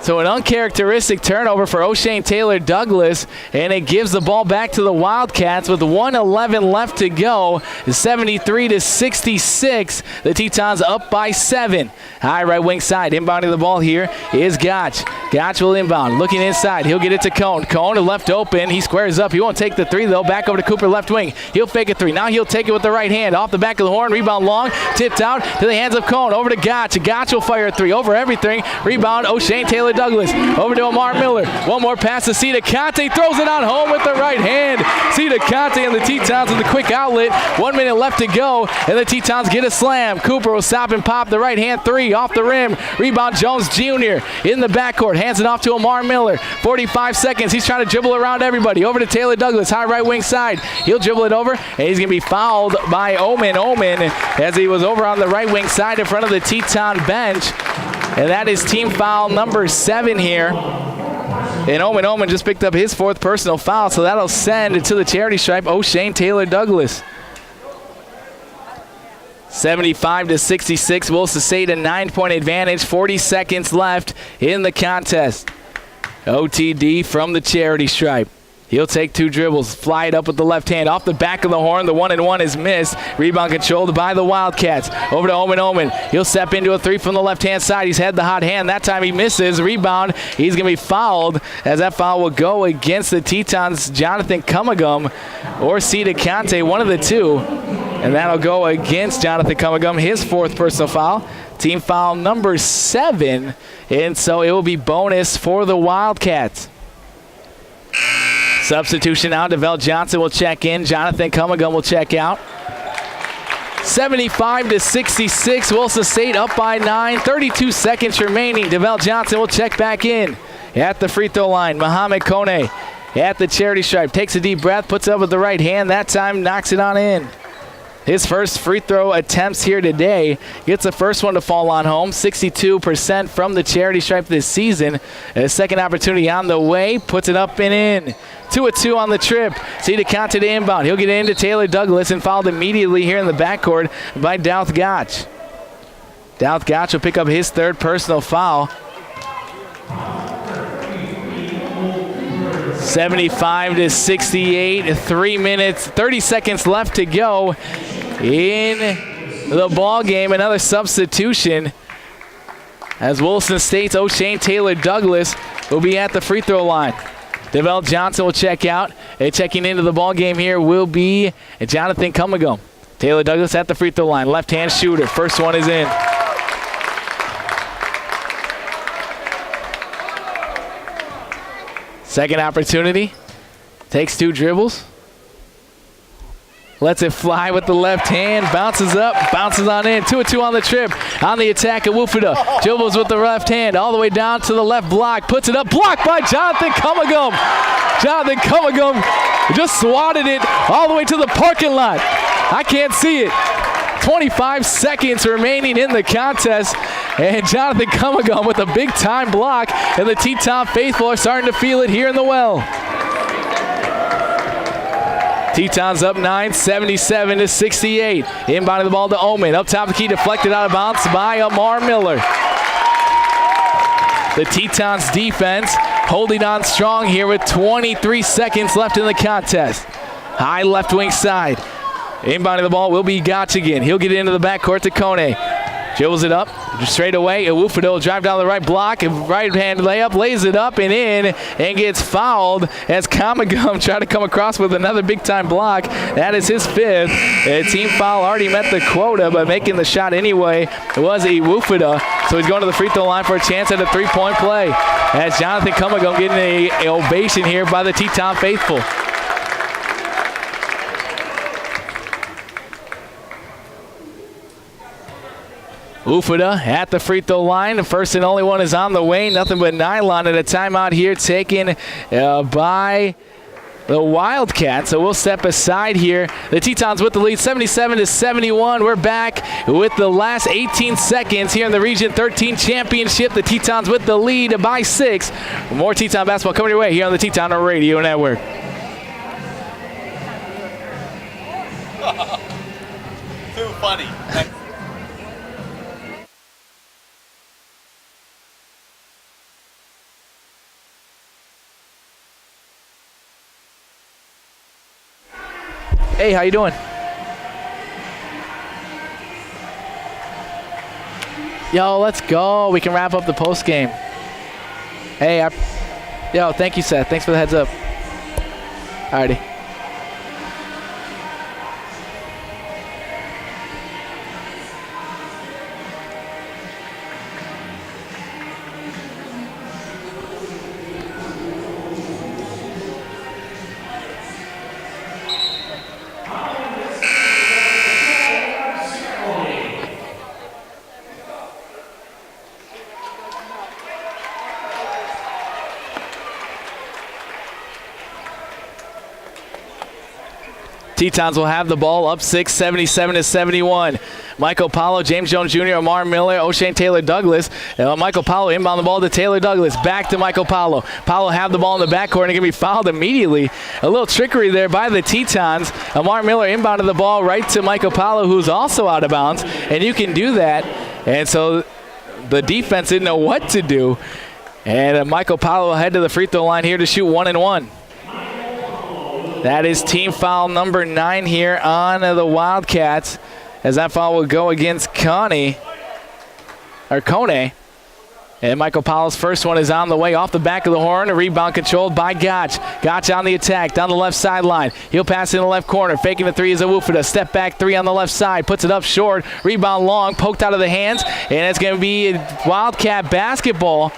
So an uncharacteristic turnover for O'Shane Taylor Douglas, and it gives the ball back to the Wildcats with 1:11 left to go. 73-66. The Tetons up by 7. High right wing side. Inbounding the ball here is Gotch. Gotch will inbound. Looking inside. He'll get it to Cone. Cone left open. He squares up. He won't take the three, though. Back over to Cooper left wing. He'll fake a three. Now he'll take it with the right hand. Off the back of the horn. Rebound long. Tipped out to the hands of Cone. Over to Gotch. Gotch will fire a three. Over everything. Rebound. O'Shane Taylor Douglas. Over to Amar Miller. One more pass to Cedar Conte. Throws it on home with the right hand. Cedar Conte and the Tetons with the quick outlet. 1 minute left to go, and the Tetons get a slam. Cooper will stop and pop the right hand three off the rim. Rebound Jones Jr. in the backcourt. Hands it off to Amar Miller. 45 seconds. He's trying to dribble around everybody. Over to Taylor Douglas. High right wing side. He'll dribble it over, and he's going to be fouled by Omen as he was over on the right wing side in front of the Teton bench. And that is team foul number 7 here. And Omen just picked up his 4th personal foul, so that'll send it to the charity stripe O'Shane Taylor Douglas. 75-66, Williston State a 9-point advantage, 40 seconds left in the contest. OTD from the charity stripe. He'll take 2 dribbles, fly it up with the left hand. Off the back of the horn, the 1-and-1 is missed. Rebound controlled by the Wildcats. Over to Omen. He'll step into a 3 from the left-hand side. He's had the hot hand. That time he misses. Rebound. He's going to be fouled as that foul will go against the Tetons' Jonathan Kumagum or Cedar Conte, one of the two. And that'll go against Jonathan Kumagum, his 4th personal foul. Team foul number 7. And so it will be bonus for the Wildcats. Substitution now. DeVell Johnson will check in. Jonathan Kumagum will check out. 75-66. Williston State up by 9. 32 seconds remaining. DeVell Johnson will check back in at the free throw line. Muhammad Kone at the charity stripe. Takes a deep breath, puts it up with the right hand. That time knocks it on in. His first free throw attempts here today. Gets the first one to fall on home. 62% from the charity stripe this season. A second opportunity on the way. Puts it up and in. 2-2 on the trip. See DeConte to inbound. He'll get it into Taylor Douglas and fouled immediately here in the backcourt by Douth Gotch. Douth Gotch will pick up his third personal foul. 75-68. 3 minutes, 30 seconds left to go in the ball game. Another substitution as Williston State's O'Shane Taylor Douglas will be at the free throw line. DeVell Johnson will check out. Checking into the ball game here will be Jonathan Cumagum. Taylor Douglas at the free throw line. Left-hand shooter. First one is in. Second opportunity. Takes 2 dribbles. Lets it fly with the left hand. Bounces up. Bounces on in. 2-2 on the trip. On the attack, Awufida dribbles with the left hand all the way down to the left block. Puts it up. Blocked by Jonathan Cumagum. Jonathan Cumagum just swatted it all the way to the parking lot. I can't see it. 25 seconds remaining in the contest. And Jonathan Cumagum with a big-time block. And the Teton faithful are starting to feel it here in the well. Tetons up 9, 77-68. Inbounding the ball to Omen. Up top of the key, deflected out of bounds by Amar Miller. The Tetons defense holding on strong here with 23 seconds left in the contest. High left wing side. Inbounding the ball will be Gotch again. He'll get it into the backcourt to Kone. Dribbles it up straight away. Awufida will drive down the right block. Right hand layup, lays it up and in, and gets fouled as Cumagum tried to come across with another big time block. That is his 5th. A team foul already met the quota, but making the shot anyway was Awufida. So he's going to the free throw line for a chance at a 3-point play. As Jonathan Cumagum getting an ovation here by the Teton faithful. Awufida at the free throw line. The first and only one is on the way. Nothing but nylon at a timeout here taken by the Wildcats. So we'll step aside here. The Tetons with the lead, 77-71. We're back with the last 18 seconds here in the Region 13 Championship. The Tetons with the lead by 6. More Teton basketball coming your way here on the Teton Radio Network. Too funny. Hey, how you doing? Yo, let's go. We can wrap up the post game. Hey, yo, thank you, Seth. Thanks for the heads up. Alrighty. Tetons will have the ball up 6, 77-71. Michael Paulo, James Jones Jr., Amar Miller, O'Shane Taylor Douglas. Michael Paulo inbound the ball to Taylor Douglas. Back to Michael Paulo. Paulo have the ball in the backcourt and going to be fouled immediately. A little trickery there by the Tetons. Amar Miller inbounded the ball right to Michael Paulo, who's also out of bounds. And you can do that. And so the defense didn't know what to do. And Michael Paulo will head to the free throw line here to shoot 1-1. That is team foul number 9 here on the Wildcats, as that foul will go against Kone. And Michael Paulo's first one is on the way off the back of the horn. A rebound controlled by Gotch. Gotch on the attack down the left sideline. He'll pass in the left corner. Faking the 3 is Awufida. Step back 3 on the left side. Puts it up short. Rebound long. Poked out of the hands. And it's going to be Wildcat basketball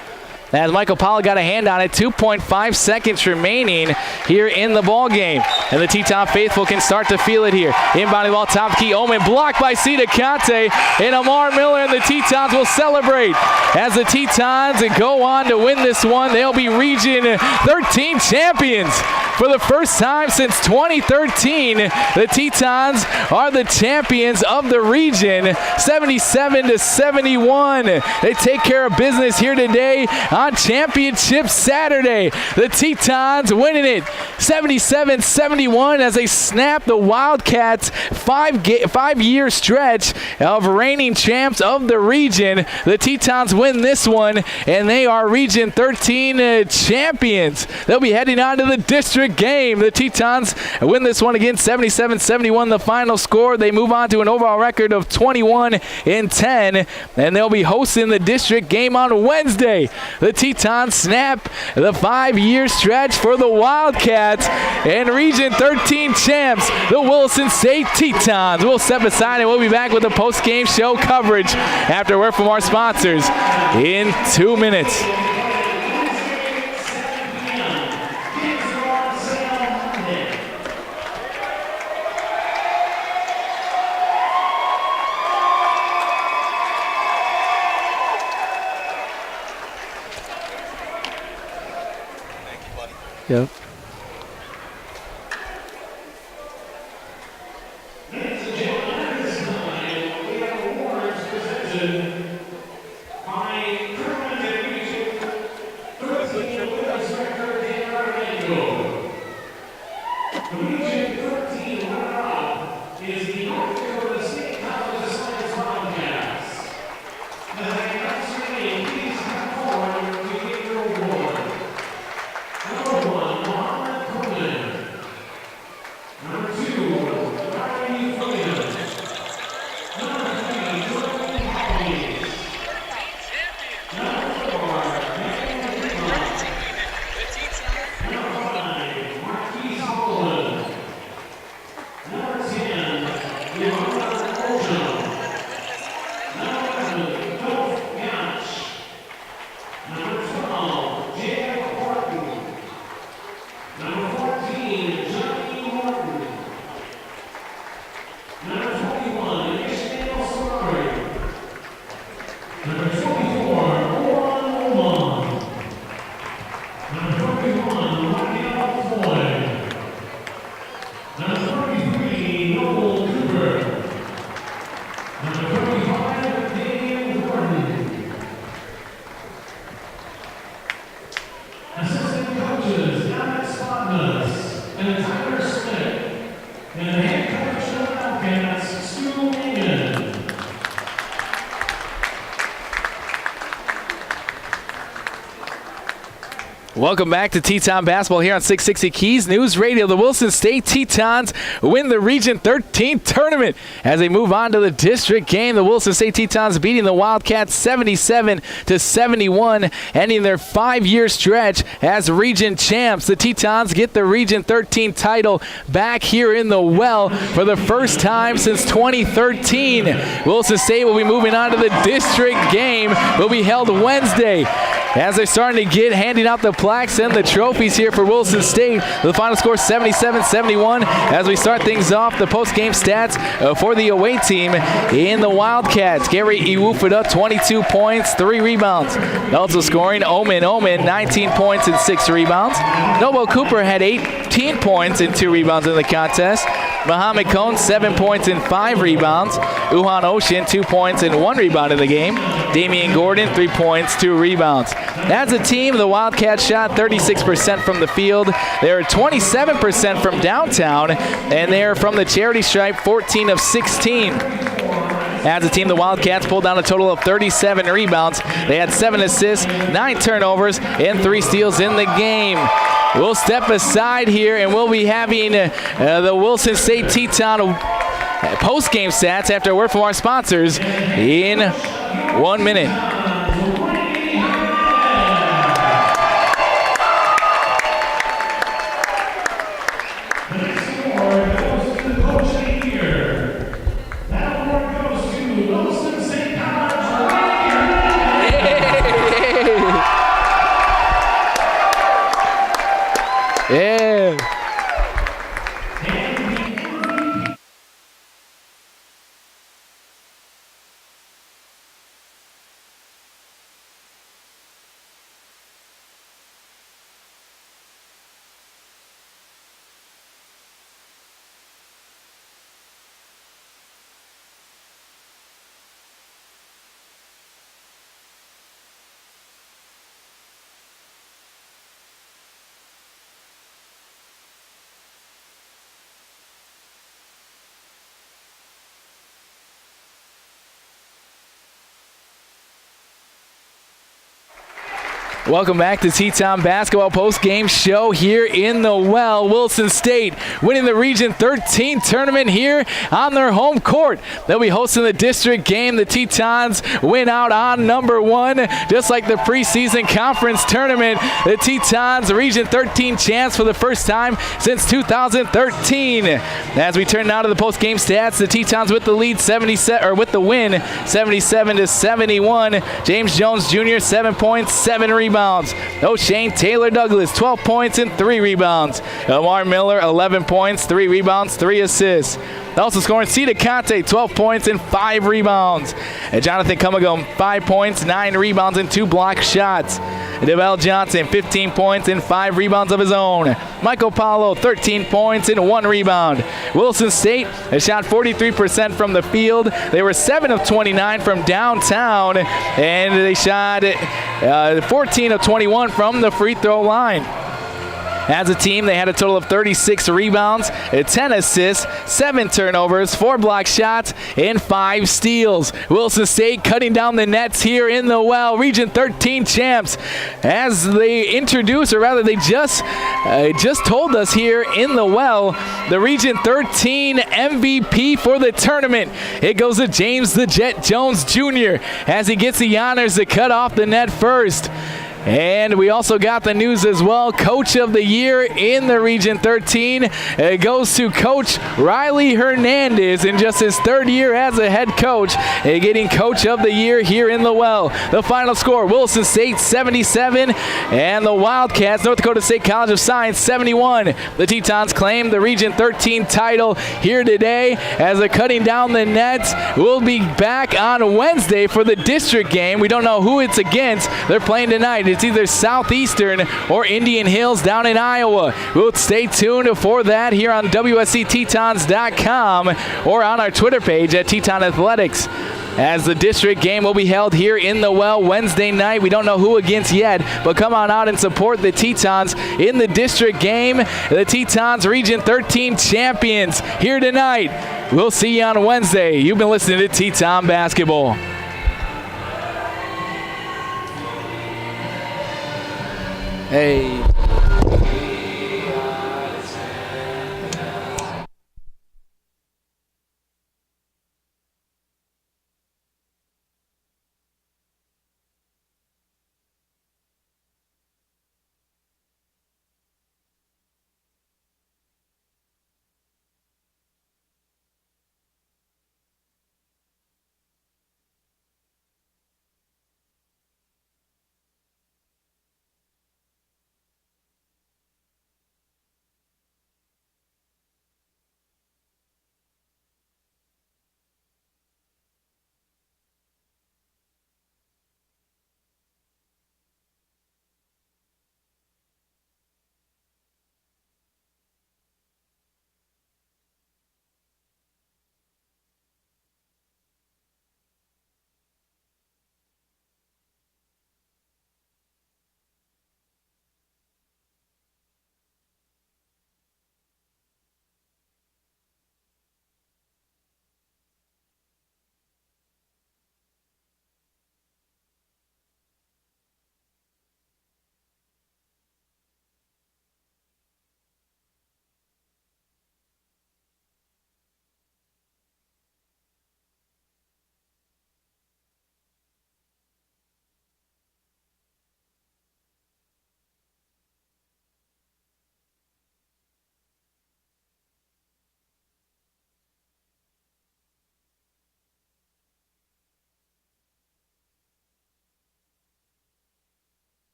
as Michael Powell got a hand on it. 2.5 seconds remaining here in the ball game. And the Teton faithful can start to feel it here. Inbounding ball, top key, Omen blocked by Cedar Conte. And Amar Miller and the Tetons will celebrate as the Tetons go on to win this one. They'll be Region 13 champions. For the first time since 2013, the Tetons are the champions of the region, 77-71. They take care of business here today on Championship Saturday. The Tetons winning it 77-71 as they snap the Wildcats' five-year stretch of reigning champs of the region. The Tetons win this one, and they are Region 13 champions. They'll be heading on to the district game. The Tetons win this one again, 77-71 the final score. They move on to an overall record of 21-10, and they'll be hosting the district game on Wednesday. The Tetons snap the 5-year stretch for the Wildcats, and Region 13 champs, the Williston State Tetons. We'll step aside and we'll be back with the post-game show coverage after a word from our sponsors in 2 minutes. Yep. Welcome back to Teton Basketball here on 660 Keys News Radio. The Williston State Tetons win the Region 13 tournament as they move on to the district game. The Williston State Tetons beating the Wildcats 77-71, ending their 5-year stretch as region champs. The Tetons get the Region 13 title back here in the Well for the first time since 2013. Williston State will be moving on to the district game. Will be held Wednesday as they're starting to get handing out the plaques and the trophies here for Williston State. The final score 77-71 as we start things off. The post-game stats for the away team in the Wildcats. Gary Iwufida, 22 points, 3 rebounds. Also scoring Omen 19 points and 6 rebounds. Noble Cooper had 18 points and 2 rebounds in the contest. Muhammad Cohn, 7 points and 5 rebounds. Uhan Ocean, 2 points and 1 rebound in the game. Damian Gordon, 3 points, 2 rebounds. As a team, the Wildcats shot 36% from the field. They are 27% from downtown, and they are from the charity stripe, 14 of 16. As a team, the Wildcats pulled down a total of 37 rebounds. They had 7 assists, 9 turnovers, and 3 steals in the game. We'll step aside here, and we'll be having the Williston State Teton post-game stats after a word from our sponsors in 1 minute. Yeah. Welcome back to Teton Basketball Post-Game Show here in the Well. Williston State winning the Region 13 tournament here on their home court. They'll be hosting the district game. The Tetons win out on number 1, just like the preseason conference tournament. The Tetons Region 13 champs for the first time since 2013. As we turn now to the post-game stats, the Tetons with the lead 77, or with the win 77-71. James Jones Jr. 7 points, 7 rebounds. O'Shane Taylor Douglas, 12 points and 3 rebounds. Lamar Miller, 11 points, 3 rebounds, 3 assists. Also scoring Cedar Conte, 12 points and 5 rebounds. And Jonathan Cumagum, 5 points, 9 rebounds, and 2 block shots. DeVell Johnson, 15 points and 5 rebounds of his own. Michael Paulo, 13 points and 1 rebound. Williston State has shot 43% from the field. They were 7 of 29 from downtown, and they shot 14 of 21 from the free throw line. As a team, they had a total of 36 rebounds, 10 assists, 7 turnovers, 4 block shots, and 5 steals. Williston State cutting down the nets here in the Well. Region 13 champs. As they introduce, or rather they just told us here in the Well, the Region 13 MVP for the tournament. It goes to James the Jet Jones Jr. as he gets the honors to cut off the net first. And we also got the news as well. Coach of the Year in the Region 13 goes to Coach Riley Hernandez in just his 3rd year as a head coach, getting Coach of the Year here in the Well. The final score, Williston State 77 and the Wildcats, North Dakota State College of Science 71. The Tetons claim the Region 13 title here today as they're cutting down the nets. We'll be back on Wednesday for the district game. We don't know who it's against. They're playing tonight. It's either Southeastern or Indian Hills down in Iowa. We'll stay tuned for that here on WSCTetons.com or on our Twitter page at Teton Athletics. As the district game will be held here in the Well Wednesday night. We don't know who against yet, but come on out and support the Tetons in the district game. The Tetons Region 13 champions here tonight. We'll see you on Wednesday. You've been listening to Teton Basketball. Hey.